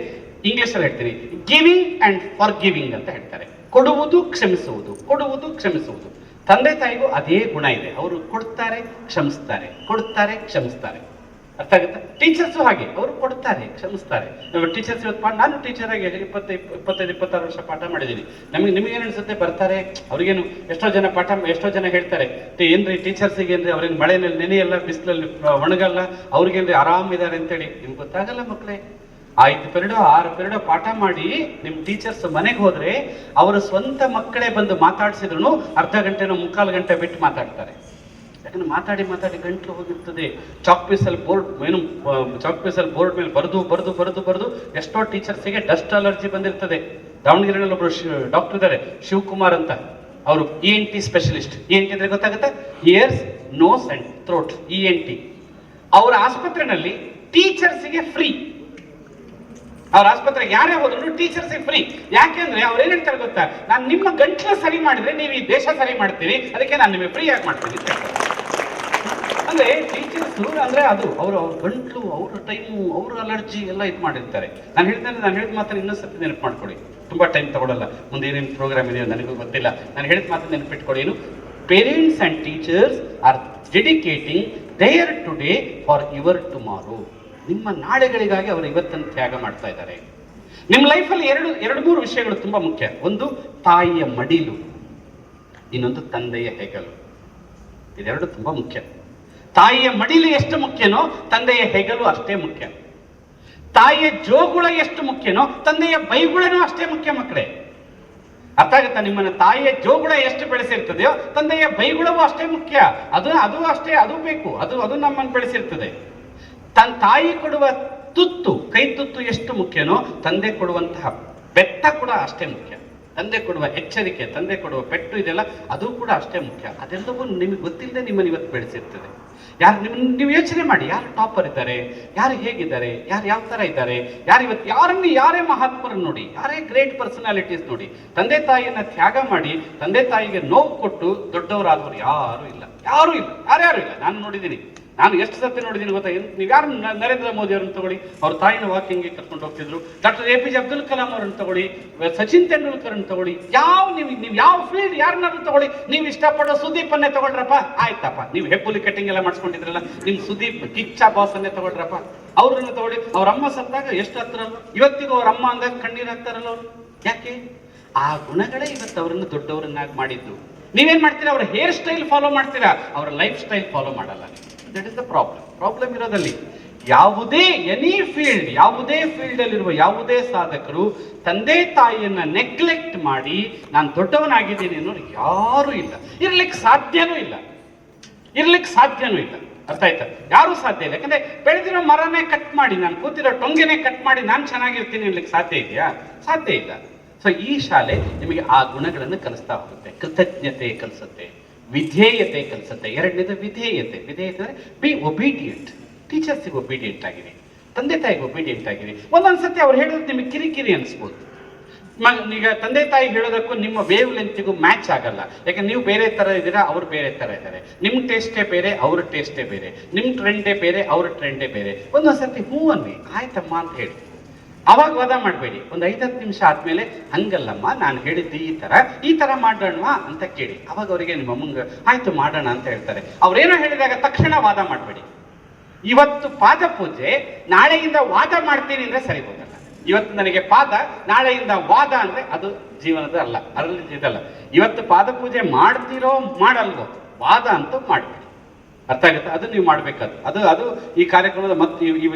ಇಂಗ್ಲಿಷಲ್ಲಿ ಹೇಳ್ತೀನಿ, ಗಿವಿಂಗ್ ಅಂಡ್ ಫಾರ್ ಗಿವಿಂಗ್ ಅಂತ ಹೇಳ್ತಾರೆ. ಕೊಡುವುದು, ಕ್ಷಮಿಸುವುದು, ಕೊಡುವುದು, ಕ್ಷಮಿಸುವುದು. ತಂದೆ ತಾಯಿಗೂ ಅದೇ ಗುಣ ಇದೆ. ಅವರು ಕೊಡ್ತಾರೆ, ಕ್ಷಮಿಸ್ತಾರೆ, ಕೊಡ್ತಾರೆ, ಕ್ಷಮಿಸ್ತಾರೆ. ಅರ್ಥ ಆಗುತ್ತಾ? ಟೀಚರ್ಸು ಹಾಗೆ, ಅವರು ಕೊಡ್ತಾರೆ, ಕ್ಷಮಿಸ್ತಾರೆ. ಟೀಚರ್ಸ್ ಇವತ್ತು ನಾನು ಟೀಚರ್ ಆಗಿ 25-26 ವರ್ಷ ಪಾಠ ಮಾಡಿದ್ದೀನಿ. ನಿಮಗೇನು ಅನ್ಸುತ್ತೆ? ಬರ್ತಾರೆ, ಅವ್ರಿಗೇನು ಎಷ್ಟೋ ಜನ ಹೇಳ್ತಾರೆ, ಏನ್ರಿ ಟೀಚರ್ಸಿಗೆ ಏನ್ರಿ ಅವ್ರೇನು ಮಳೆನಲ್ಲಿ ನೆನೆಯಲ್ಲ, ಬಿಸಿಲಲ್ಲಿ ಒಣಗಲ್ಲ, ಅವ್ರಿಗೇನ್ರಿ ಆರಾಮಿದ್ದಾರೆ ಅಂತೇಳಿ ನಿಮ್ಗೆ ಗೊತ್ತಾಗಲ್ಲ ಮಕ್ಕಳೇ. 5 ಪೀರಿಯಡ್ 6 ಪೀರಿಯಡ್ ಪಾಠ ಮಾಡಿ ನಿಮ್ಮ ಟೀಚರ್ಸ್ ಮನೆಗೆ ಹೋದ್ರೆ ಅವರ ಸ್ವಂತ ಮಕ್ಕಳೇ ಬಂದು ಮಾತಾಡ್ಸಿದ್ರು ಅರ್ಧ ಗಂಟೆನೋ 3/4 ಗಂಟೆ ಬಿಟ್ಟು ಮಾತಾಡ್ತಾರೆ. ಯಾಕಂದ್ರೆ ಮಾತಾಡಿ ಗಂಟ್ಲು ಹೋಗಿರ್ತದೆ. ಚಾಕ್ ಪೀಸಲ್ಲಿ ಬೋರ್ಡ್ ಮೇಲೆ ಬರೆದು ಎಷ್ಟೋ ಟೀಚರ್ಸಿಗೆ ಡಸ್ಟ್ ಅಲರ್ಜಿ ಬಂದಿರ್ತದೆ. ದಾವಣಗೆರೆಯಲ್ಲಿ ಒಬ್ರು ಡಾಕ್ಟರ್ ಇದ್ದಾರೆ, ಶಿವಕುಮಾರ್ ಅಂತ. ಅವರು ENT ಸ್ಪೆಷಲಿಸ್ಟ್. ENT ಅಂದ್ರೆ ಗೊತ್ತಾಗುತ್ತೆ? Ears, nose and throat, ENT. ಅವರ ಆಸ್ಪತ್ರೆಯಲ್ಲಿ ಟೀಚರ್ಸಿಗೆ ಫ್ರೀ. ಅವ್ರ ಆಸ್ಪತ್ರೆಗೆ ಯಾರೇ ಹೋದ್ರು ಟೀಚರ್ಸಿಗೆ ಫ್ರೀ. ಯಾಕೆಂದ್ರೆ ಅವ್ರು ಏನ್ ಹೇಳ್ತಾರೆ ಗೊತ್ತಾ? ನಾನು ನಿಮ್ಮ ಗಂಟ್ಲ ಸರಿ ಮಾಡಿದ್ರೆ ನೀವು ಈ ದೇಶ ಸರಿ ಮಾಡ್ತೀರಿ, ಅದಕ್ಕೆ ನಾನು ನಿಮಗೆ ಫ್ರೀ ಆಗಿ ಮಾಡ್ತೀನಿ ಅಂತ ಹೇಳ್ತಾರೆ. ಅಂದ್ರೆ ಟೀಚರ್ಸ್ ಅಂದ್ರೆ ಅದು ಅವ್ರ ಗಂಟ್ಲು, ಅವ್ರ ಟೈಮು, ಅವ್ರ ಅಲರ್ಜಿ ಎಲ್ಲ ಇದು ಮಾಡಿರ್ತಾರೆ. ನಾನು ಹೇಳಿದ ಮಾತ್ರ ಇನ್ನೊಂದು ಸತಿ ನೆನಪು ಮಾಡ್ಕೊಳ್ಳಿ, ತುಂಬಾ ಟೈಮ್ ತಗೊಳ್ಳಲ್ಲ. ಮುಂದೆ ಏನೇನು ಪ್ರೋಗ್ರಾಮ್ ಇದೆಯೋ ನನಗೂ ಗೊತ್ತಿಲ್ಲ. ನಾನು ಹೇಳಿದ ಮಾತ್ರ ನೆನಪಿಟ್ಕೊಳ್ಳಿ. ಏನು? Parents and teachers are dedicating their today for your tomorrow. ನಿಮ್ಮ ನಾಳೆಗಳಿಗಾಗಿ ಅವರು ಇವತ್ತನ್ನು ತ್ಯಾಗ ಮಾಡ್ತಾ ಇದ್ದಾರೆ. ನಿಮ್ಮ ಲೈಫಲ್ಲಿ 2-3 ವಿಷಯಗಳು ತುಂಬಾ ಮುಖ್ಯ. ಒಂದು ತಾಯಿಯ ಮಡಿಲು, ಇನ್ನೊಂದು ತಂದೆಯ ಹೆಗಲು. ಇದೆರಡು ತುಂಬಾ ಮುಖ್ಯ. ತಾಯಿಯ ಮಡಿಲು ಎಷ್ಟು ಮುಖ್ಯನೋ ತಂದೆಯ ಹೆಗಲು ಅಷ್ಟೇ ಮುಖ್ಯ. ತಾಯಿಯ ಜೋಗುಳ ಎಷ್ಟು ಮುಖ್ಯನೋ ತಂದೆಯ ಬೈಗುಳನೂ ಅಷ್ಟೇ ಮುಖ್ಯ ಮಕ್ಕಳೇ. ಅರ್ಥ ಆಗುತ್ತಾ? ನಿಮ್ಮನ್ನ ತಾಯಿಯ ಜೋಗುಳ ಎಷ್ಟು ಬೆಳೆಸಿರ್ತದೆಯೋ ತಂದೆಯ ಬೈಗುಳವೂ ಅಷ್ಟೇ ಮುಖ್ಯ. ಅದು ಅಷ್ಟೇ, ಅದು ಬೇಕು. ಅದು ನಮ್ಮನ್ನು ಬೆಳೆಸಿರ್ತದೆ. ತನ್ನ ತಾಯಿ ಕೊಡುವ ತುತ್ತು, ಕೈ ತುತ್ತು ಎಷ್ಟು ಮುಖ್ಯನೋ ತಂದೆ ಕೊಡುವಂತಹ ಬೆತ್ತ ಕೂಡ ಅಷ್ಟೇ ಮುಖ್ಯ. ತಂದೆ ಕೊಡುವ ಎಚ್ಚರಿಕೆ, ತಂದೆ ಕೊಡುವ ಪೆಟ್ಟು ಇದೆಲ್ಲ ಅದು ಕೂಡ ಅಷ್ಟೇ ಮುಖ್ಯ. ಅದೆಲ್ಲವೂ ನಿಮಗೆ ಗೊತ್ತಿಲ್ಲದೆ ನಿಮ್ಮನ್ನು ಇವತ್ತು ಬೆಳೆಸಿರ್ತದೆ. ನೀವು ಯೋಚನೆ ಮಾಡಿ, ಯಾರು ಟಾಪರ್ ಇದ್ದಾರೆ, ಯಾರು ಹೇಗಿದ್ದಾರೆ, ಯಾರು ಯಾವ ತರ ಇದ್ದಾರೆ, ಯಾರೇ ಮಹಾತ್ಮರನ್ನು ನೋಡಿ, ಯಾರೇ ಗ್ರೇಟ್ ಪರ್ಸನಾಲಿಟೀಸ್ ನೋಡಿ, ತಂದೆ ತಾಯಿಯನ್ನ ತ್ಯಾಗ ಮಾಡಿ ತಂದೆ ತಾಯಿಗೆ ನೋವು ಕೊಟ್ಟು ದೊಡ್ಡವರಾದವರು ಯಾರು ಇಲ್ಲ. ಯಾರ್ಯಾರು ಇಲ್ಲ. ನಾನು ನೋಡಿದ್ದೀನಿ ನಾನು ಎಷ್ಟು ಸತಿ ನೋಡಿದ್ದೀನಿ ಗೊತ್ತಾ, ನೀವು ಯಾರು ನರೇಂದ್ರ ಮೋದಿ ಅವರನ್ನು ತಗೊಳ್ಳಿ, ಅವ್ರ ತಾಯಿನ ವಾಕಿಂಗ್ಗೆ ಕರ್ಕೊಂಡು ಹೋಗ್ತಿದ್ರು. ಡಾಕ್ಟರ್ APJ ಅಬ್ದುಲ್ ಕಲಾಂ ಅವರನ್ನು ತಗೊಳ್ಳಿ, ಸಚಿನ್ ತೆಂಡೂಲ್ಕರ್ ಅನ್ನು ತಗೊಳ್ಳಿ, ನೀವು ಯಾವ ಫೀಲ್ಡ್ ಯಾರನ್ನಾದ್ರೂ ತಗೊಳ್ಳಿ, ನೀವು ಇಷ್ಟಪಡೋ ಸುದೀಪ್ ಅನ್ನೇ ತಗೊಳ್ರಪ್ಪ, ಆಯ್ತಪ್ಪ. ನೀವು ಹೆಬ್ಬುಲಿ ಕಟ್ಟಿಂಗ್ ಎಲ್ಲ ಮಾಡಿಸ್ಕೊಂಡಿದ್ರಲ್ಲ, ನಿಮ್ ಸುದೀಪ್ ಕಿಚ್ಚಾ ಬಾಸ್ ಅನ್ನೇ ತಗೊಳ್ರಪ್ಪ, ಅವ್ರನ್ನ ತಗೊಳ್ಳಿ. ಅವ್ರ ಅಮ್ಮ ಸತ್ತಾಗ ಎಷ್ಟು ಹತ್ರ ಅಲ್ವ, ಇವತ್ತಿಗೂ ಅವ್ರ ಅಮ್ಮ ಅಂದಾಗ ಕಣ್ಣೀರ್ ಹಾಕ್ತಾರಲ್ಲ ಅವರು. ಯಾಕೆ? ಆ ಗುಣಗಳೇ ಇವತ್ತು ಅವರನ್ನು ದೊಡ್ಡವರನ್ನಾಗಿ ಮಾಡಿದ್ದು. ನೀವೇನ್ ಮಾಡ್ತೀರಾ? ಅವ್ರ ಹೇರ್ ಸ್ಟೈಲ್ ಫಾಲೋ ಮಾಡ್ತೀರಾ, ಅವರ ಲೈಫ್ ಸ್ಟೈಲ್ ಫಾಲೋ ಮಾಡಲ್ಲ. ದಟ್ ಇಸ್ ದ ಪ್ರಾಬ್ಲಮ್ ಇರೋದಲ್ಲಿ. ಯಾವುದೇ ಎನಿ ಫೀಲ್ಡ್, ಯಾವುದೇ ಫೀಲ್ಡ್ ಅಲ್ಲಿರುವ ಯಾವುದೇ ಸಾಧಕರು ತಂದೆ ತಾಯಿಯನ್ನ ನೆಗ್ಲೆಕ್ಟ್ ಮಾಡಿ ನಾನು ದೊಡ್ಡವನಾಗಿದ್ದೀನಿ ಅನ್ನೋರು ಯಾರು ಇಲ್ಲ, ಇರ್ಲಿಕ್ಕೆ ಸಾಧ್ಯನೂ ಇಲ್ಲ. ಅರ್ಥ ಆಯ್ತಾ? ಯಾರು ಸಾಧ್ಯ ಇಲ್ಲ. ಯಾಕಂದ್ರೆ ಬೆಳೆದಿರೋ ಮರನೇ ಕಟ್ ಮಾಡಿ, ನಾನು ಕೂತಿರೋ ಟೊಂಗೆನೆ ಕಟ್ ಮಾಡಿ ನಾನು ಚೆನ್ನಾಗಿರ್ತೀನಿ ಅನ್ಲಿಕ್ಕೆ ಸಾಧ್ಯ ಇದೆಯಾ? ಸಾಧ್ಯ ಇಲ್ಲ. ಸೊ ಈ ಶಾಲೆ ನಿಮಗೆ ಆ ಗುಣಗಳನ್ನು ಕಲಿಸ್ತಾ ಹೋಗುತ್ತೆ. ಕೃತಜ್ಞತೆ ಕಲಿಸುತ್ತೆ, ವಿಧೇಯತೆ ಕಲಿಸುತ್ತೆ. ಎರಡನೇದು ವಿಧೇಯತೆ. ವಿಧೇಯತೆ ಅಂದರೆ ಬಿ ಒಬೀಡಿಯಂಟ್. ಟೀಚರ್ಸಿಗೆ ಒಬೀಡಿಯಂಟ್ ಆಗಿರಿ, ತಂದೆ ತಾಯಿಗೆ ಒಬೀಡಿಯಂಟ್ ಆಗಿರಿ. ಒಂದೊಂದ್ಸತಿ ಅವ್ರು ಹೇಳೋದು ನಿಮಗೆ ಕಿರಿಕಿರಿ ಅನಿಸ್ಬೋದು. ಈಗ ತಂದೆ ತಾಯಿ ಹೇಳೋದಕ್ಕೂ ನಿಮ್ಮ ವೇವ್ ಲೆಂತ್ಗೂ ಮ್ಯಾಚ್ ಆಗಲ್ಲ. ಯಾಕೆ ನೀವು ಬೇರೆ ತರ ಇದ್ದೀರಾ, ಅವ್ರು ಬೇರೆ ತರ ಇದ್ದಾರೆ. ನಿಮ್ಮ ಟೇಸ್ಟೇ ಬೇರೆ, ಅವ್ರ ಟೇಸ್ಟೇ ಬೇರೆ. ನಿಮ್ಮ ಟ್ರೆಂಡೇ ಬೇರೆ, ಅವ್ರ ಟ್ರೆಂಡೇ ಬೇರೆ. ಒಂದೊಂದ್ಸತಿ ಹೂ ಅನ್ನಿ, ಆಯ್ತಮ್ಮ ಅಂತ ಹೇಳಿ. ಅವಾಗ ವಾದ ಮಾಡಬೇಡಿ. ಒಂದು 5-10 ನಿಮಿಷ ಆದ್ಮೇಲೆ ಹಂಗಲ್ಲಮ್ಮ, ನಾನು ಹೇಳಿದ್ದೆ ಈ ತರ ಮಾಡೋಣವಾ ಅಂತ ಕೇಳಿ. ಅವಾಗ ಅವರಿಗೆ ನಿಮ್ಮ ಅಮ್ಮಂಗ ಆಯ್ತು ಮಾಡೋಣ ಅಂತ ಹೇಳ್ತಾರೆ. ಅವ್ರೇನೋ ಹೇಳಿದಾಗ ತಕ್ಷಣ ವಾದ ಮಾಡಬೇಡಿ. ಇವತ್ತು ಪಾದ ಪೂಜೆ, ನಾಳೆಯಿಂದ ವಾದ ಮಾಡ್ತೀನಿ ಅಂದ್ರೆ ಸರಿ ಹೋಗಲ್ಲ. ಇವತ್ತು ನನಗೆ ಪಾದ, ನಾಳೆಯಿಂದ ವಾದ ಅಂದ್ರೆ ಅದು ಜೀವನದ ಅಲ್ಲ, ಅದರಲ್ಲಿ ಇದಲ್ಲ. ಇವತ್ತು ಪಾದ ಪೂಜೆ ಮಾಡ್ತಿರೋ ಮಾಡಲ್ವೋ, ವಾದ ಅಂತೂ ಮಾಡಬೇಡಿ. ಅರ್ಥ ಆಗುತ್ತೆ? ಅದು ನೀವು ಮಾಡ್ಬೇಕಾದ, ಅದು ಈ ಕಾರ್ಯಕ್ರಮದ ಮತ್ತೆ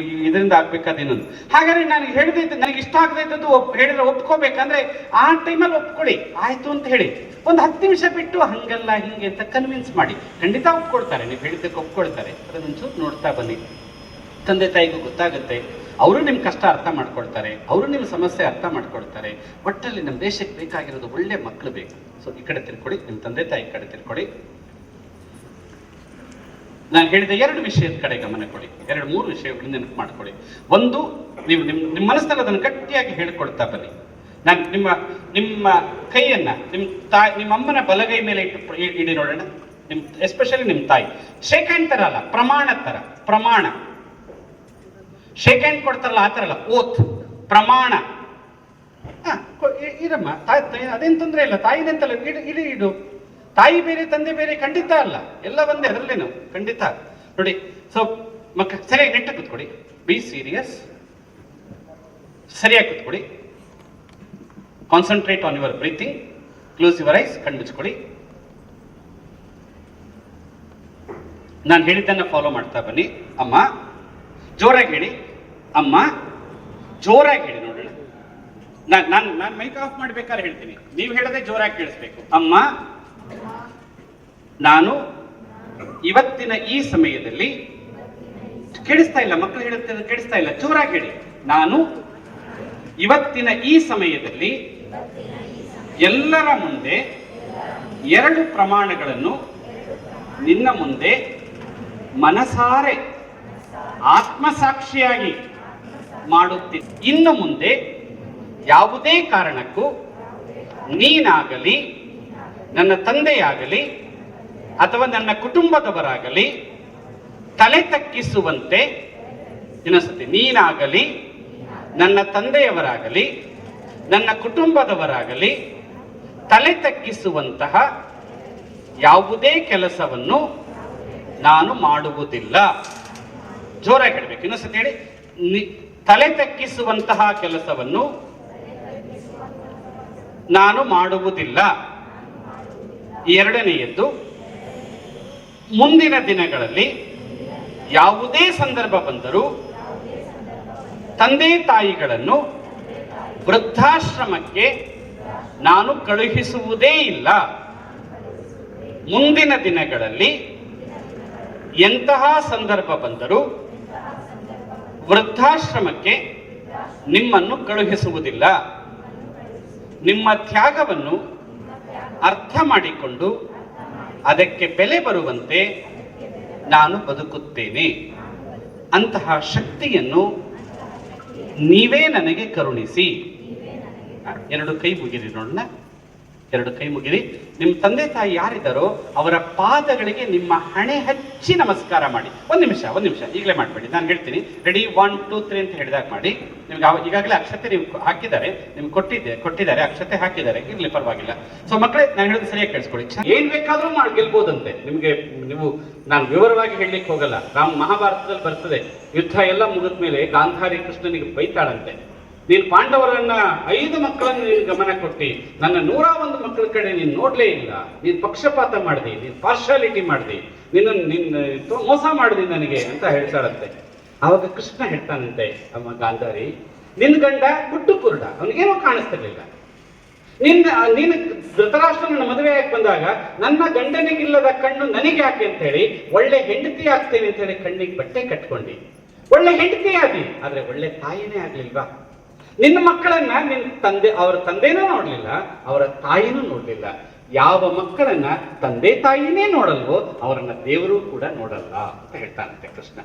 ಇದರಿಂದ ಆಗ್ಬೇಕಾದ ಇನ್ನೊಂದು. ಹಾಗಾದ್ರೆ ನಾನು ಹೇಳಿದೈತೆ, ನನಗೆ ಇಷ್ಟ ಆಗದೈತದ್ದು ಹೇಳಿದ್ರೆ ಒಪ್ಕೋಬೇಕಂದ್ರೆ ಆ ಟೈಮಲ್ಲಿ ಒಪ್ಕೊಳ್ಳಿ, ಆಯ್ತು ಅಂತ ಹೇಳಿ. ಒಂದು 10 ನಿಮಿಷ ಬಿಟ್ಟು ಹಂಗಲ್ಲ ಹಿಂಗೆ ಅಂತ ಕನ್ವಿನ್ಸ್ ಮಾಡಿ. ಖಂಡಿತ ಒಪ್ಕೊಳ್ತಾರೆ, ನೀವು ಹೇಳಿದ್ದಕ್ಕೆ ಒಪ್ಕೊಳ್ತಾರೆ. ಅದನ್ನೊಂಚೂರು ನೋಡ್ತಾ ಬನ್ನಿ. ತಂದೆ ತಾಯಿಗೂ ಗೊತ್ತಾಗುತ್ತೆ, ಅವರು ನಿಮ್ಮ ಕಷ್ಟ ಅರ್ಥ ಮಾಡ್ಕೊಳ್ತಾರೆ, ಅವರು ನಿಮ್ಮ ಸಮಸ್ಯೆ ಅರ್ಥ ಮಾಡ್ಕೊಳ್ತಾರೆ. ಒಟ್ಟಲ್ಲಿ ನಮ್ಮ ದೇಶಕ್ಕೆ ಬೇಕಾಗಿರೋದು ಒಳ್ಳೆ ಮಕ್ಕಳು ಬೇಕು. ಸೊ ಈ ಕಡೆ ತಿರ್ಕೊಡಿ, ನಿಮ್ಮ ತಂದೆ ತಾಯಿ ಕಡೆ ತಿರ್ಕೊಡಿ. ನಾನು ಹೇಳಿದ 2 ವಿಷಯದ ಕಡೆ ಗಮನ ಕೊಡಿ. 2-3 ವಿಷಯಗಳು ನೆನಪು ಮಾಡ್ಕೊಳ್ಳಿ. ಒಂದು, ನೀವು ನಿಮ್ಮ ಮನಸ್ಸಲ್ಲಿ ಅದನ್ನು ಗಟ್ಟಿಯಾಗಿ ಹೇಳ್ಕೊಳ್ತಾ ಬನ್ನಿ. ನಾನು ನಿಮ್ಮ ಕೈಯನ್ನ ನಿಮ್ಮ ಅಮ್ಮನ ಬಲಗೈ ಮೇಲೆ ಇಡಿ ನೋಡೋಣ. ಎಸ್ಪೆಷಲಿ ನಿಮ್ಮ ತಾಯಿ ಶೇಕ್ ಹ್ಯಾಂಡ್ ತರ ಅಲ್ಲ, ಪ್ರಮಾಣ. ಶೇಕ್ ಹ್ಯಾಂಡ್ ಕೊಡ್ತಾರಲ್ಲ ಆ ತರ ಅಲ್ಲ, ಓತ್, ಪ್ರಮಾಣ. ಇರಮ್ಮ, ಅದೇನು ತೊಂದರೆ ಇಲ್ಲ, ತಾಯಿದಂತಲ್ಲ, ಇಡು. ತಾಯಿ ಬೇರೆ ತಂದೆ ಬೇರೆ ಖಂಡಿತ ಅಲ್ಲ, ಎಲ್ಲ ಒಂದೇ, ಅದರಲ್ಲೇನು ಖಂಡಿತ. ನೋಡಿ, ಸೊ ಸರಿಯಾಗಿ ನೆಟ್ಟ ಕೂತ್ಕೊಡಿ, ಬಿ ಸೀರಿಯಸ್, ಸರಿಯಾಗಿ ಕೂತ್ಕೊಡಿ, concentrate on your breathing, close your eyes, ಕಣ್ಣು ಮುಚ್ಕೊಡಿ. ನಾನು ಹೇಳಿದ್ದನ್ನ ಫಾಲೋ ಮಾಡ್ತಾ ಬನ್ನಿ. ಅಮ್ಮ ಜೋರಾಗಿ ಹೇಳಿ, ಅಮ್ಮ ಜೋರಾಗಿ ಹೇಳಿ ನೋಡೋಣ. ನಾನು ಮೈಕ್ ಆಫ್ ಮಾಡ್ಬೇಕಾದ್ರೆ ಹೇಳ್ತೀನಿ, ನೀವು ಹೇಳದೆ ಜೋರಾಗಿ ಕೇಳಿಸ್ಬೇಕು. ಅಮ್ಮ, ನಾನು ಇವತ್ತಿನ ಈ ಸಮಯದಲ್ಲಿ, ಕೇಳಿಸ್ತಾ ಇಲ್ಲ ಮಕ್ಕಳು ಹೇಳುತ್ತೆ, ಕೇಳಿಸ್ತಾ ಇಲ್ಲ, ಜೋರಾಗಿ ಹೇಳಿ. ನಾನು ಇವತ್ತಿನ ಈ ಸಮಯದಲ್ಲಿ ಎಲ್ಲರ ಮುಂದೆ 2 ಪ್ರಮಾಣಗಳನ್ನು ನಿನ್ನ ಮುಂದೆ ಮನಸಾರೆ ಆತ್ಮಸಾಕ್ಷಿಯಾಗಿ ಮಾಡುತ್ತೀನಿ. ಇನ್ನು ಮುಂದೆ ಯಾವುದೇ ಕಾರಣಕ್ಕೂ ನೀನಾಗಲಿ, ನನ್ನ ತಂದೆಯಾಗಲಿ ಅಥವಾ ನನ್ನ ಕುಟುಂಬದವರಾಗಲಿ ತಲೆ ತಗ್ಗಿಸುವಂತೆ, ಇನ್ನೊಂದ್ಸತಿ, ನೀನಾಗಲಿ, ನನ್ನ ತಂದೆಯವರಾಗಲಿ ನನ್ನ ಕುಟುಂಬದವರಾಗಲಿ ತಲೆ ತಗ್ಗಿಸುವಂತಹ ಯಾವುದೇ ಕೆಲಸವನ್ನು ನಾನು ಮಾಡುವುದಿಲ್ಲ. ಜೋರಾಗಿ ಹೇಳಬೇಕು, ಇನ್ನೊಂದ್ಸತಿ ಹೇಳಿ. ತಲೆ ತಗ್ಗಿಸುವಂತಹ ಕೆಲಸವನ್ನು ನಾನು ಮಾಡುವುದಿಲ್ಲ. ಎರಡನೆಯದ್ದು, ಮುಂದಿನ ದಿನಗಳಲ್ಲಿ ಯಾವುದೇ ಸಂದರ್ಭ ಬಂದರೂ ತಂದೆ ತಾಯಿಗಳನ್ನು ವೃದ್ಧಾಶ್ರಮಕ್ಕೆ ನಾನು ಕಳುಹಿಸುವುದೇ ಇಲ್ಲ. ಮುಂದಿನ ದಿನಗಳಲ್ಲಿ ಎಂತಹ ಸಂದರ್ಭ ಬಂದರೂ ವೃದ್ಧಾಶ್ರಮಕ್ಕೆ ನಿಮ್ಮನ್ನು ಕಳುಹಿಸುವುದಿಲ್ಲ. ನಿಮ್ಮ ತ್ಯಾಗವನ್ನು ಅರ್ಥ ಮಾಡಿಕೊಂಡು ಅದಕ್ಕೆ ಬೆಲೆ ಬರುವಂತೆ ನಾನು ಬದುಕುತ್ತೇನೆ. ಅಂತಹ ಶಕ್ತಿಯನ್ನು ನೀವೇ ನನಗೆ ಕರುಣಿಸಿ. 2 ಕೈ ಮುಗಿರಿ ನೋಡೋಣ. ಎರಡು ಕೈ ಮುಗಿರಿ. ನಿಮ್ಮ ತಂದೆ ತಾಯಿ ಯಾರಿದ್ದಾರೋ ಅವರ ಪಾದಗಳಿಗೆ ನಿಮ್ಮ ಹಣೆ ಹಚ್ಚಿ ನಮಸ್ಕಾರ ಮಾಡಿ. ಒಂದು ನಿಮಿಷ ಈಗಲೇ ಮಾಡಬೇಡಿ, ನಾನು ಹೇಳ್ತೀನಿ. ರೆಡಿ, 1 2 3 ಅಂತ ಹೇಳಿದಾಗ ಮಾಡಿ. ನಿಮ್ಗೆ ಈಗಾಗಲೇ ಅಕ್ಷತೆ ನೀವು ಹಾಕಿದ್ದಾರೆ, ನಿಮ್ಗೆ ಕೊಟ್ಟಿದ್ದಾರೆ ಅಕ್ಷತೆ ಹಾಕಿದ್ದಾರೆ, ಇರ್ಲಿ ಪರವಾಗಿಲ್ಲ. ಸೊ ಮಕ್ಕಳೇ, ನಾನು ಹೇಳೋದು ಸರಿಯಾಗಿ ಕೇಳಿಸ್ಕೊಳ್ಳಿ. ಏನ್ ಬೇಕಾದ್ರೂ ಮಾಡಿ ಗೆಲ್ಬೋದಂತೆ ನಿಮ್ಗೆ. ನಾನು ವಿವರವಾಗಿ ಹೇಳಲಿಕ್ಕೆ ಹೋಗಲ್ಲ. ಮಹಾಭಾರತದಲ್ಲಿ ಬರ್ತದೆ, ಯುದ್ಧ ಎಲ್ಲ ಮುಗಿದ ಮೇಲೆ ಗಾಂಧಾರಿ ಕೃಷ್ಣನಿಗೆ ಬೈತಾಳಂತೆ, ನೀನು ಪಾಂಡವರನ್ನ 5 ಮಕ್ಕಳನ್ನು ನೀನು ಗಮನ ಕೊಟ್ಟಿ, ನನ್ನ 101 ಮಕ್ಕಳ ಕಡೆ ನೀನು ನೋಡ್ಲೇ ಇಲ್ಲ, ನೀನು ಪಕ್ಷಪಾತ ಮಾಡ್ದಿ, ನೀನು ಪಾರ್ಶಾಲಿಟಿ ಮಾಡ್ದಿ, ನಿನ್ನ ಮೋಸ ಮಾಡ್ದಿ ನನಗೆ ಅಂತ ಹೇಳ್ತಾಳಂತೆ. ಆವಾಗ ಕೃಷ್ಣ ಹೇಳ್ತಾನಂತೆ, ಅಮ್ಮ ಗಾಂಧಾರಿ, ನಿನ್ ಗಂಡ ಗುಡ್ಡು ಕುರುಡ, ಅವನಿಗೇನೋ ಕಾಣಿಸ್ತಿರ್ಲಿಲ್ಲ. ನೀನು ಧೃತರಾಷ್ಟ್ರನ ಮದುವೆ ಆಗಿ ಬಂದಾಗ ನನ್ನ ಗಂಡನಿಗಿಲ್ಲದ ಕಣ್ಣು ನನಗೆ ಯಾಕೆ ಅಂತ ಹೇಳಿ ಒಳ್ಳೆ ಹೆಂಡತಿ ಆಗ್ತೇನೆ ಅಂತ ಹೇಳಿ ಕಣ್ಣಿಗೆ ಬಟ್ಟೆ ಕಟ್ಕೊಂಡಿ, ಒಳ್ಳೆ ಹೆಂಡತಿ ಆದಿ, ಆದ್ರೆ ಒಳ್ಳೆ ತಾಯಿನೇ ಆಗ್ಲಿಲ್ವಾ? ನಿನ್ನ ಮಕ್ಕಳನ್ನ ಅವರ ತಂದೆನೂ ನೋಡ್ಲಿಲ್ಲ, ಅವರ ತಾಯಿನೂ ನೋಡ್ಲಿಲ್ಲ. ಯಾವ ಮಕ್ಕಳನ್ನ ತಂದೆ ತಾಯಿನೇ ನೋಡಲ್ವೋ ಅವರನ್ನ ದೇವರು ಕೂಡ ನೋಡಲ್ಲ ಅಂತ ಹೇಳ್ತಾನಂತೆ ಕೃಷ್ಣ.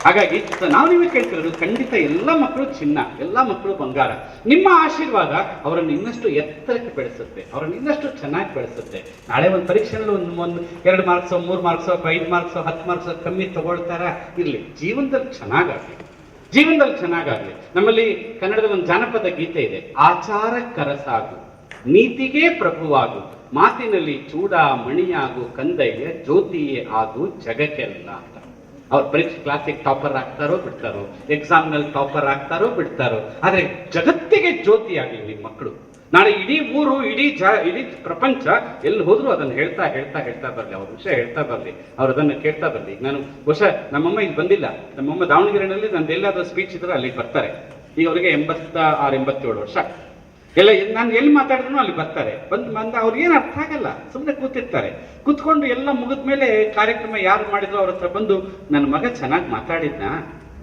ಹಾಗಾಗಿ ನಾವು ನಿಮಗೆ ಕೇಳ್ತಿರೋದು, ಖಂಡಿತ ಎಲ್ಲ ಮಕ್ಕಳು ಚಿನ್ನ, ಎಲ್ಲ ಮಕ್ಕಳು ಬಂಗಾರ. ನಿಮ್ಮ ಆಶೀರ್ವಾದ ಅವರನ್ನು ಇನ್ನಷ್ಟು ಎತ್ತರಕ್ಕೆ ಬೆಳೆಸುತ್ತೆ, ಅವರನ್ನು ಇನ್ನಷ್ಟು ಚೆನ್ನಾಗಿ ಬೆಳೆಸುತ್ತೆ. ನಾಳೆ ಒಂದು ಪರೀಕ್ಷೆಯಲ್ಲಿ ಒಂದು 2 ಮಾರ್ಕ್ಸೋ 3 ಮಾರ್ಕ್ಸೋ 5 ಮಾರ್ಕ್ಸೋ 10 ಮಾರ್ಕ್ಸೋ ಕಮ್ಮಿ ತಗೊಳ್ತಾರ ಇರ್ಲಿ, ಜೀವನದಲ್ಲಿ ಚೆನ್ನಾಗಾಗ್ಲಿ. ನಮ್ಮಲ್ಲಿ ಕನ್ನಡದ ಒಂದು ಜಾನಪದ ಗೀತೆ ಇದೆ, ಆಚಾರ ಕರಸಾಗು, ನೀತಿಗೆ ಪ್ರಭುವಾಗು, ಮಾತಿನಲ್ಲಿ ಚೂಡ ಮಣಿಯಾಗು, ಕಂದಯ್ಯ ಜ್ಯೋತಿಯೇ ಆಗು ಜಗಕ್ಕೆಲ್ಲ ಅಂತ. ಅವ್ರ ಪರೀಕ್ಷೆ ಕ್ಲಾಸಿಗೆ ಟಾಪರ್ ಆಗ್ತಾರೋ ಬಿಡ್ತಾರೋ, ಎಕ್ಸಾಮ್ ನಲ್ಲಿ ಟಾಪರ್ ಆಗ್ತಾರೋ ಬಿಡ್ತಾರೋ, ಆದ್ರೆ ಜಗತ್ತಿಗೆ ಜ್ಯೋತಿ ಆಗಲಿ ನಿಮ್ಮ ಮಕ್ಕಳು. ನಾಳೆ ಇಡೀ ಊರು, ಇಡೀ ಪ್ರಪಂಚ ಎಲ್ಲಿ ಹೋದ್ರು ಅದನ್ನ ಹೇಳ್ತಾ ಬರ್ಲಿ, ಅವ್ರ ವಿಷಯ ಹೇಳ್ತಾ ಬರ್ಲಿ, ಅವ್ರು ಅದನ್ನ ಕೇಳ್ತಾ ಬರ್ಲಿ. ನಾನು ಬಹುಶಃ ನಮ್ಮಮ್ಮ ಇಲ್ಲಿ ಬಂದಿಲ್ಲ, ನಮ್ಮಮ್ಮ ದಾವಣಗೆರೆಯಲ್ಲಿ ನಂದು ಎಲ್ಲಾದ್ರೂ ಸ್ಪೀಚ್ ಇದ್ರೆ ಅಲ್ಲಿ ಬರ್ತಾರೆ. ಈಗ ಅವರಿಗೆ 86-87 ವರ್ಷ. ನಾನು ಎಲ್ಲಿ ಮಾತಾಡಿದ್ರು ಅಲ್ಲಿ ಬರ್ತಾರೆ. ಬಂದ ಅವ್ರಿಗೆ ಏನು ಅರ್ಥ ಆಗಲ್ಲ, ಸುಮ್ಮನೆ ಕೂತಿರ್ತಾರೆ. ಕೂತ್ಕೊಂಡು ಎಲ್ಲ ಮುಗಿದ್ಮೇಲೆ ಕಾರ್ಯಕ್ರಮ ಯಾರು ಮಾಡಿದ್ರು ಅವ್ರ ಹತ್ರ ಬಂದು, ನನ್ನ ಮಗ ಚೆನ್ನಾಗಿ ಮಾತಾಡಿದ್ನಾ,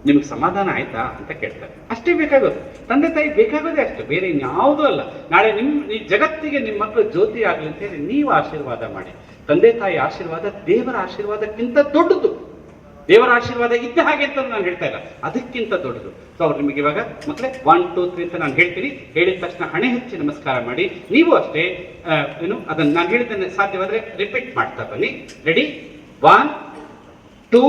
ನಿಮ್ಗೆ ಸಮಾಧಾನ ಆಯ್ತಾ ಅಂತ ಕೇಳ್ತಾರೆ. ಅಷ್ಟೇ ಬೇಕಾಗೋದು, ತಂದೆ ತಾಯಿ ಬೇಕಾಗೋದೇ ಅಷ್ಟು, ಬೇರೆ ಇನ್ಯಾವುದೂ ಅಲ್ಲ. ನಾಳೆ ಈ ಜಗತ್ತಿಗೆ ನಿಮ್ಮ ಮಕ್ಕಳು ಜ್ಯೋತಿ ಆಗ್ಲಿ ಅಂತ ಹೇಳಿ ನೀವು ಆಶೀರ್ವಾದ ಮಾಡಿ. ತಂದೆ ತಾಯಿ ಆಶೀರ್ವಾದ ದೇವರ ಆಶೀರ್ವಾದಕ್ಕಿಂತ ದೊಡ್ಡದು. ದೇವರ ಆಶೀರ್ವಾದ ಇದ್ದ ಹಾಗೆ ಅಂತ ನಾನು ಹೇಳ್ತಾ ಇಲ್ಲ, ಅದಕ್ಕಿಂತ ದೊಡ್ಡದು. ಸೊ ಅವ್ರು ನಿಮಗೆ ಇವಾಗ ಮಕ್ಕಳೇ 1 2 3 ಅಂತ ನಾನು ಹೇಳ್ತೀನಿ, ಹೇಳಿದ ತಕ್ಷಣ ಹಣೆ ಹಚ್ಚಿ ನಮಸ್ಕಾರ ಮಾಡಿ. ನೀವು ಅಷ್ಟೇ ಅದನ್ನ ನಾನು ಹೇಳಿದ್ದನ್ನು ಸಾಧ್ಯವಾದ್ರೆ ರಿಪೀಟ್ ಮಾಡ್ತಾ ಬನ್ನಿ. ರೆಡಿ, 1 2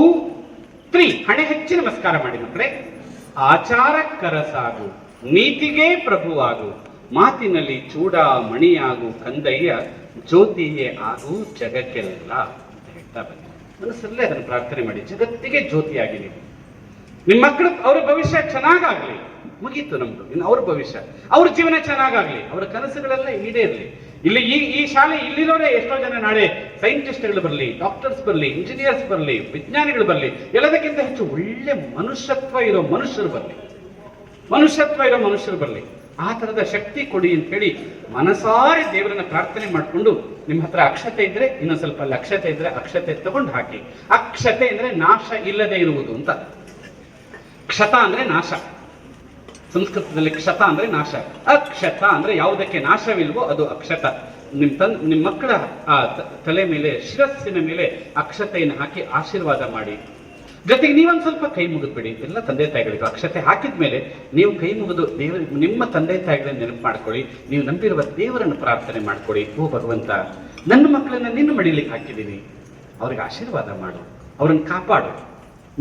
3 ಹಣೆ ಹಚ್ಚಿ ನಮಸ್ಕಾರ ಮಾಡಿ ಮಕ್ಕಳೇ. ಆಚಾರ ಕರಸಾಗು, ನೀತಿಗೆ ಪ್ರಭುವಾಗು, ಮಾತಿನಲ್ಲಿ ಚೂಡ ಮಣಿಯಾಗು, ಕಂದಯ್ಯ ಜ್ಯೋತಿಯೇ ಆಗು ಜಗಕ್ಕೆಲ್ಲ ಅಂತ ಹೇಳ್ತಾ ಬನ್ನಿ. ಮನಸ್ಸಲ್ಲೇ ಅದನ್ನು ಪ್ರಾರ್ಥನೆ ಮಾಡಿ, ಜಗತ್ತಿಗೆ ಜ್ಯೋತಿಯಾಗಿ ನೀವು. ನಿಮ್ಮ ಮಕ್ಕಳು, ಅವರ ಭವಿಷ್ಯ ಚೆನ್ನಾಗಾಗ್ಲಿ, ಮುಗೀತು ನಮ್ದು. ಇನ್ನು ಅವ್ರ ಭವಿಷ್ಯ, ಅವ್ರ ಜೀವನ ಚೆನ್ನಾಗಾಗ್ಲಿ, ಅವರ ಕನಸುಗಳೆಲ್ಲ ಈಡೇರಲಿ. ಇಲ್ಲಿ ಈ ಶಾಲೆ ಇಲ್ಲಿರೋರೇ ಎಷ್ಟೋ ಜನ ನಾಳೆ ಸೈಂಟಿಸ್ಟ್ಗಳು ಬರಲಿ, ಡಾಕ್ಟರ್ಸ್ ಬರಲಿ, ಇಂಜಿನಿಯರ್ಸ್ ಬರಲಿ, ವಿಜ್ಞಾನಿಗಳು ಬರಲಿ, ಎಲ್ಲದಕ್ಕಿಂತ ಹೆಚ್ಚು ಒಳ್ಳೆ ಮನುಷ್ಯತ್ವ ಇರೋ ಮನುಷ್ಯರು ಬರಲಿ. ಆ ತರದ ಶಕ್ತಿ ಕೊಡಿ ಅಂತ ಹೇಳಿ ಮನಸಾರಿ ದೇವರನ್ನ ಪ್ರಾರ್ಥನೆ ಮಾಡಿಕೊಂಡು, ನಿಮ್ಮ ಹತ್ರ ಅಕ್ಷತೆ ಇದ್ರೆ ಇನ್ನೊಂದು ಸ್ವಲ್ಪ ಅಲ್ಲಿ ಅಕ್ಷತೆ ಇದ್ರೆ ಅಕ್ಷತೆ ತಗೊಂಡು ಹಾಕಿ. ಅಕ್ಷತೆ ಅಂದ್ರೆ ನಾಶ ಇಲ್ಲದೆ ಇರುವುದು ಅಂತ. ಕ್ಷತ ಅಂದ್ರೆ ನಾಶ, ಸಂಸ್ಕೃತದಲ್ಲಿ ಕ್ಷತ ಅಂದ್ರೆ ನಾಶ. ಅಕ್ಷತ ಅಂದ್ರೆ ಯಾವುದಕ್ಕೆ ನಾಶವಿಲ್ವೋ ಅದು ಅಕ್ಷತ. ನಿಮ್ಮ ಮಕ್ಕಳ ತಲೆ ಮೇಲೆ, ಶಿರಸ್ಸಿನ ಮೇಲೆ ಅಕ್ಷತೆಯನ್ನು ಹಾಕಿ ಆಶೀರ್ವಾದ ಮಾಡಿ. ಜೊತೆಗೆ ನೀವೊಂದು ಸ್ವಲ್ಪ ಕೈ ಮುಗಿದ್ಬಿಡಿ. ಎಲ್ಲ ತಂದೆ ತಾಯಿಗಳಿಗೂ ಅಕ್ಷತೆ ಹಾಕಿದ್ಮೇಲೆ ನೀವು ಕೈ ಮುಗಿದು ನಿಮ್ಮ ತಂದೆ ತಾಯಿಗಳನ್ನ ನೆನಪು ಮಾಡ್ಕೊಳ್ಳಿ. ನೀವು ನಂಬಿರುವ ದೇವರನ್ನು ಪ್ರಾರ್ಥನೆ ಮಾಡ್ಕೊಳ್ಳಿ. ಓ ಭಗವಂತ, ನನ್ನ ಮಕ್ಕಳನ್ನ ನಿನ್ನ ಮಡಿಲಿಕ್ಕೆ ಹಾಕಿದ್ದೀನಿ, ಅವ್ರಿಗೆ ಆಶೀರ್ವಾದ ಮಾಡು, ಅವ್ರನ್ನ ಕಾಪಾಡು.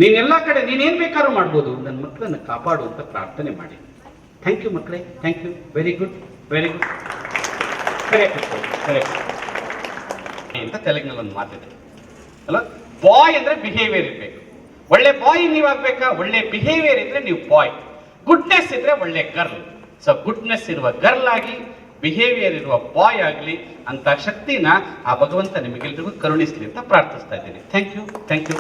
ನೀನೆಲ್ಲ ಕಡೆ ನೀನೇನ್ ಬೇಕಾದ್ರೂ ಮಾಡ್ಬೋದು, ನನ್ನ ಮಕ್ಕಳನ್ನ ಕಾಪಾಡು ಅಂತ ಪ್ರಾರ್ಥನೆ ಮಾಡಿ. ಥ್ಯಾಂಕ್ ಯು ಮಕ್ಕಳೇ, ಥ್ಯಾಂಕ್ ಯು. Very good. ಸರಿ ಅಂತ ತೆಲುಗಿನಲ್ಲಿ ಒಂದು ಮಾತಿದೆ ಅಲ್ಲ, ಬಾಯ್ ಅಂದ್ರೆ ಬಿಹೇವಿಯರ್ ಇರ್ಬೇಕು. ಒಳ್ಳೆ ಬಾಯ್ ನೀವಾಗ್ಬೇಕಾ? ಒಳ್ಳೆ ಬಿಹೇವಿಯರ್ ಇದ್ರೆ ನೀವು ಬಾಯ್. ಗುಡ್ನೆಸ್ ಇದ್ರೆ ಒಳ್ಳೆ ಗರ್ಲ್. ಸೊ ಗುಡ್ನೆಸ್ ಇರುವ ಗರ್ಲ್ ಆಗಿ, ಬಿಹೇವಿಯರ್ ಇರುವ ಬಾಯ್ ಆಗಲಿ ಅಂತ ಶಕ್ತಿನ ಆ ಭಗವಂತ ನಿಮಗೆಲ್ರಿಗೂ ಕರುಣಿಸ್ಲಿ ಅಂತ ಪ್ರಾರ್ಥಿಸ್ತಾ ಇದ್ದೀನಿ. Thank you.